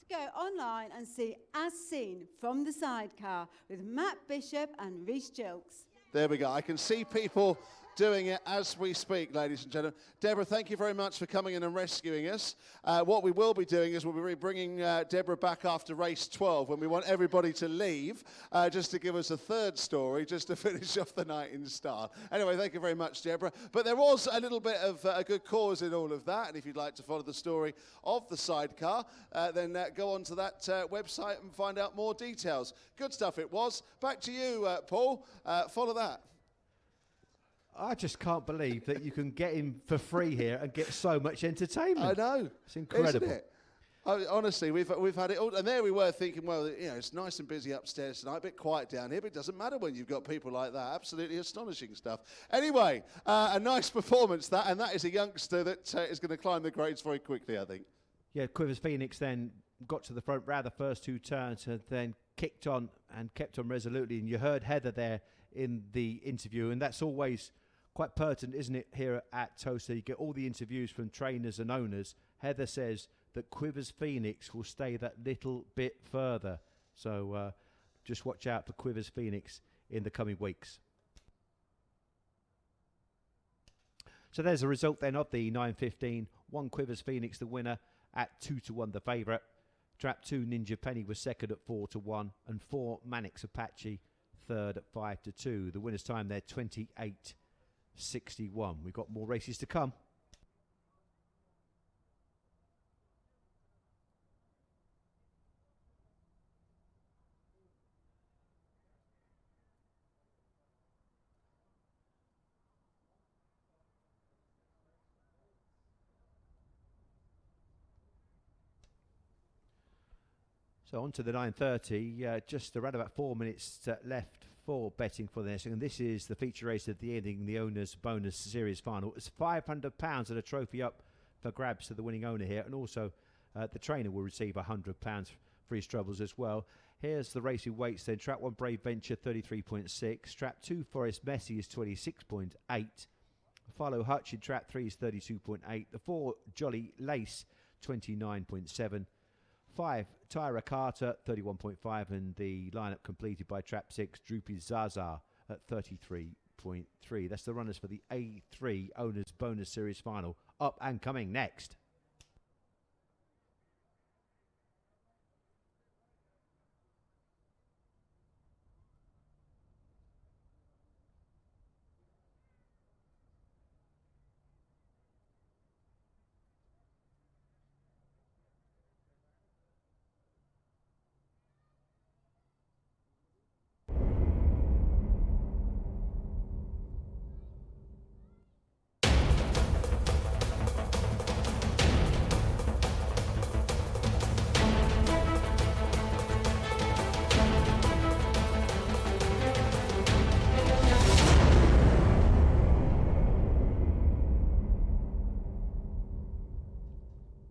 go online and see As Seen from the Sidecar with Matt Bishop and Rhys Jilks. There we go. I can see people doing it as we speak, ladies and gentlemen. Deborah, thank you very much for coming in and rescuing us. What we will be doing is we'll be bringing Deborah back after race 12 when we want everybody to leave, just to give us a third story, just to finish off the night in style. Anyway, thank you very much, Deborah. But there was a little bit of a good cause in all of that, and if you'd like to follow the story of the sidecar, then go on to that website and find out more details. Good stuff it was. Back to you, Paul. Follow that. I just can't believe that you can get in for free here and get so much entertainment. I know. It's incredible. Isn't it? Honestly, we've had it all. And there we were thinking, well, you know, it's nice and busy upstairs tonight, a bit quiet down here, but it doesn't matter when you've got people like that. Absolutely astonishing stuff. Anyway, a nice performance, that, and that is a youngster that is going to climb the grades very quickly, I think. Yeah, Quivers Phoenix then got to the front row the first 2 turns and then kicked on and kept on resolutely. And you heard Heather there in the interview, and that's always quite pertinent, isn't it, here at Towcester? You get all the interviews from trainers and owners. Heather says that Quivers Phoenix will stay that little bit further. So just watch out for Quivers Phoenix in the coming weeks. So there's a result then of the 9:15. 1 Quivers Phoenix, the winner, at 2-1, the favourite. Trap 2 Ninja Penny was second at 4-1, and 4 Mannix Apache third at 5-2. The winner's time there 28:61. We've got more races to come. So on to the 9:30, just around about 4 minutes left for betting for this. And this is the feature race of the evening, the Owners Bonus Series Final. It's £500 and a trophy up for grabs to the winning owner here. And also the trainer will receive £100 for his troubles as well. Here's the racing weights then. Trap 1 Brave Venture 33.6. Trap 2 Forest Messi is 26.8. Follow Hutch in Trap 3 is 32.8. The 4 Jolly Lace 29.7. 5 Tyra Carter 31.5, and the lineup completed by Trap 6 Droopy Zaza at 33.3. That's the runners for the A3 Owners Bonus Series Final. Up and coming next.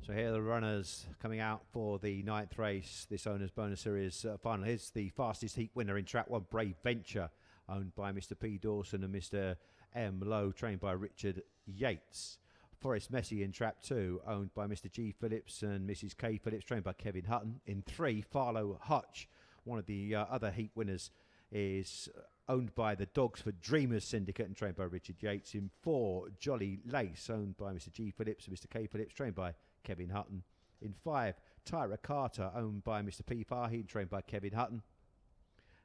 So here are the runners coming out for the 9th race, this Owners Bonus Series final. Here's the fastest heat winner in Track 1, Brave Venture, owned by Mr. P. Dawson and Mr. M. Lowe, trained by Richard Yates. Forest Messi in Track 2, owned by Mr. G. Phillips and Mrs. K. Phillips, trained by Kevin Hutton. In 3, Farlow Hutch, one of the other heat winners, is owned by the Dogs for Dreamers Syndicate and trained by Richard Yates. In 4, Jolly Lace, owned by Mr. G. Phillips and Mr. K. Phillips, trained by Kevin Hutton. In 5, Tyra Carter, owned by Mr. P. Farheen, trained by Kevin Hutton.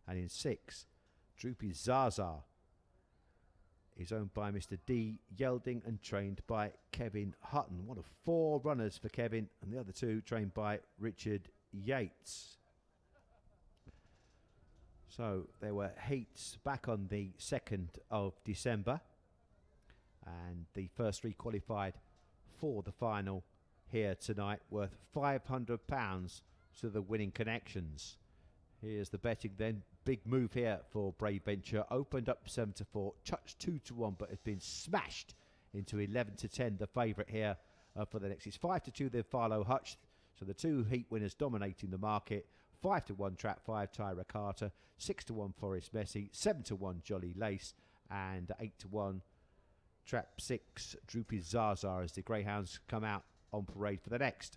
And in 6, Droopy Zaza is owned by Mr. D. Yelding and trained by Kevin Hutton. One of 4 runners for Kevin, and the other 2 trained by Richard Yates. So there were heats back on the 2nd of December, and the first 3 qualified for the final here tonight, worth £500 to the winning connections. Here's the betting then. Big move here for Brave Venture. Opened up 7-4, touched 2-1, but has been smashed into 11-10. The favourite here for the next. It's 5-2 then Farlow Hutch. So the 2 heat winners dominating the market. 5-1 Track 5 Tyra Carter, 6-1 Forest Messi, 7-1 Jolly Lace, and 8-1 Track 6 Droopy Zaza as the Greyhounds come out on parade for the next.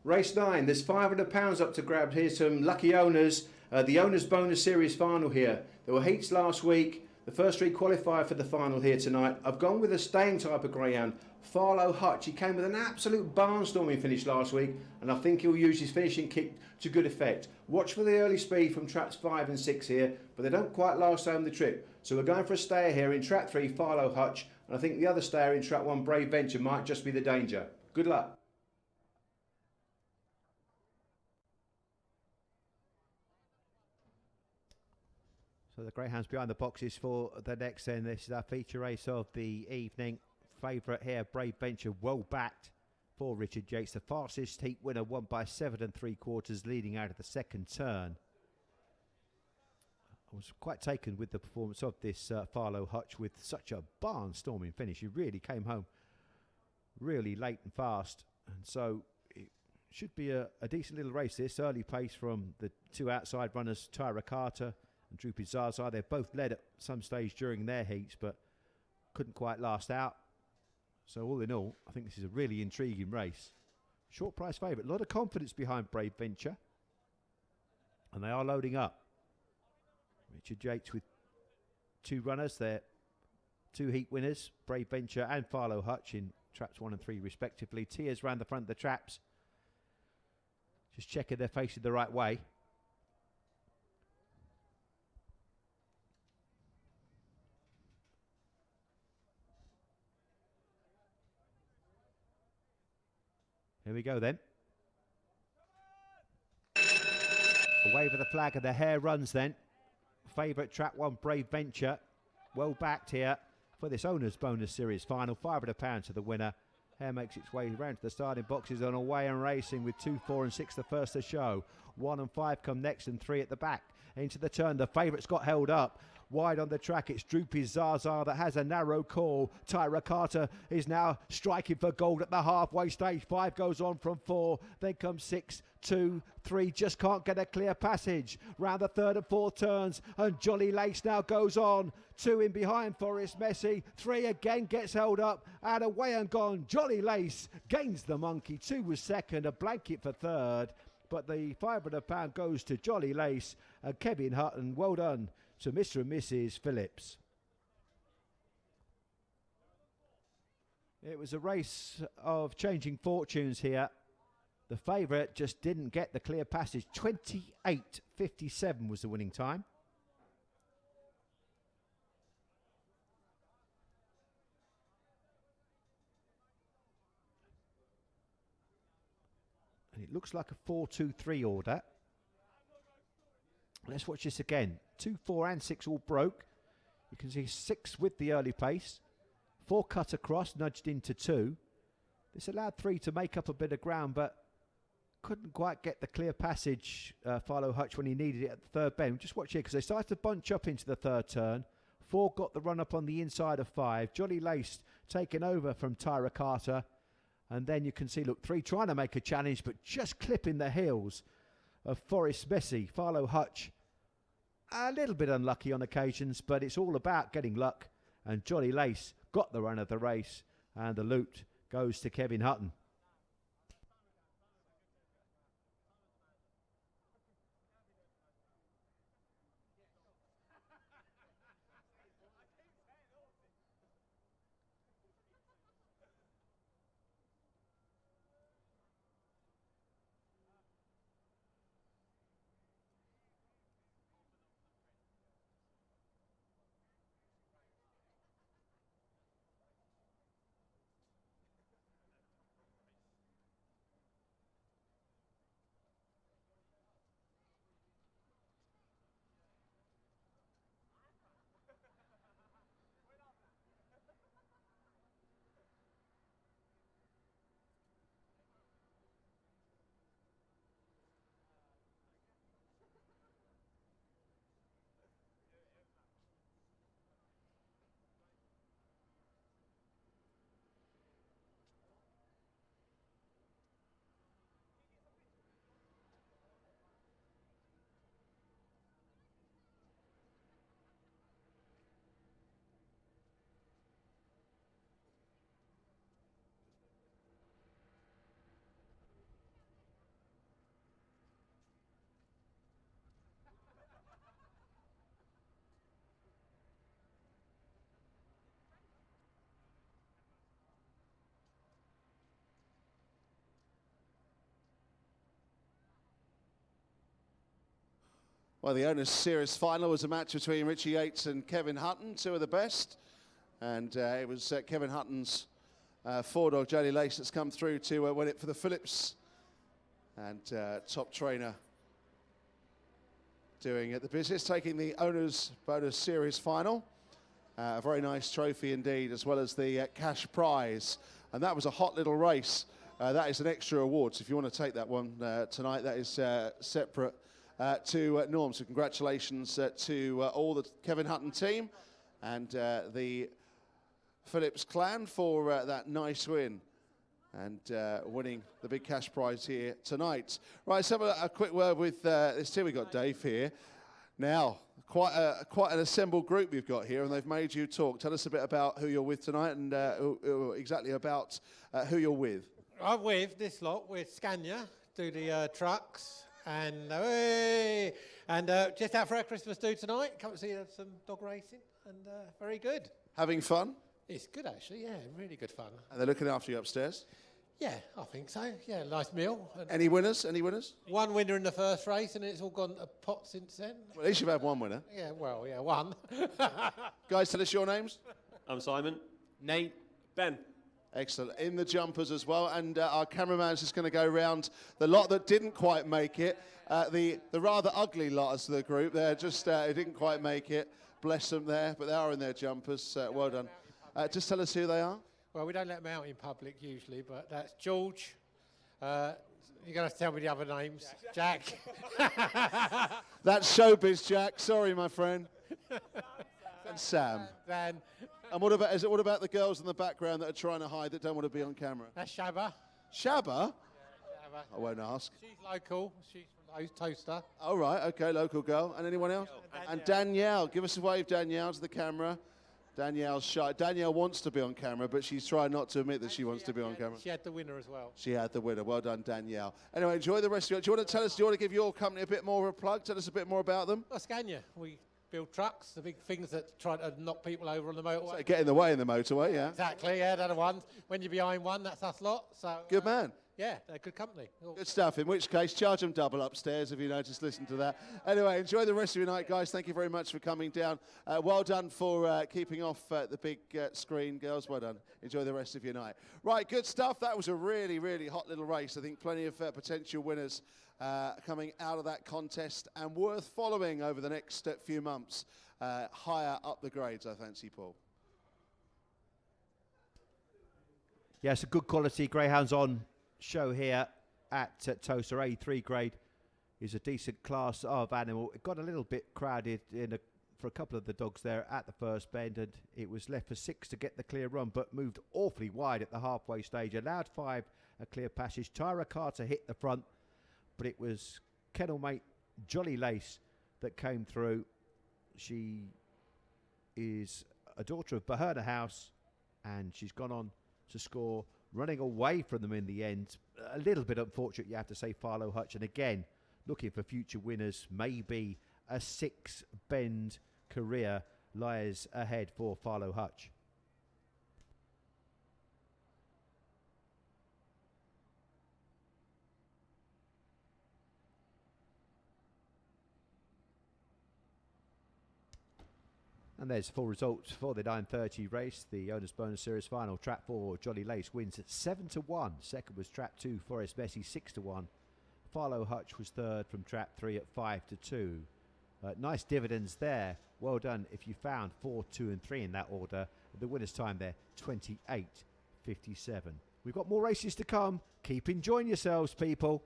Race 9, there's £500 up to grab. Here's some lucky owners. The Owners Bonus Series final here. There were heats last week. The first 3 qualify for the final here tonight. I've gone with a staying type of greyhound, Farlow Hutch. He came with an absolute barnstorming finish last week, and I think he'll use his finishing kick to good effect. Watch for the early speed from tracks 5 and 6 here, but they don't quite last home the trip. So we're going for a stayer here in track 3, Farlow Hutch, and I think the other stayer in track 1, Brave Venture, might just be the danger. Good luck. So the Greyhounds behind the boxes for the next then. This is our feature race of the evening. Favourite here, Brave Venture, well backed for Richard Yates. The fastest heat winner, won by 7 3/4, leading out of the second turn. I was quite taken with the performance of this Farlow Hutch with such a barnstorming finish. He really came home really late and fast. And so it should be a decent little race this. Early pace from the 2 outside runners, Tyra Carter and Droopy Zaza. They've both led at some stage during their heats, but couldn't quite last out. So all in all, I think this is a really intriguing race. Short price favourite. A lot of confidence behind Brave Venture. And they are loading up. Richard Yates with 2 runners there. 2 heat winners, Brave Venture and Farlow Hutch in traps 1 and 3 respectively. Tiers round the front of the traps. Just checking they're facing the right way. Here we go then. A wave of the flag and the hare runs then. Favourite track 1, Brave Venture. Well backed here for this Owners Bonus Series final. £500 to the winner. Hare makes its way round to the starting boxes on away and racing with 2, 4 and 6 the first to show. 1 and 5 come next and 3 at the back. Into the turn, the favourite's got held up. Wide on the track, it's Droopy Zaza that has a narrow call. Tyra Carter is now striking for gold at the halfway stage. 5 goes on from 4, then comes 6, 2, 3, just can't get a clear passage. Round the 3rd and 4th turns, and Jolly Lace now goes on. 2 in behind Forest Messi. 3 again gets held up, and away and gone. Jolly Lace gains the monkey. 2 was second, a blanket for 3rd. But the £500 goes to Jolly Lace and Kevin Hutton. Well done to Mr. and Mrs. Phillips. It was a race of changing fortunes here. The favourite just didn't get the clear passage. 28.57 was the winning time. And it looks like a 4-2-3 order. Let's watch this again. 2, 4 and 6 all broke. You can see 6 with the early pace. 4 cut across, nudged into 2. This allowed 3 to make up a bit of ground, but couldn't quite get the clear passage, Philo Hutch, when he needed it at the third bend. Just watch here, because they started to bunch up into the third turn. 4 got the run up on the inside of 5. Jolly Lace taking over from Tyra Carter. And then you can see, look, 3 trying to make a challenge, but just clipping the heels of Forrest Messi. Philo Hutch, a little bit unlucky on occasions, but it's all about getting luck. And Jolly Lace got the run of the race, and the loot goes to Kevin Hutton. Well, the Owners Series final was a match between Richie Yates and Kevin Hutton, 2 of the best. And it was Kevin Hutton's 4-dog Jolly Lace that's come through to win it for the Phillips. And top trainer doing it the business, taking the Owners Bonus Series final. A very nice trophy indeed, as well as the cash prize. And that was a hot little race. That is an extra award, so if you want to take that one tonight, that is separate to Norm. So congratulations to all the Kevin Hutton team and the Phillips clan for that nice win and winning the big cash prize here tonight. Right, let's have a quick word with this team. We've got Dave here. Now, quite an assembled group you've got here, and they've made you talk. Tell us a bit about who you're with tonight and exactly about who you're with. I'm with this lot, with Scania, do the trucks. And just out for our Christmas do tonight. Come and see some dog racing, and very good. Having fun? It's good actually, yeah, really good fun. And they're looking after you upstairs? Yeah, I think so. Yeah, nice meal. Any winners? Any winners? One winner in the first race, and it's all gone to pot since then. Well, at least you've had one winner. Yeah, well, yeah, one. Guys, tell us your names. I'm Simon. Nate. Ben. Excellent. In the jumpers as well. And our cameraman's just going to go round the lot that didn't quite make it. The rather ugly lot as the group. They're just didn't quite make it. Bless them there. But they are in their jumpers. Well done. Just tell us who they are. Well, we don't let them out in public usually, but that's George. You're going to have to tell me the other names. Jack. That's showbiz, Jack. Sorry, my friend. And Sam. Then. And what about the girls in the background that are trying to hide, that don't want to be on camera? That's Shabba. Shabba? Yeah, Shabba. I won't ask. She's local. She's from Towcester. Oh, right. Okay, local girl. And anyone else? And Danielle. Give us a wave, Danielle, to the camera. Danielle's shy. Danielle wants to be on camera, but she's trying not to admit that she wants to be on camera. She had the winner as well. She had the winner. Well done, Danielle. Anyway, enjoy the rest of it. Do you want to tell us, do you want to give your company a bit more of a plug? Tell us a bit more about them. Well, Scania. We build trucks, the big things that try to knock people over on the motorway. So get in the way in the motorway, yeah. Exactly, yeah, they're the ones. When you're behind one, that's us lot. So good man. Yeah, they're good company. Good stuff. In which case, charge them double upstairs if you know, just listen to that. Anyway, enjoy the rest of your night, guys. Thank you very much for coming down. Well done for keeping off the big screen, girls. Well done. Enjoy the rest of your night. Right, good stuff. That was a really, really hot little race. I think plenty of potential winners coming out of that contest and worth following over the next few months. Higher up the grades, I fancy, Paul. Yes, a good quality Greyhounds on show here at Towcester. A3 grade is a decent class of animal. It got a little bit crowded for a couple of the dogs there at the first bend, and it was left for 6 to get the clear run, but moved awfully wide at the halfway stage. Allowed 5 a clear passage. Tyra Carter hit the front, but it was kennelmate Jolly Lace that came through. She is a daughter of Baherna House, and she's gone on to score, running away from them in the end. A little bit unfortunate, you have to say, Philo Hutch, and again, looking for future winners. Maybe a 6-bend career lies ahead for Philo Hutch. And there's full results for the 9:30 race, the Owners Bonus Series final. Trap 4, Jolly Lace wins at 7-1. Second was Trap 2, Forest Bessie, 6-1. Philo Hutch was third from Trap 3 at 5-2. Nice dividends there. Well done if you found 4, 2 and 3 in that order. The winner's time there, 28.57. We've got more races to come. Keep enjoying yourselves, people.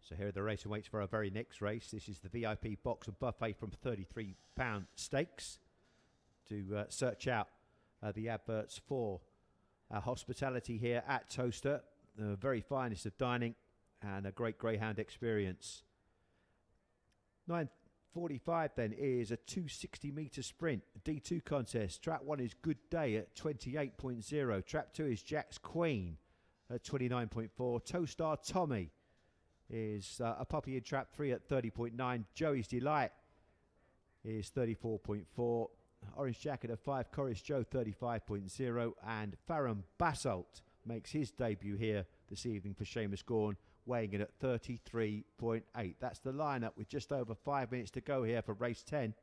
So here are the racing weights for our very next race. This is the VIP box and buffet from £33 stakes. To search out the adverts for our hospitality here at Towcester, the very finest of dining and a great Greyhound experience. 9:45 then is a 260 metre sprint, D2 contest. Trap 1 is Good Day at 28.0. Trap 2 is Jack's Queen at 29.4. Towstar Tommy is a puppy in Trap 3 at 30.9. Joey's Delight is 34.4. Orange Jacket at 5. Chorus Joe 35.0. And Farron Basalt makes his debut here this evening for Seamus Gorn, weighing in at 33.8. That's the lineup with just over 5 minutes to go here for race 10.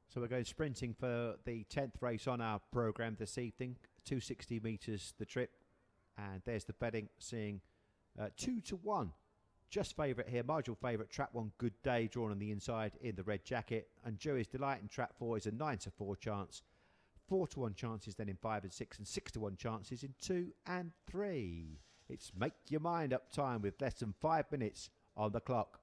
So we're going sprinting for the 10th race on our programme this evening. 260 metres the trip. And there's the betting, seeing 2-1. Just favourite here, marginal favourite, Trap 1 Good Day, drawn on the inside in the red jacket. And Joey's Delight in Trap 4 is a 9-4 chance. 4-1 chances then in 5 and 6, and 6-1 chances in 2 and 3. It's make your mind up time with less than 5 minutes on the clock.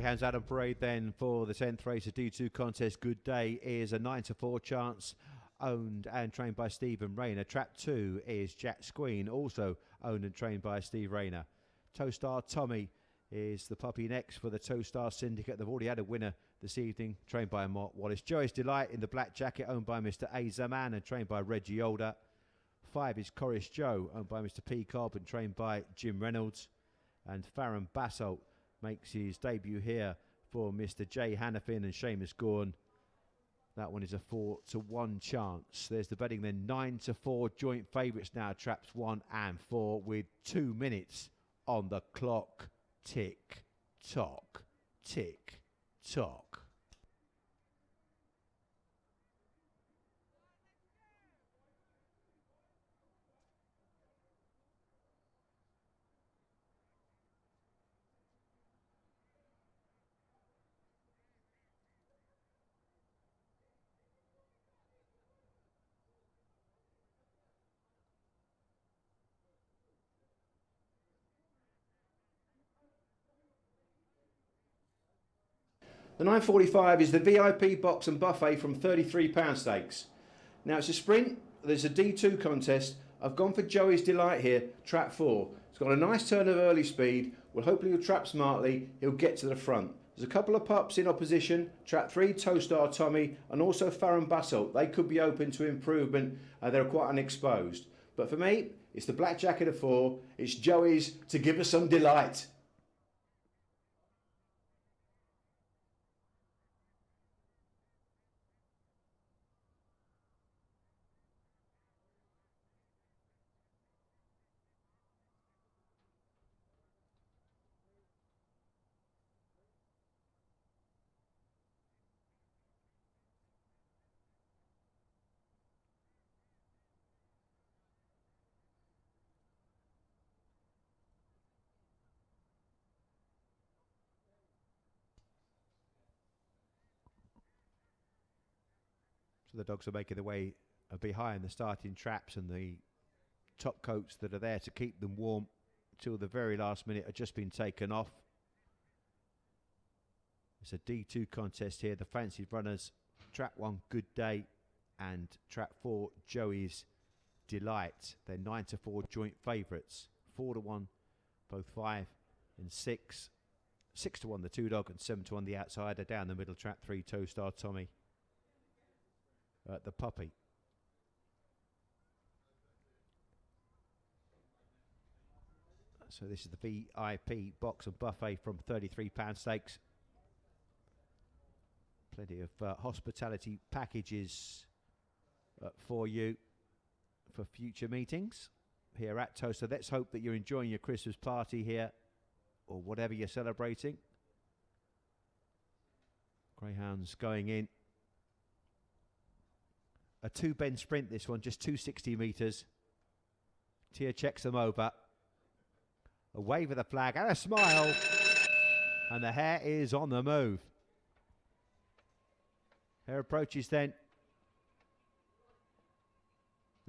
Greyhounds out on parade then for the 10th race of D2 contest. Good Day is a 9-4 chance, owned and trained by Stephen Rayner. Trap 2 is Jack's Queen, also owned and trained by Steve Rayner. Towstar Tommy is the puppy next for the Towstar Syndicate. They've already had a winner this evening, trained by Mark Wallace. Joyous Delight in the black jacket, owned by Mr. A. Zaman and trained by Reggie Older. 5 is Chorus Joe, owned by Mr. P. Cobb and trained by Jim Reynolds. And Farron Basalt makes his debut here for Mr. Jay Hannafin and Seamus Gorn. That one is a 4-1 chance. There's the betting then, 9-4 joint favourites now, traps 1 and 4 with 2 minutes on the clock. Tick, tock, tick, tock. The 9.45 is the VIP box and buffet from £33 stakes. Now it's a sprint, there's a D2 contest. I've gone for Joey's Delight here, trap 4. It's got a nice turn of early speed. Well, hopefully he'll trap smartly, he'll get to the front. There's a couple of pups in opposition, trap 3, Towstar Tommy, and also Farron Basalt. They could be open to improvement, they're quite unexposed. But for me, it's the black jacket of 4, it's Joey's to give us some delight. So the dogs are making their way behind the starting traps, and the top coats that are there to keep them warm till the very last minute have just been taken off. It's a D2 contest here. The fancied runners, trap 1, Good Day, and trap 4, Joey's Delight. They're 9-4 joint favourites. 4-1, both 5 and 6. 6-1 the 2 dog and 7-1 the outsider. Down the middle, trap 3, Towstar Tommy. The puppy. So this is the VIP box and buffet from £33 stakes. Plenty of hospitality packages for you for future meetings here at Towcester. Let's hope that you're enjoying your Christmas party here, or whatever you're celebrating. Greyhounds going in. A 2-bend sprint, this one, just 260 metres. Tia checks them over. A wave of the flag and a smile. And the hare is on the move. Hare approaches then.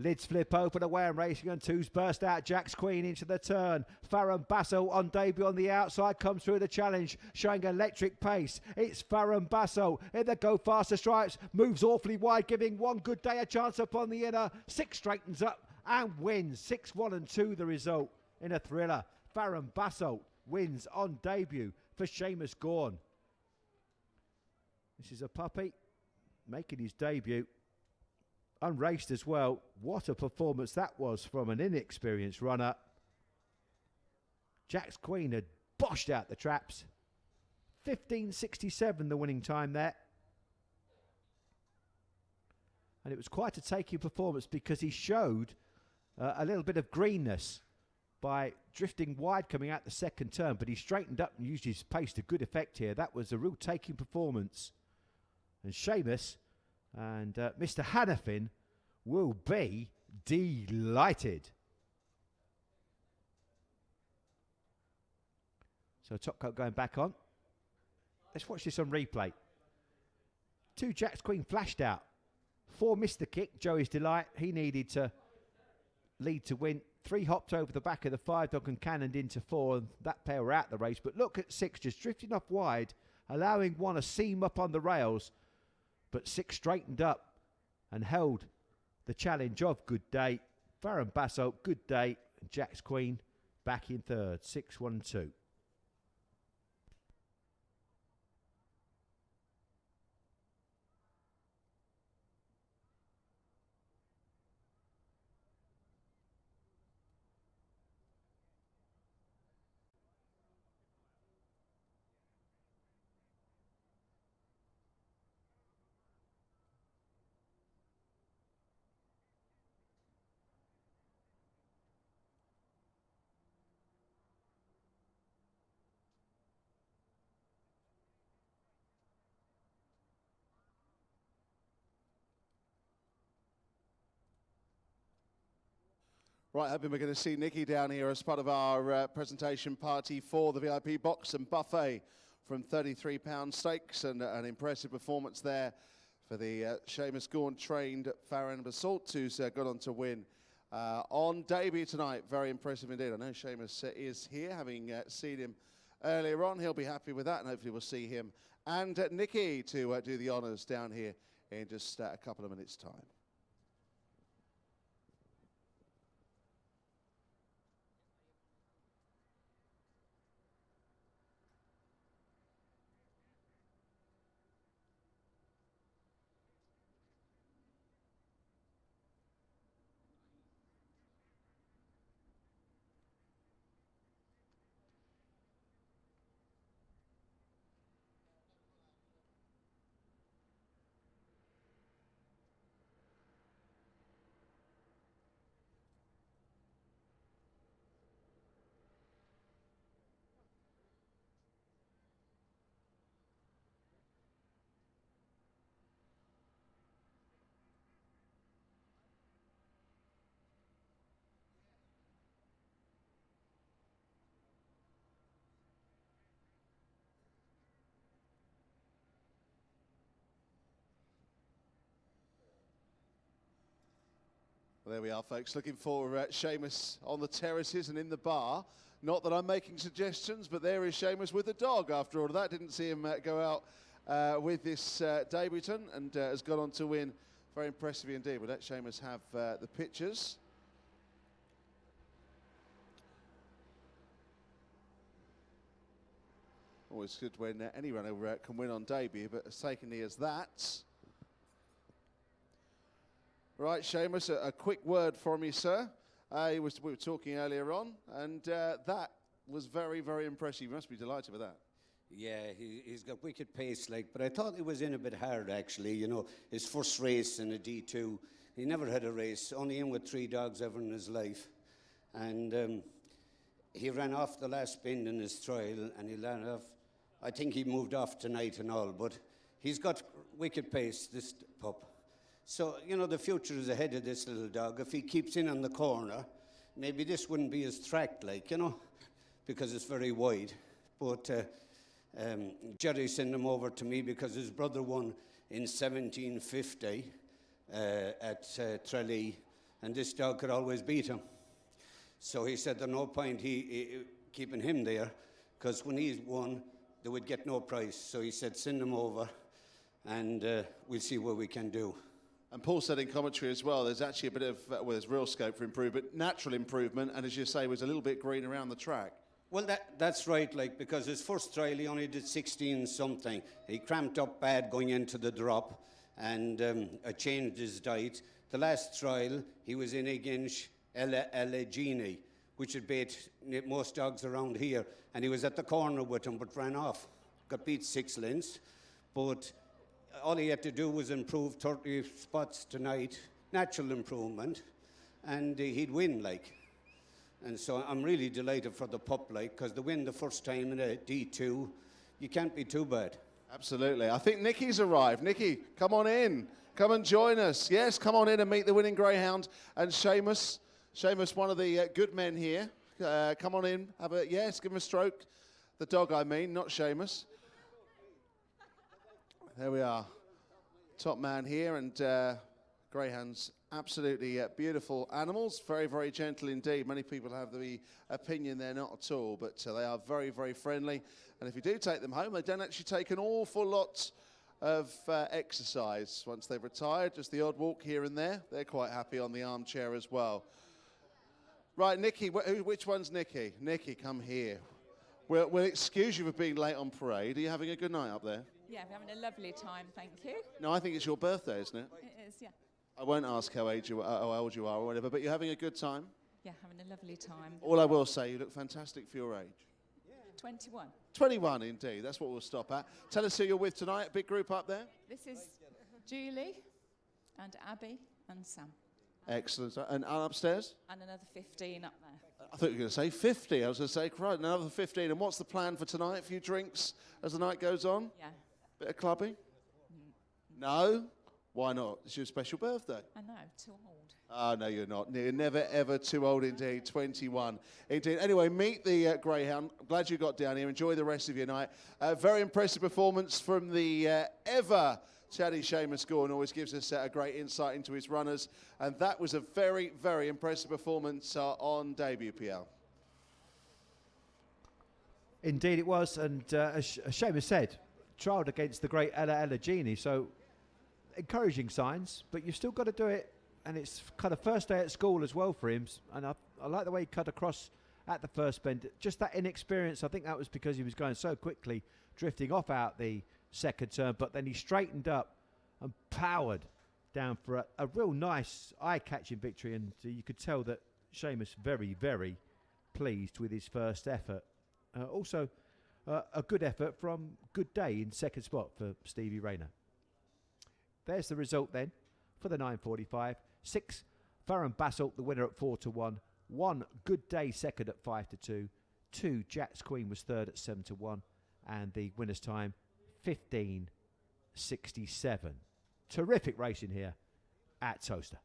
Lids flip open, away and racing on 2's burst out. Jack's Queen into the turn. Farron Basso on debut on the outside, comes through the challenge, showing electric pace. It's Farron Basso in the go faster stripes, moves awfully wide, giving One Good Day a chance upon the inner. 6 straightens up and wins. 6-1 and 2 the result in a thriller. Farron Basso wins on debut for Seamus Gorn. This is a puppy making his debut. Unraced as well. What a performance that was from an inexperienced runner. Jack's Queen had boshed out the traps. 15.67 the winning time there. And it was quite a taking performance because he showed a little bit of greenness by drifting wide coming out the second turn, but he straightened up and used his pace to good effect here. That was a real taking performance. And Seamus and Mr. Hannafin will be delighted. So top coat going back on. Let's watch this on replay. 2 Jack's Queen flashed out. 4 missed the kick. Joey's Delight. He needed to lead to win. 3 hopped over the back of the 5 dog and cannoned into 4. And that pair were out the race. But look at 6 just drifting off wide allowing one to seam up on the rails, but 6 straightened up and held the challenge of Good Day. Farron Basso, Good Day, and Jack's Queen back in third, 6-1-2. Right, hoping we're going to see Nikki down here as part of our presentation party for the VIP box and buffet from £33 stakes, and an impressive performance there for the Seamus Gaunt-trained Farron Basalt, who's gone on to win on debut tonight. Very impressive indeed. I know Seamus is here, having seen him earlier on. He'll be happy with that, and hopefully we'll see him and Nikki to do the honours down here in just a couple of minutes' time. Well, there we are, folks. Looking for Seamus on the terraces and in the bar. Not that I'm making suggestions, but there is Seamus with the dog after all of that. Didn't see him go out with this debutant, and has gone on to win very impressively indeed. We'll let Seamus have the pictures. Always good when any runner can win on debut, but as takenly as that. Right, Seamus, a quick word from you, sir. We were talking earlier on, and that was very, very impressive. You must be delighted with that. Yeah, he's got wicked pace, like, but I thought he was in a bit hard, actually. You know, his first race in a D2. He never had a race, only in with 3 dogs ever in his life. And he ran off the last bend in his trial, and he ran off. I think he moved off tonight and all, but he's got wicked pace, this pup. So, you know, the future is ahead of this little dog. If he keeps in on the corner, maybe this wouldn't be as tracked, like, you know, because it's very wide. But Jerry sent him over to me because his brother won in 1750 at Tralee, and this dog could always beat him. So he said there's no point keeping him there, because when he won, they would get no price. So he said, send him over, and we'll see what we can do. And Paul said in commentary as well, there's actually a bit of, well, there's real scope for improvement, natural improvement, and as you say, was a little bit green around the track. Well, that's right, like, because his first trial, he only did 16 something. He cramped up bad going into the drop, and changed his diet. The last trial, he was in against Ella Genie, which had beat most dogs around here, and he was at the corner with him, but ran off. Got beat 6 lengths, but all he had to do was improve 30 spots tonight, natural improvement, and he'd win, like. And so I'm really delighted for the pup, like, because to win the first time in a D2, you can't be too bad. Absolutely. I think Nikki's arrived. Nikki, come on in. Come and join us. Yes, come on in and meet the winning Greyhound. And Seamus, one of the good men here. Come on in. Yes, give him a stroke. The dog, I mean, not Seamus. There we are. Top man here, and Greyhounds, absolutely beautiful animals, very, very gentle indeed. Many people have the opinion they're not at all, but they are very, very friendly. And if you do take them home, they don't actually take an awful lot of exercise once they've retired, just the odd walk here and there. They're quite happy on the armchair as well. Right, Nikki, which one's Nikki? Nikki, come here. We'll excuse you for being late on parade. Are you having a good night up there? Yeah, we're having a lovely time, thank you. No, I think it's your birthday, isn't it? It is, yeah. I won't ask how old you are or whatever, but you're having a good time? Yeah, having a lovely time. All I will say, you look fantastic for your age. 21. 21, indeed. That's what we'll stop at. Tell us who you're with tonight. Big group up there. This is Julie and Abby and Sam. Excellent. And upstairs? And another 15 up there. I thought you were going to say 50. I was going to say, right, another 15. And what's the plan for tonight? A few drinks as the night goes on? Yeah. Bit of clubbing? No? Why not? It's your special birthday. I know, too old. Oh, no, you're not. You're never, ever too old indeed. 21. Indeed. Anyway, meet the Greyhound. I'm glad you got down here. Enjoy the rest of your night. Very impressive performance from the ever chatty Seamus Gordon. Always gives us a great insight into his runners. And that was a very, very impressive performance on debut, PL. Indeed it was. And as Seamus said, trialled against the great Ella Genie. So encouraging signs, but you've still got to do it. And it's kind of first day at school as well for him. And I like the way he cut across at the first bend. Just that inexperience, I think that was because he was going so quickly, drifting off out the second turn. But then he straightened up and powered down for a real nice eye-catching victory. And you could tell that Seamus very, very pleased with his first effort. Also, a good effort from Good Day in second spot for Stevie Rayner. There's the result then for the 9:45. 6, Farron Basalt, the winner at 4-1. 1, Good Day second at 5-2. 2, Jack's Queen was third at 7-1. And the winner's time, 15:67. Terrific racing here at Towcester.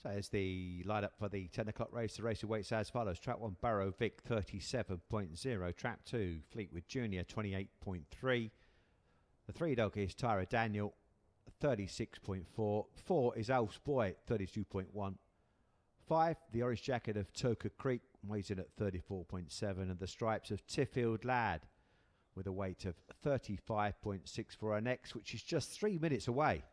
So as the lineup for the 10 o'clock race, the race awaits as follows. Track 1, Barrow Vic, 37.0. Track 2, Fleetwood Junior, 28.3. The 3 dog is Tyra Daniel, 36.4. 4 is Alf's Boy, 32.1. 5, the Orange Jacket of Toker Creek, weighs in at 34.7. And the Stripes of Tiffield Lad, with a weight of 35.6 for our next, which is just 3 minutes away.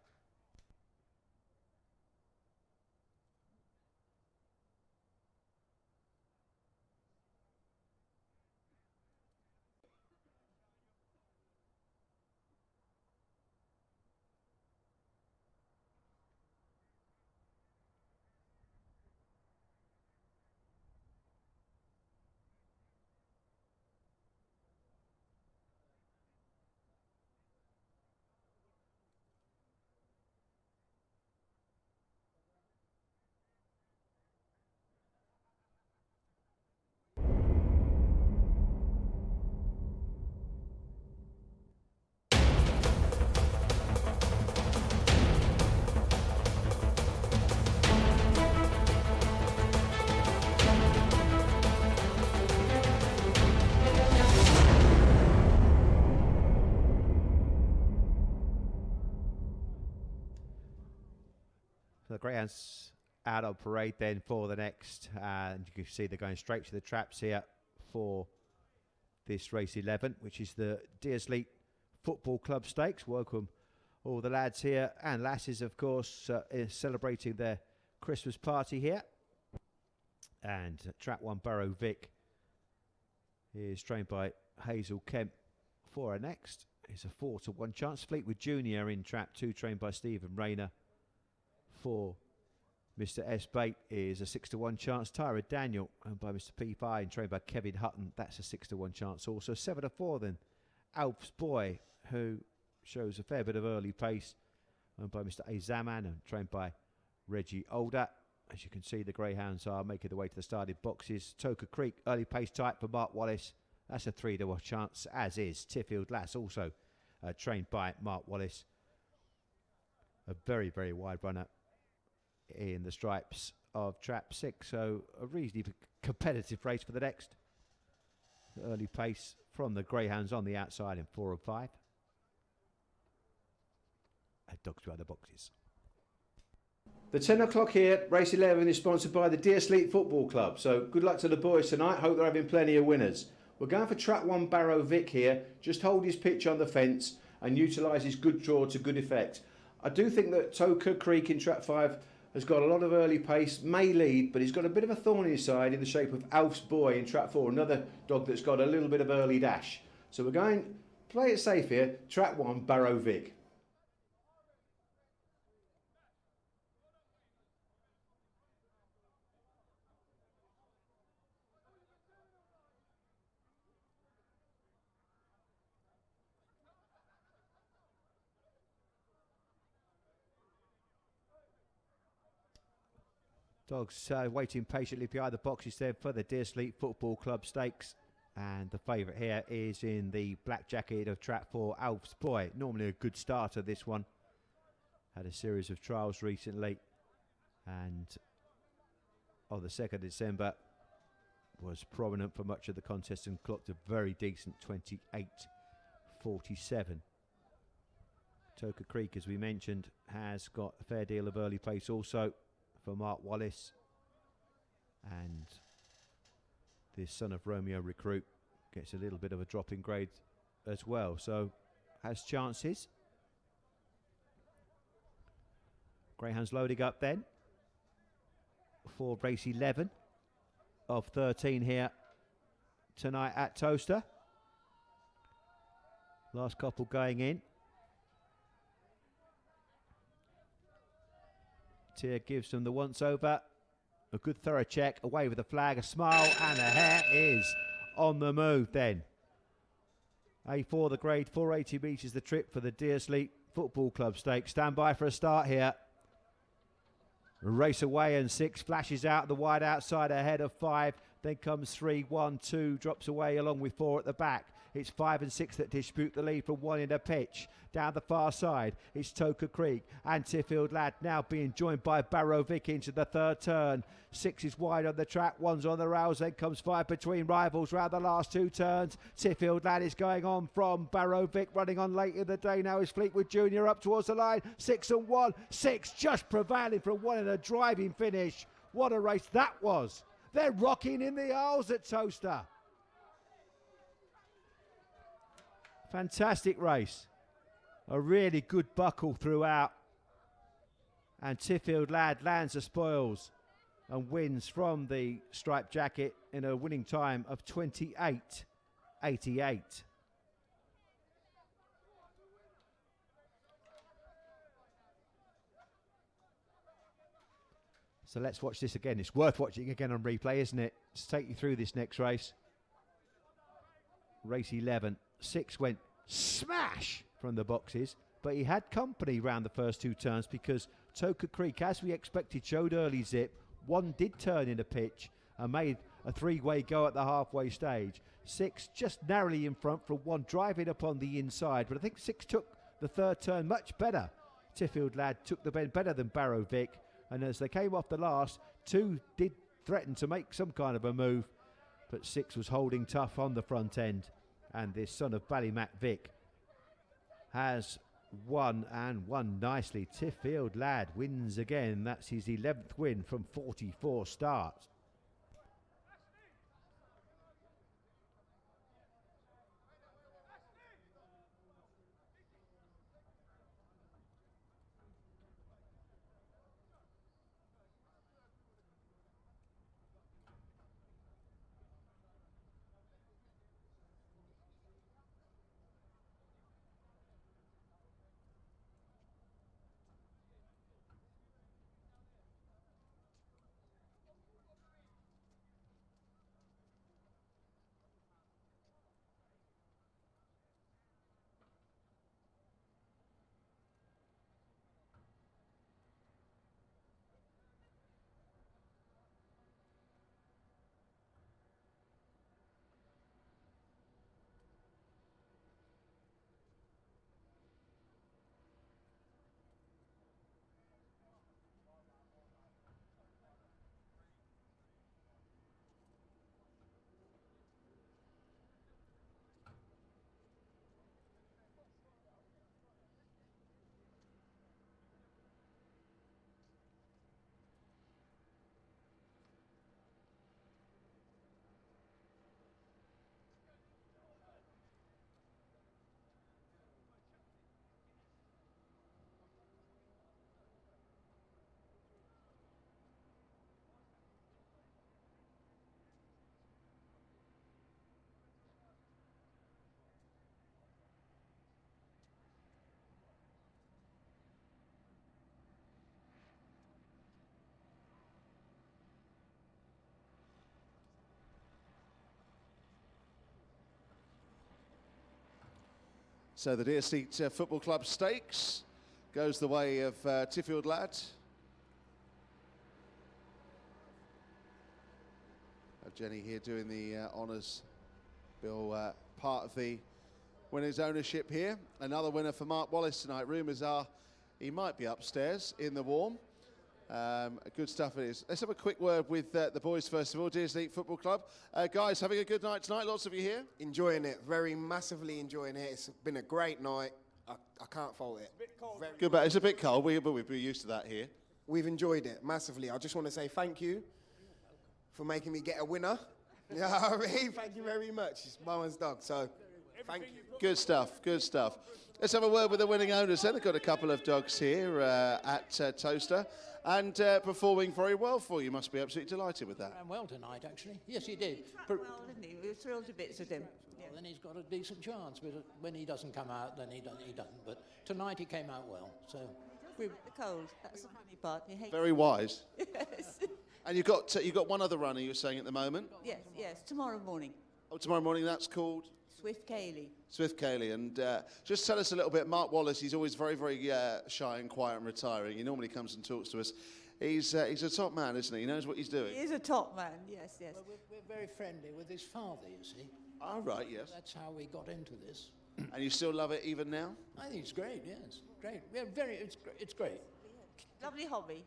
the Greyhounds out on parade then for the next, and you can see they're going straight to the traps here for this race 11, which is the Deersley Football Club Stakes. Welcome all the lads here and lasses, of course, is celebrating their Christmas party here. And Trap 1 Barrow Vic is trained by Hazel Kemp for her next. It's a 4-1 chance. Fleetwood Junior in Trap 2, trained by Stephen Rayner for Mr. S. Bate, is a 6-1 chance. Tyra Daniel, owned by Mr. P. Fine, trained by Kevin Hutton. That's a 6-1 chance also. 7-4 then. Alf's Boy, who shows a fair bit of early pace, owned by Mr. A. Zaman and trained by Reggie Older. As you can see, the Greyhounds are making their way to the starting boxes. Toker Creek, early pace type for Mark Wallace. That's a 3-1 chance, as is Tiffield Lass, also trained by Mark Wallace. A very, very wide runner in the stripes of Trap 6. So a reasonably competitive race for the next. Early pace from the Greyhounds on the outside in 4 and 5. Dogs behind the boxes. The 10 o'clock here, race 11 is sponsored by the Deersley Football Club. So good luck to the boys tonight. Hope they're having plenty of winners. We're going for Trap 1 Barrow Vic here. Just hold his pitch on the fence and utilise his good draw to good effect. I do think that Toker Creek in Trap 5 has got a lot of early pace, may lead, but he's got a bit of a thorn in his side in the shape of Alf's Boy in Trap 4, another dog that's got a little bit of early dash. So we're going, play it safe here, Trap 1 Barrow Vic. Dogs waiting patiently behind the boxes there for the Deersley Football Club Stakes. And the favourite here is in the black jacket of Trap 4, Alf's Boy. Normally a good starter, this one. Had a series of trials recently. And on the 2nd of December was prominent for much of the contest and clocked a very decent 28.47. Toker Creek, as we mentioned, has got a fair deal of early pace also for Mark Wallace, and this Son of Romeo recruit gets a little bit of a drop in grade as well, so has chances. Greyhounds loading up then for race 11 of 13 here tonight at Towcester. Last couple going in. Tier gives them the once over. A good thorough check, away with a flag, a smile, and a hair is on the move then. A4 the grade, 480 metres the trip for the Deersley Football Club Stakes. Stand by for a start here. Race away, and 6 flashes out the wide outside ahead of 5. Then comes 3, 1, 2, drops away along with 4 at the back. It's 5 and 6 that dispute the lead from 1 in a pitch. Down the far side, it's Toker Creek and Tiffield Lad now being joined by Barrow Vic into the 3rd turn. 6 is wide on the track, 1's on the rails, then comes 5 between rivals round the last 2 turns. Tiffield Lad is going on from Barrow Vic, running on late in the day now is Fleetwood Junior up towards the line. 6 and 1, 6 just prevailing from 1 in a driving finish. What a race that was. They're rocking in the aisles at Towcester. Fantastic race. A really good buckle throughout. And Tiffield Lad lands the spoils and wins from the striped jacket in a winning time of 28.88. So let's watch this again. It's worth watching again on replay, isn't it? Let's take you through this next race. Race 11. 6 went smash from the boxes, but he had company round the first 2 turns because Toker Creek, as we expected, showed early zip. 1 did turn in a pitch and made a 3-way go at the halfway stage. 6 just narrowly in front from 1 driving up on the inside, but I think 6 took the 3rd turn much better. Tiffield Lad took the bend better than Barrow Vic, and as they came off the last, 2 did threaten to make some kind of a move, but 6 was holding tough on the front end. And this Son of Ballymac Vic has won and won nicely. Tiffield Lad wins again. That's his 11th win from 44 starts. So the Deerstead Football Club Stakes goes the way of Tiffield Lad. Have Jenny here doing the honours. Bill, part of the winner's ownership here. Another winner for Mark Wallace tonight. Rumours are he might be upstairs in the warm. Good stuff it is. Let's have a quick word with the boys first of all. Deerstead Football Club. Guys, having a good night tonight? Lots of you here? Enjoying it, very massively enjoying it. It's been a great night. I can't fault it. Good, but it's a bit cold, but we're used to that here. We've enjoyed it massively. I just want to say thank you for making me get a winner. You know what I mean? Thank you very much. It's Bowen's dog, so thank you. Good stuff, good stuff. Let's have a word with the winning owners then. They've got a couple of dogs here at Towcester and performing very well for you. Must be absolutely delighted with that. Ran well tonight, actually. Yes, he did. Well, didn't he? We were thrilled to bits with him. Well, then he's got a decent chance, but when he doesn't come out, then he doesn't. But tonight he came out well, so... The cold. That's the funny part. You hate Very wise. Yes. And you've got one other runner you were saying at the moment. Yes. Tomorrow morning. Oh, tomorrow morning that's called? Swift Cayley. Swift Cayley. And just tell us a little bit, Mark Wallace, he's always very, very shy and quiet and retiring. He normally comes and talks to us. He's a top man, isn't he? He knows what he's doing. He is a top man, yes. Well, we're very friendly with his father, you see. Oh, right, yes. That's how we got into this. And you still love it even now? I think it's great, yes. Great. It's great. Lovely hobby.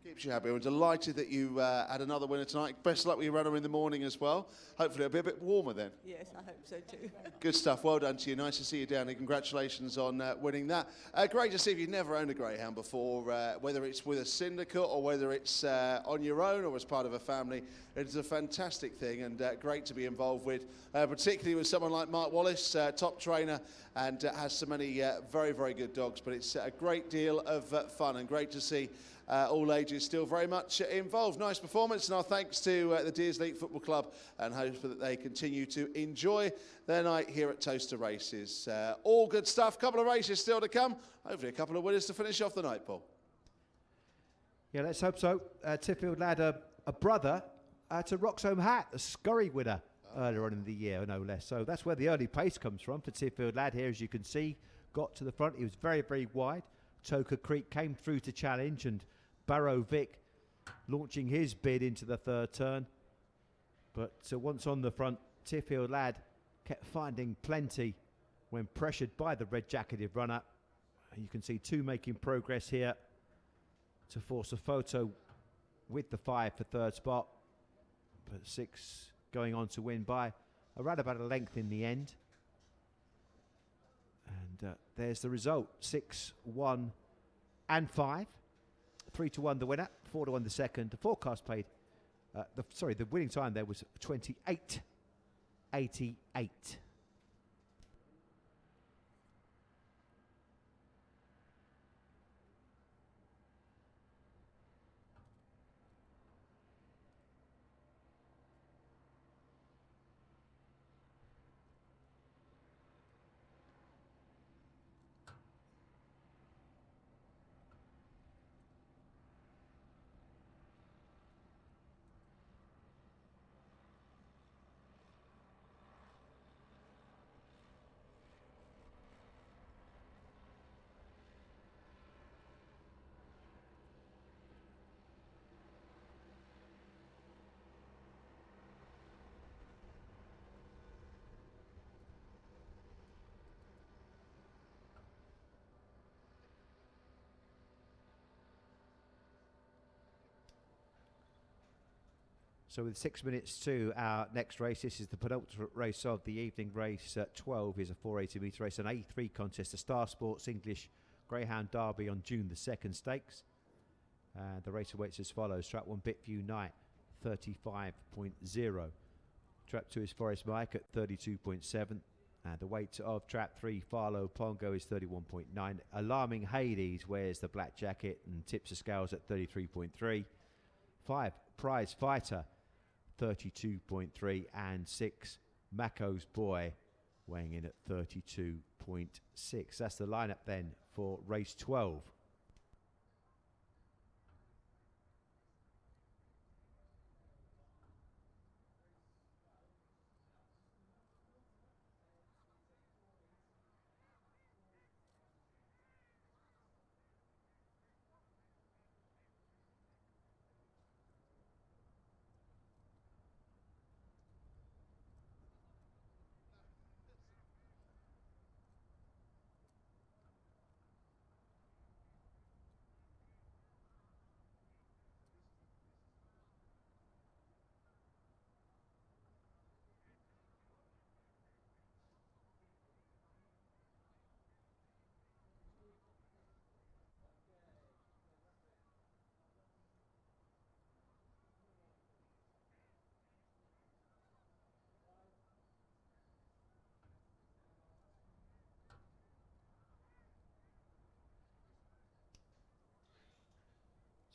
Keeps you happy. We're delighted that you had another winner tonight. Best of luck with your runner in the morning as well. Hopefully it'll be a bit warmer then. Yes, I hope so too. Good stuff. Well done to you. Nice to see you down here. Congratulations on winning that. Great to see if you've never owned a Greyhound before, whether it's with a syndicate or whether it's on your own or as part of a family. It's a fantastic thing and great to be involved with, particularly with someone like Mark Wallace, top trainer, and has so many very, very good dogs. But it's a great deal of fun and great to see all ages still very much involved. Nice performance, and our thanks to the Deerstead Football Club, and hope that they continue to enjoy their night here at Towcester Races. All good stuff. Couple of races still to come. Hopefully a couple of winners to finish off the night, Paul. Yeah, let's hope so. Tiffield Lad, a brother to Roxholm Hat, a scurry winner earlier on in the year, no less. So that's where the early pace comes from for Tiffield Lad here, as you can see. Got to the front. He was very, very wide. Toker Creek came through to challenge, and Barrow Vic launching his bid into the third turn. But once on the front, Tiffield Lad kept finding plenty when pressured by the red-jacketed runner. And you can see two making progress here to force a photo with the 5 for third spot. But 6 going on to win by around about a length in the end. And And there's the result: 6, 1, and 5. 3-1 the winner, 4-1 the second. The forecast paid. The winning time there was 28.88. So with 6 minutes to our next race, this is the penultimate race of the evening. Race 12 is a 480 metre race, an A3 contest, a Star Sports English Greyhound Derby on June the 2nd stakes. The race awaits as follows. Trap 1, Bitview Night, 35.0. Trap 2 is Forest Mike at 32.7. And the weight of Trap 3, Farlow Pongo, is 31.9. Alarming Hades wears the black jacket and tips the scales at 33.3. 5, Prize Fighter, 32.3, and 6, Mako's Boy, weighing in at 32.6. That's the lineup then for race 12.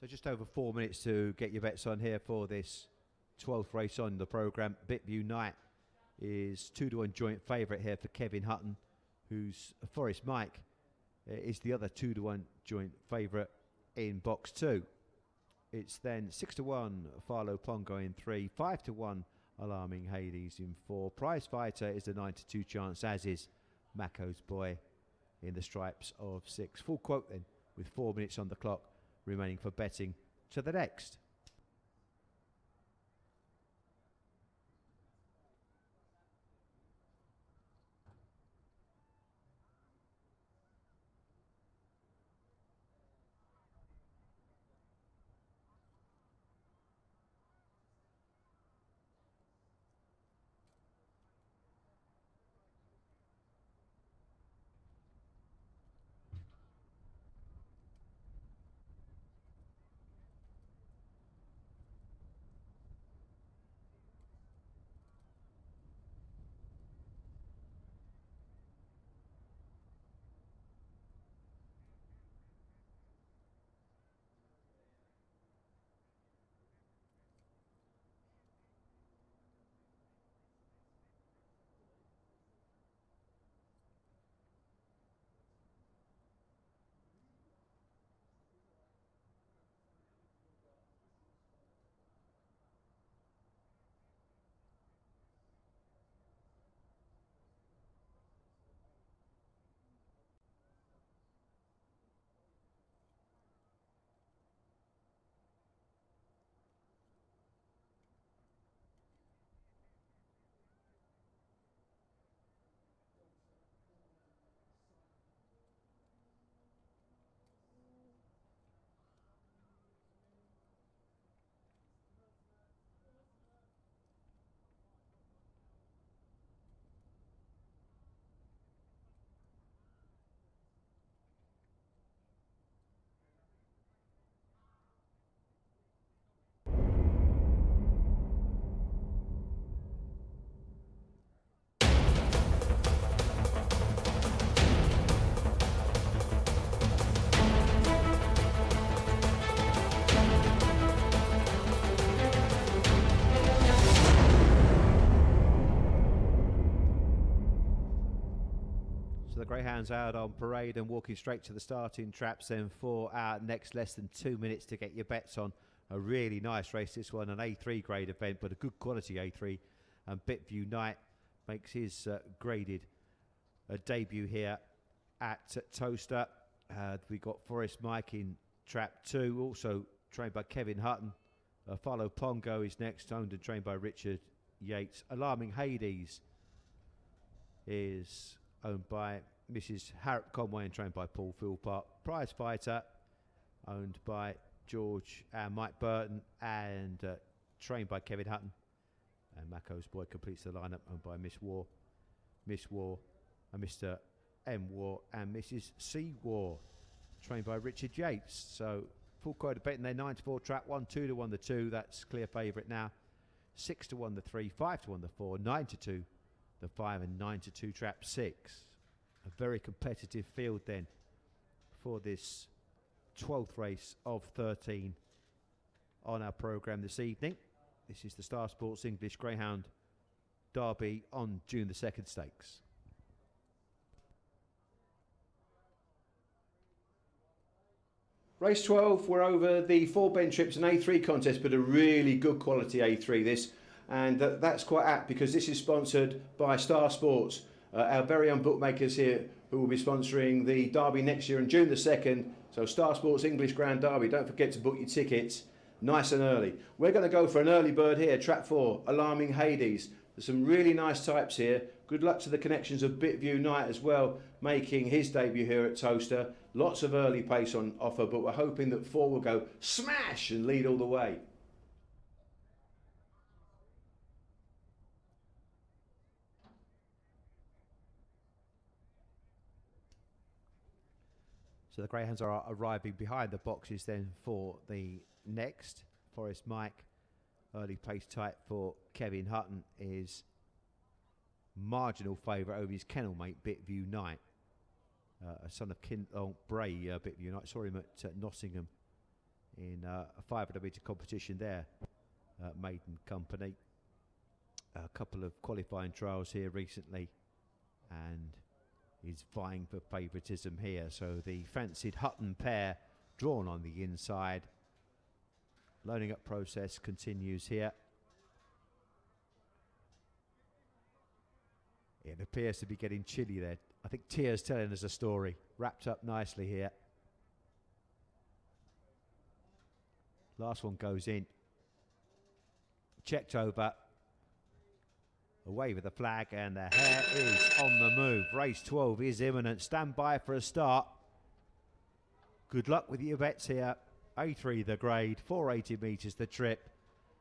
So just over 4 minutes to get your bets on here for this 12th race on the programme. Bitview Night is 2-1 joint favourite here for Kevin Hutton, who's Forest Mike is the other 2-1 joint favourite in box 2. It's then 6-1 Farlow Pongo in 3, 5-1 Alarming Hades in 4. Prize Fighter is the 9-2 chance, as is Mako's Boy in the stripes of 6. Full quote then, with 4 minutes on the clock remaining for betting to the next. Greyhounds out on parade and walking straight to the starting traps then for our next less than 2 minutes to get your bets on. A really nice race, this one, an A3 grade event, but a good quality A3. And Bitview Knight makes his graded debut here at Towcester. We got Forest Mike in trap 2, also trained by Kevin Hutton. Follow Pongo is next, owned and trained by Richard Yates. Alarming Hades is owned by Mrs. Harrop Conway and trained by Paul Philpott. Prize Fighter, owned by George and Mike Burton and trained by Kevin Hutton. And Mako's Boy completes the lineup, owned by Miss War, Mr. M War and Mrs. C War, trained by Richard Yates. So full quota betting there, 9 to 4 trap 1, 2 to 1 the 2. That's clear favourite now. 6 to 1 the 3, 5 to 1 the 4, 9 to 2 the 5, and 9 to 2 trap 6. A very competitive field then for this 12th race of 13 on our programme this evening. This is the Star Sports English Greyhound Derby on June the 2nd Stakes. Race 12, we're over the 4 bend trips, an A3 contest, but a really good quality A3 this. And that's quite apt because this is sponsored by Star Sports, our very own bookmakers here who will be sponsoring the Derby next year on June the 2nd. So Star Sports English Grand Derby, don't forget to book your tickets nice and early. We're going to go for an early bird here, trap 4, Alarming Hades. There's some really nice types here. Good luck to the connections of Bitview Knight as well, making his debut here at Towcester. Lots of early pace on offer, but we're hoping that 4 will go smash and lead all the way. So the Greyhounds are arriving behind the boxes then for the next. Forest Mike, early pace type for Kevin Hutton, is marginal favourite over his kennel mate Bitview Knight. A son of Bray, Bitview Knight. Saw him at Nottingham in a 500-metre competition there, Maiden Company. A couple of qualifying trials here recently, and is vying for favouritism here. So the fancied Hutton pair drawn on the inside. Loading up process continues here. It appears to be getting chilly there. I think Tia's telling us a story. Wrapped up nicely here. Last one goes in. Checked over. Away with the flag, and the hare is on the move. Race 12 is imminent. Stand by for a start. Good luck with your bets here. A3 the grade, 480 metres the trip.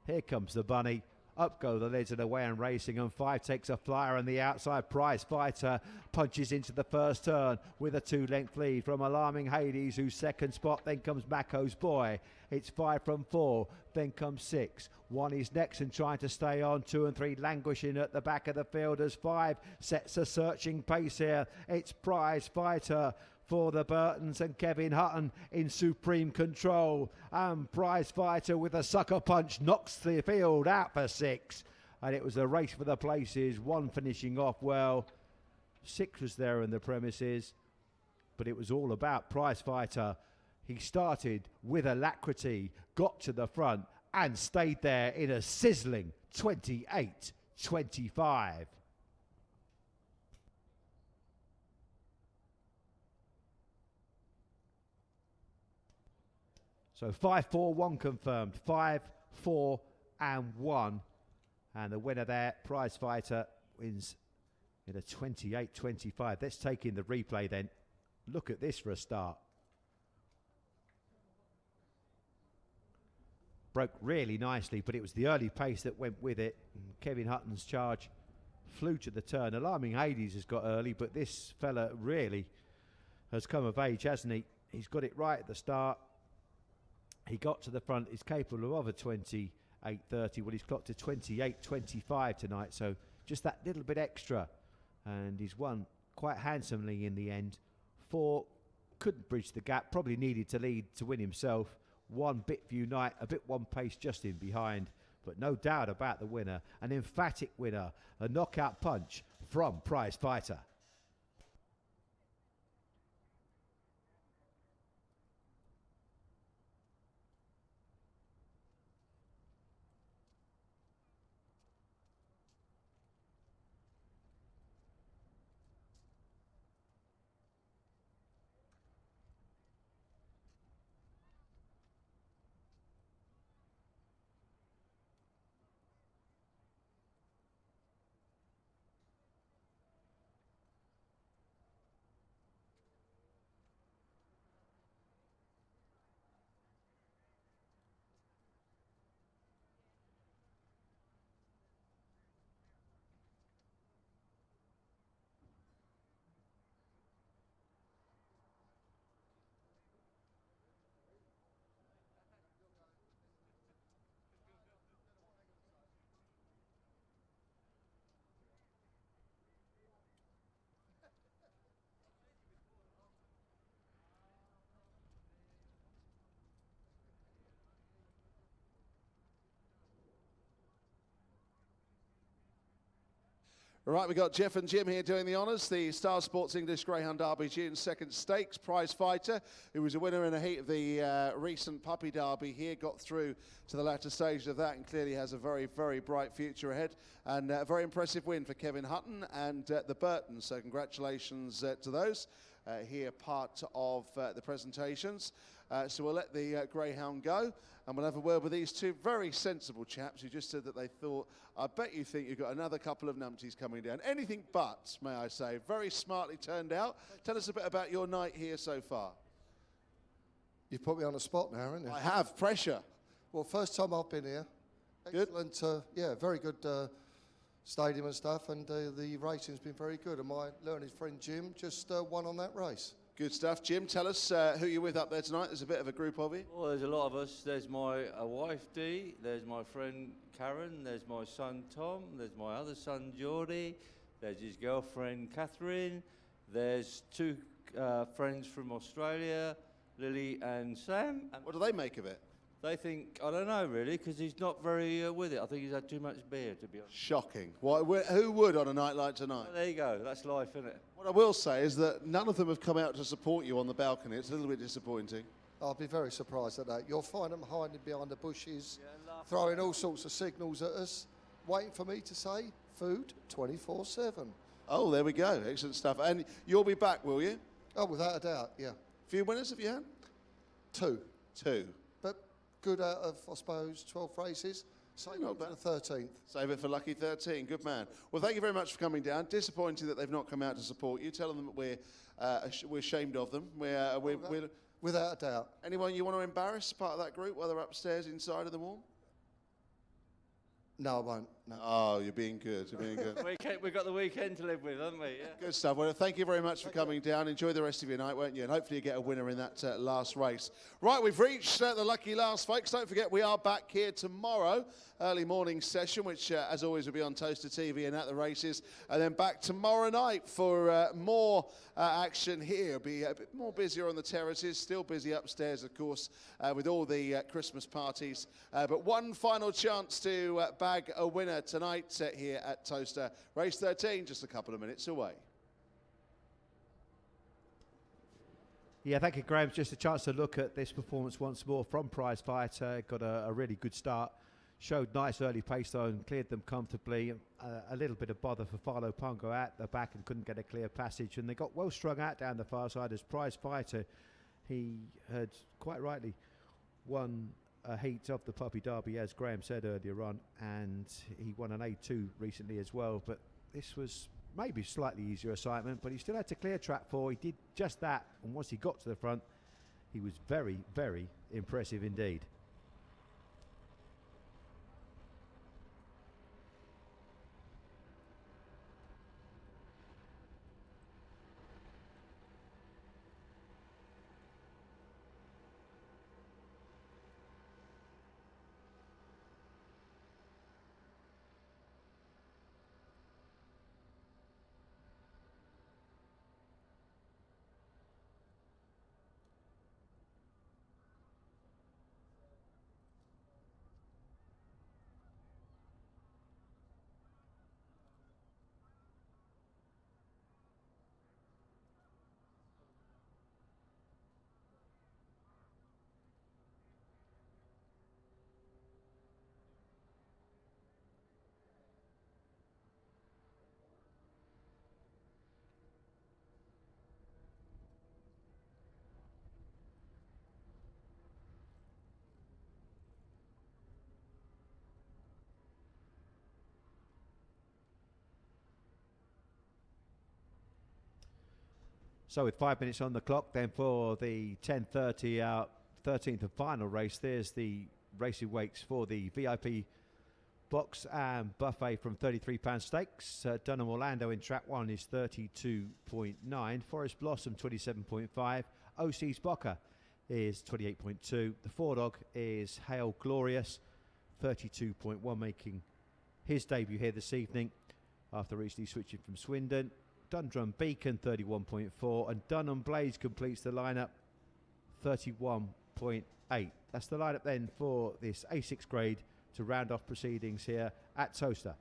Here comes the bunny. Up go the lids and away and racing, and 5 takes a flyer on the outside. Prize Fighter punches into the first turn with a 2-length lead from Alarming Hades, whose second spot. Then comes Mako's Boy. It's 5 from 4. Then comes 6. 1 is next and trying to stay on. 2 and 3 languishing at the back of the field as 5 sets a searching pace here. It's Prize Fighter for the Burtons and Kevin Hutton in supreme control. And Prize Fighter with a sucker punch knocks the field out for 6. And it was a race for the places. 1 finishing off well. 6 was there in the premises. But it was all about Prize Fighter. He started with alacrity, got to the front and stayed there in a sizzling 28-25. So 5, 4, 1 confirmed. 5, 4 and 1. And the winner there, Prize Fighter, wins in a 28-25. Let's take in the replay then. Look at this for a start. Broke really nicely, but it was the early pace that went with it. And Kevin Hutton's charge flew to the turn. Alarming Hades has got early, but this fella really has come of age, hasn't he? He's got it right at the start. He got to the front. He's capable of a 28.30. Well, he's clocked to 28.25 tonight, so just that little bit extra. And he's won quite handsomely in the end. 4 couldn't bridge the gap, probably needed to lead to win himself. 1 Bitview Knight, a bit 1 pace just in behind, but no doubt about the winner. An emphatic winner, a knockout punch from Prize Fighter. Right, we've got Jeff and Jim here doing the honours. The Star Sports English Greyhound Derby June 2nd Stakes prize fighter, who was a winner in a heat of the recent Puppy Derby here, got through to the latter stage of that and clearly has a very, very bright future ahead. And a very impressive win for Kevin Hutton and the Burtons. So congratulations to those. Here part of the presentations. So we'll let the Greyhound go and we'll have a word with these two very sensible chaps who just said that they thought, I bet you think you've got another couple of numpties coming down. Anything but, may I say. Very smartly turned out. Tell us a bit about your night here so far. You've put me on the spot now, haven't you? I have, pressure. Well, first time I've been here. Good. Excellent, yeah, very good stadium and stuff, and the racing's been very good. And my learned friend Jim just won on that race. Good stuff. Jim, tell us who you're with up there tonight. There's a bit of a group of you. Well, there's a lot of us. There's my wife, Dee. There's my friend, Karen. There's my son, Tom. There's my other son, Geordie. There's his girlfriend, Catherine. There's two friends from Australia, Lily and Sam. And what do they make of it? They think, I don't know really, because he's not very with it. I think he's had too much beer, to be honest. Shocking. Who would on a night like tonight? Well, there you go. That's life, isn't it? What I will say is that none of them have come out to support you on the balcony. It's a little bit disappointing. I'll be very surprised at that. You'll find them hiding behind the bushes, throwing all sorts of signals at us, waiting for me to say food 24/7. Oh, there we go. Excellent stuff. And you'll be back, will you? Oh, without a doubt, yeah. Few winners have you had? Two. But good out of, I suppose, 12 races. Save it for the 13th. Save it for lucky 13. Good man. Well, thank you very much for coming down. Disappointed that they've not come out to support you. Tell them that we're ashamed of them. We're without a doubt. Anyone you want to embarrass, part of that group, while they're upstairs inside of the warm? No, I won't. No. Oh, you're being good. You're being good. We've got the weekend to live with, haven't we? Yeah. Good stuff. Well, thank you very much for coming down. Enjoy the rest of your night, won't you? And hopefully you get a winner in that last race. Right, we've reached the lucky last, folks. Don't forget, we are back here tomorrow, early morning session, which, as always, will be on Towcester TV and at the races. And then back tomorrow night for more action here. Be a bit more busier on the terraces, still busy upstairs, of course, with all the Christmas parties. But one final chance to bag a winner tonight here at Towcester. Race 13, just a couple of minutes away. Yeah, thank you, Graham. Just a chance to look at this performance once more from Prize Fighter. Got a really good start. Showed nice early pace though and cleared them comfortably. A little bit of bother for Philo Pongo at the back and couldn't get a clear passage. And they got well strung out down the far side as Prize Fighter. He had quite rightly won a heat of the Puppy Derby, as Graham said earlier on, and he won an A2 recently as well. But this was maybe slightly easier assignment, but he still had to clear track 4. He did just that, and once he got to the front, he was very, very impressive indeed. So with 5 minutes on the clock, then for the 10:30 out 13th and final race, there's the racing weights for the VIP box and buffet from £33 stakes. Dunham Orlando in track 1 is 32.9. Forest Blossom 27.5. OC's Bocker is 28.2. The 4-dog is Hail Glorious 32.1, making his debut here this evening after recently switching from Swindon. Dundrum Beacon 31.4 and Dunham Blaze completes the lineup 31.8. That's the lineup then for this A6 grade to round off proceedings here at Towcester.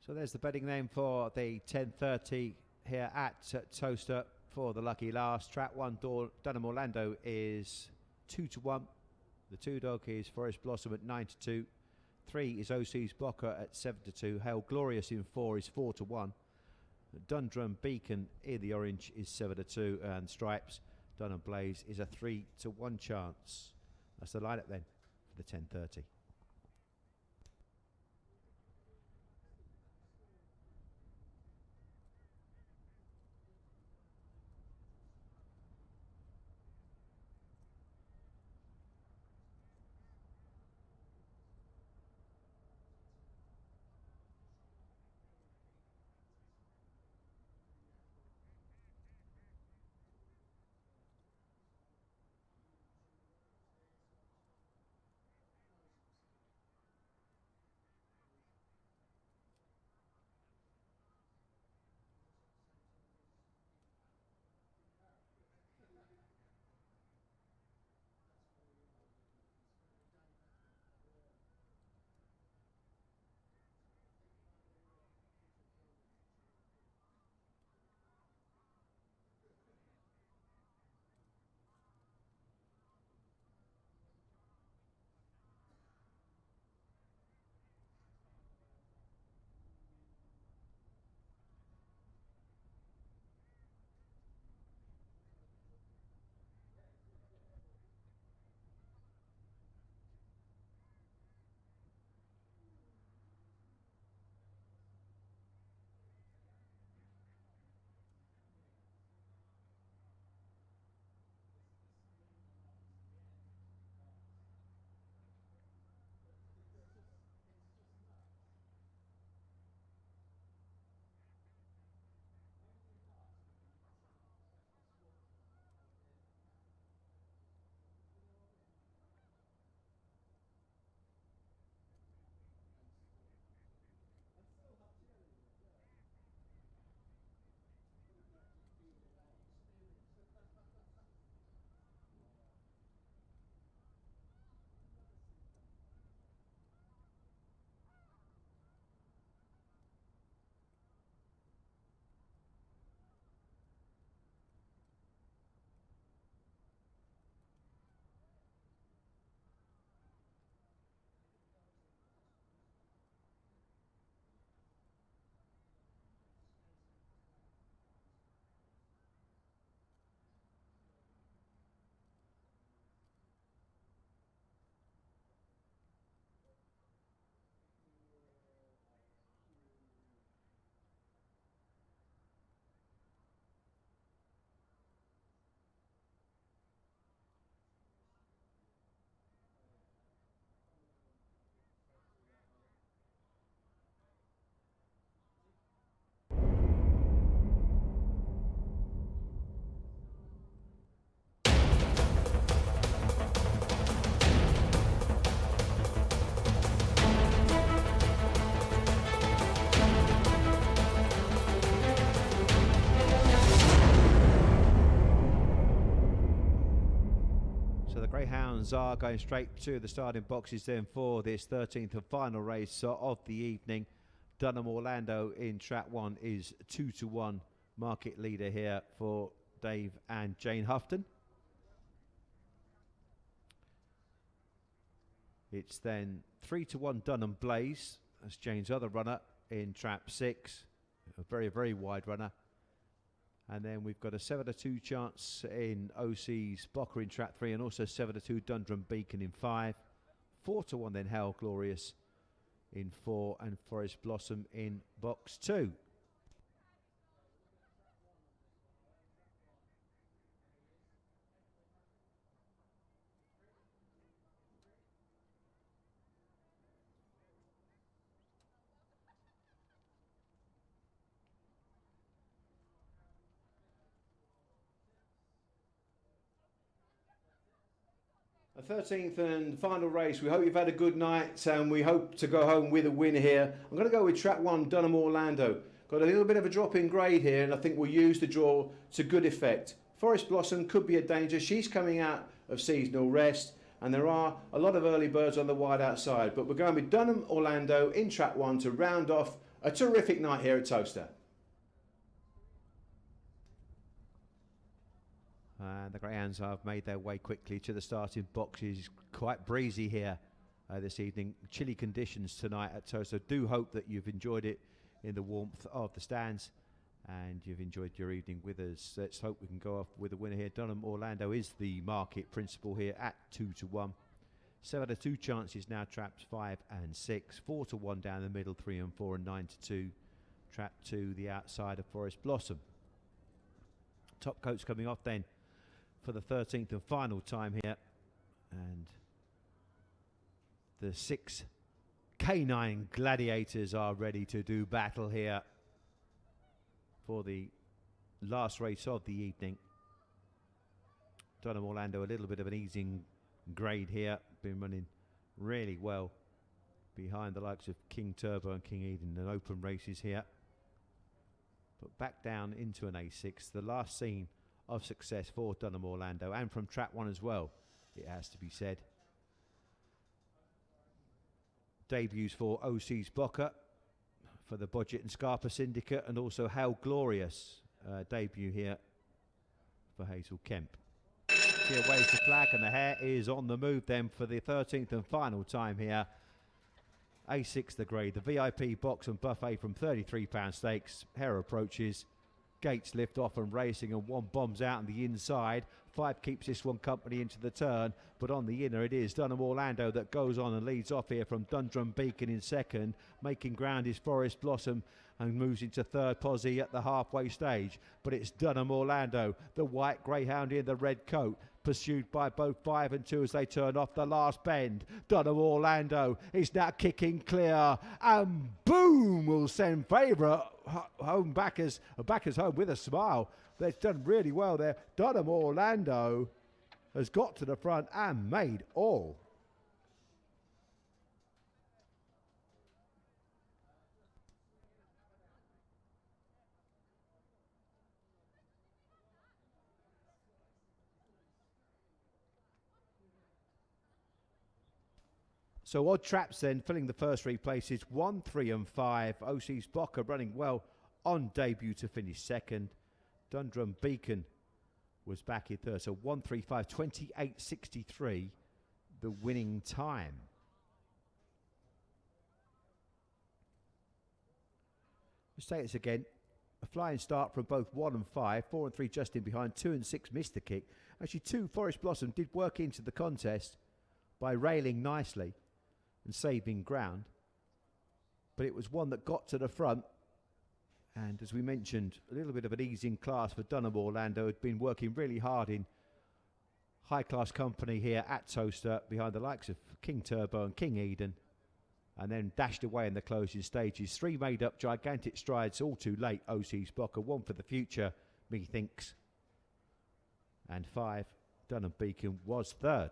So there's the betting name for the 10:30 here at Towcester for the lucky last. Track 1, Dunham Orlando is 2-1. The 2 dog is Forest Blossom at 9-2. 3 is OC's Blocker at 7-2. Hail Glorious in 4 is 4-1. Dundrum Beacon in the orange is 7-2. And Stripes, Dunham Blaze is a 3-1 chance. That's the lineup then for the 10:30. So the Greyhounds are going straight to the starting boxes then for this 13th and final race of the evening. Dunham Orlando in track 1 is 2-1 market leader here for Dave and Jane Houghton. It's then 3-1 Dunham Blaze. That's Jane's other runner in trap 6. A very, very wide runner. And then we've got a 7-2 chance in OC's Blocker in trap 3, and also 7-2 Dundrum Beacon in 5. 4-1 then Hail Glorious in 4, and Forest Blossom in box 2. A 13th and final race. We hope you've had a good night and we hope to go home with a win here. I'm going to go with track 1, Dunham Orlando. Got a little bit of a drop in grade here, and I think we'll use the draw to good effect. Forest Blossom could be a danger. She's coming out of seasonal rest, and there are a lot of early birds on the wide outside. But we're going with Dunham Orlando in track 1 to round off A terrific night here at Towcester. And the Greyhounds have made their way quickly to the starting boxes. Quite breezy here this evening. Chilly conditions tonight at Towcester. Do hope that you've enjoyed it in the warmth of the stands and you've enjoyed your evening with us. Let's hope we can go off with a winner here. Dunham Orlando is the market principal here at 2-1. 7-2 chances now, traps 5 and 6. 4-1 down the middle, 3 and 4, and 9-2. Trap 2 the outside of Forest Blossom. Top coats coming off then for the 13th and final time here. And the 6 canine gladiators are ready to do battle here for the last race of the evening. Dunham Orlando, a little bit of an easing grade here. Been running really well behind the likes of King Turbo and King Eden in open races here. But back down into an A6, the last scene of success for Dunham Orlando, and from Trap 1 as well, it has to be said. Debuts for OC's Bocker, for the Budget and Scarpa Syndicate, and also How Glorious debut here for Hazel Kemp. Here waves the flag and the hare is on the move then for the 13th and final time here. A6 the grade, the VIP box and buffet from £33 stakes. Hare approaches, gates lift off and racing, and 1 bombs out on the inside. 5 keeps this one company into the turn, but on the inner it is Dunham Orlando that goes on and leads off here from Dundrum Beacon in second. Making ground is Forest Blossom and moves into third posse at the halfway stage. But it's Dunham Orlando, the white greyhound in the red coat, pursued by both 5 and 2 as they turn off the last bend. Dunham Orlando is now kicking clear, and boom will send favourite home backers home with a smile. They've done really well there. Dunham Orlando has got to the front and made all. So odd traps then filling the first 3 places. 1, 3 and 5. OC's Bocker running well on debut to finish second. Dundrum Beacon was back in third. So 1, 3, 5, 28.63 the winning time. Let's say this again. A flying start from both 1 and 5. 4 and 3 just in behind. 2 and 6 missed the kick. Actually 2, Forest Blossom, did work into the contest by railing nicely and saving ground, but it was 1 that got to the front, and as we mentioned, a little bit of an easing class for Dunham Orlando. Had been working really hard in high class company here at Towcester behind the likes of King Turbo and King Eden, and then dashed away in the closing stages. 3 made up gigantic strides all too late. OC's Bocker, 1 for the future, methinks, and 5 Dunham Beacon was third.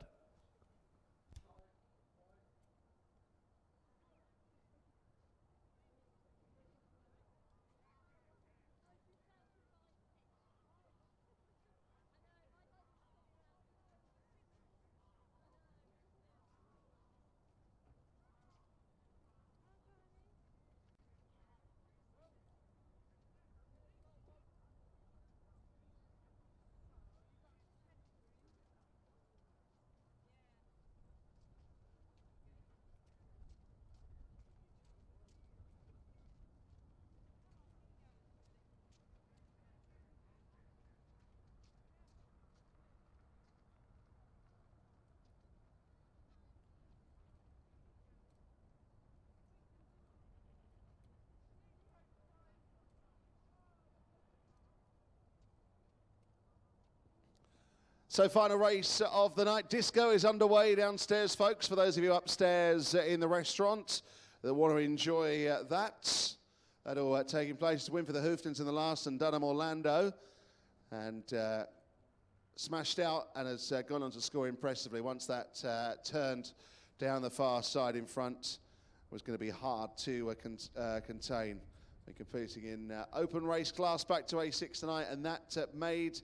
So final race of the night. Disco is underway downstairs, folks, for those of you upstairs in the restaurant that want to enjoy that. That'll taking place to win for the Hooftons in the last, and Dunham Orlando. And smashed out and has gone on to score impressively. Once that turned down the far side in front, was going to be hard to contain. They're competing in open race class back to A6 tonight, and that made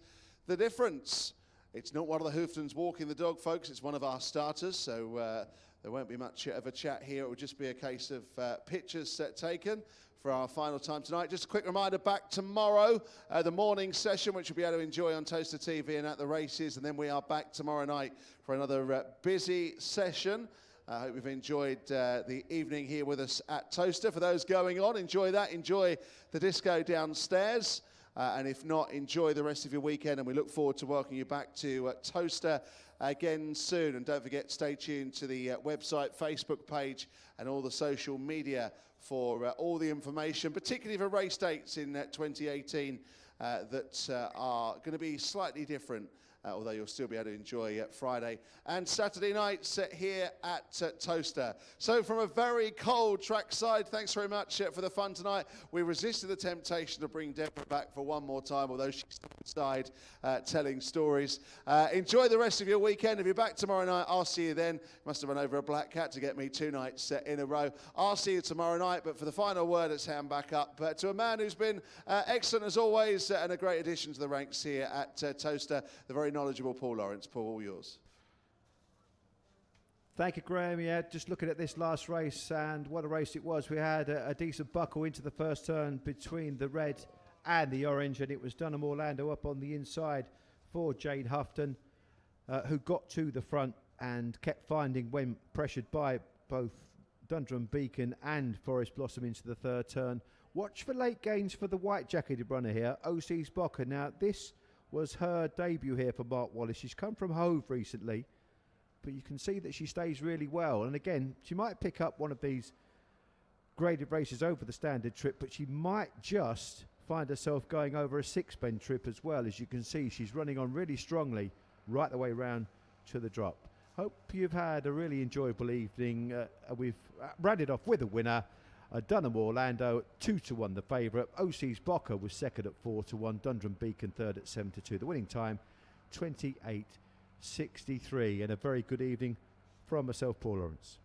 the difference. It's not one of the Hooftons walking the dog, folks. It's one of our starters, so there won't be much of a chat here. It will just be a case of pictures taken for our final time tonight. Just a quick reminder, back tomorrow, the morning session, which you'll be able to enjoy on Towcester TV and at the races. And then we are back tomorrow night for another busy session. I hope you've enjoyed the evening here with us at Towcester. For those going on, enjoy that. Enjoy the disco downstairs. And if not, enjoy the rest of your weekend. And we look forward to welcoming you back to Towcester again soon. And don't forget, stay tuned to the website, Facebook page, and all the social media for all the information, particularly for race dates in 2018 that are going to be slightly different. Although you'll still be able to enjoy Friday and Saturday nights here at Towcester. So from a very cold trackside, thanks very much for the fun tonight. We resisted the temptation to bring Deborah back for one more time, although she's still inside telling stories. Enjoy the rest of your weekend. If you're back tomorrow night, I'll see you then. Must have run over a black cat to get me 2 nights in a row. I'll see you tomorrow night, but for the final word, let's hand back up to a man who's been excellent as always and a great addition to the ranks here at Towcester, the very knowledgeable Paul Lawrence. Paul, all yours. Thank you, Graham. Yeah, just looking at this last race, and what a race it was. We had a decent buckle into the first turn between the red and the orange, and it was Dunham Orlando up on the inside for Jane Houghton, who got to the front and kept finding, when pressured by both Dundrum Beacon and Forest Blossom into the third turn. Watch for late gains for the white-jacketed runner here, OC's Bocker. Now, this was her debut here for Mark Wallace. She's come from Hove recently, but you can see that she stays really well. And again, she might pick up one of these graded races over the standard trip, but she might just find herself going over a 6-bend trip as well. As you can see, she's running on really strongly right the way round to the drop. Hope you've had a really enjoyable evening. We've rounded off with a winner. Dunham Orlando 2-1 the favourite. OC's Bocker was second at 4-1. Dundrum Beacon third at 7-2. The winning time 28.63. And a very good evening from myself, Paul Lawrence.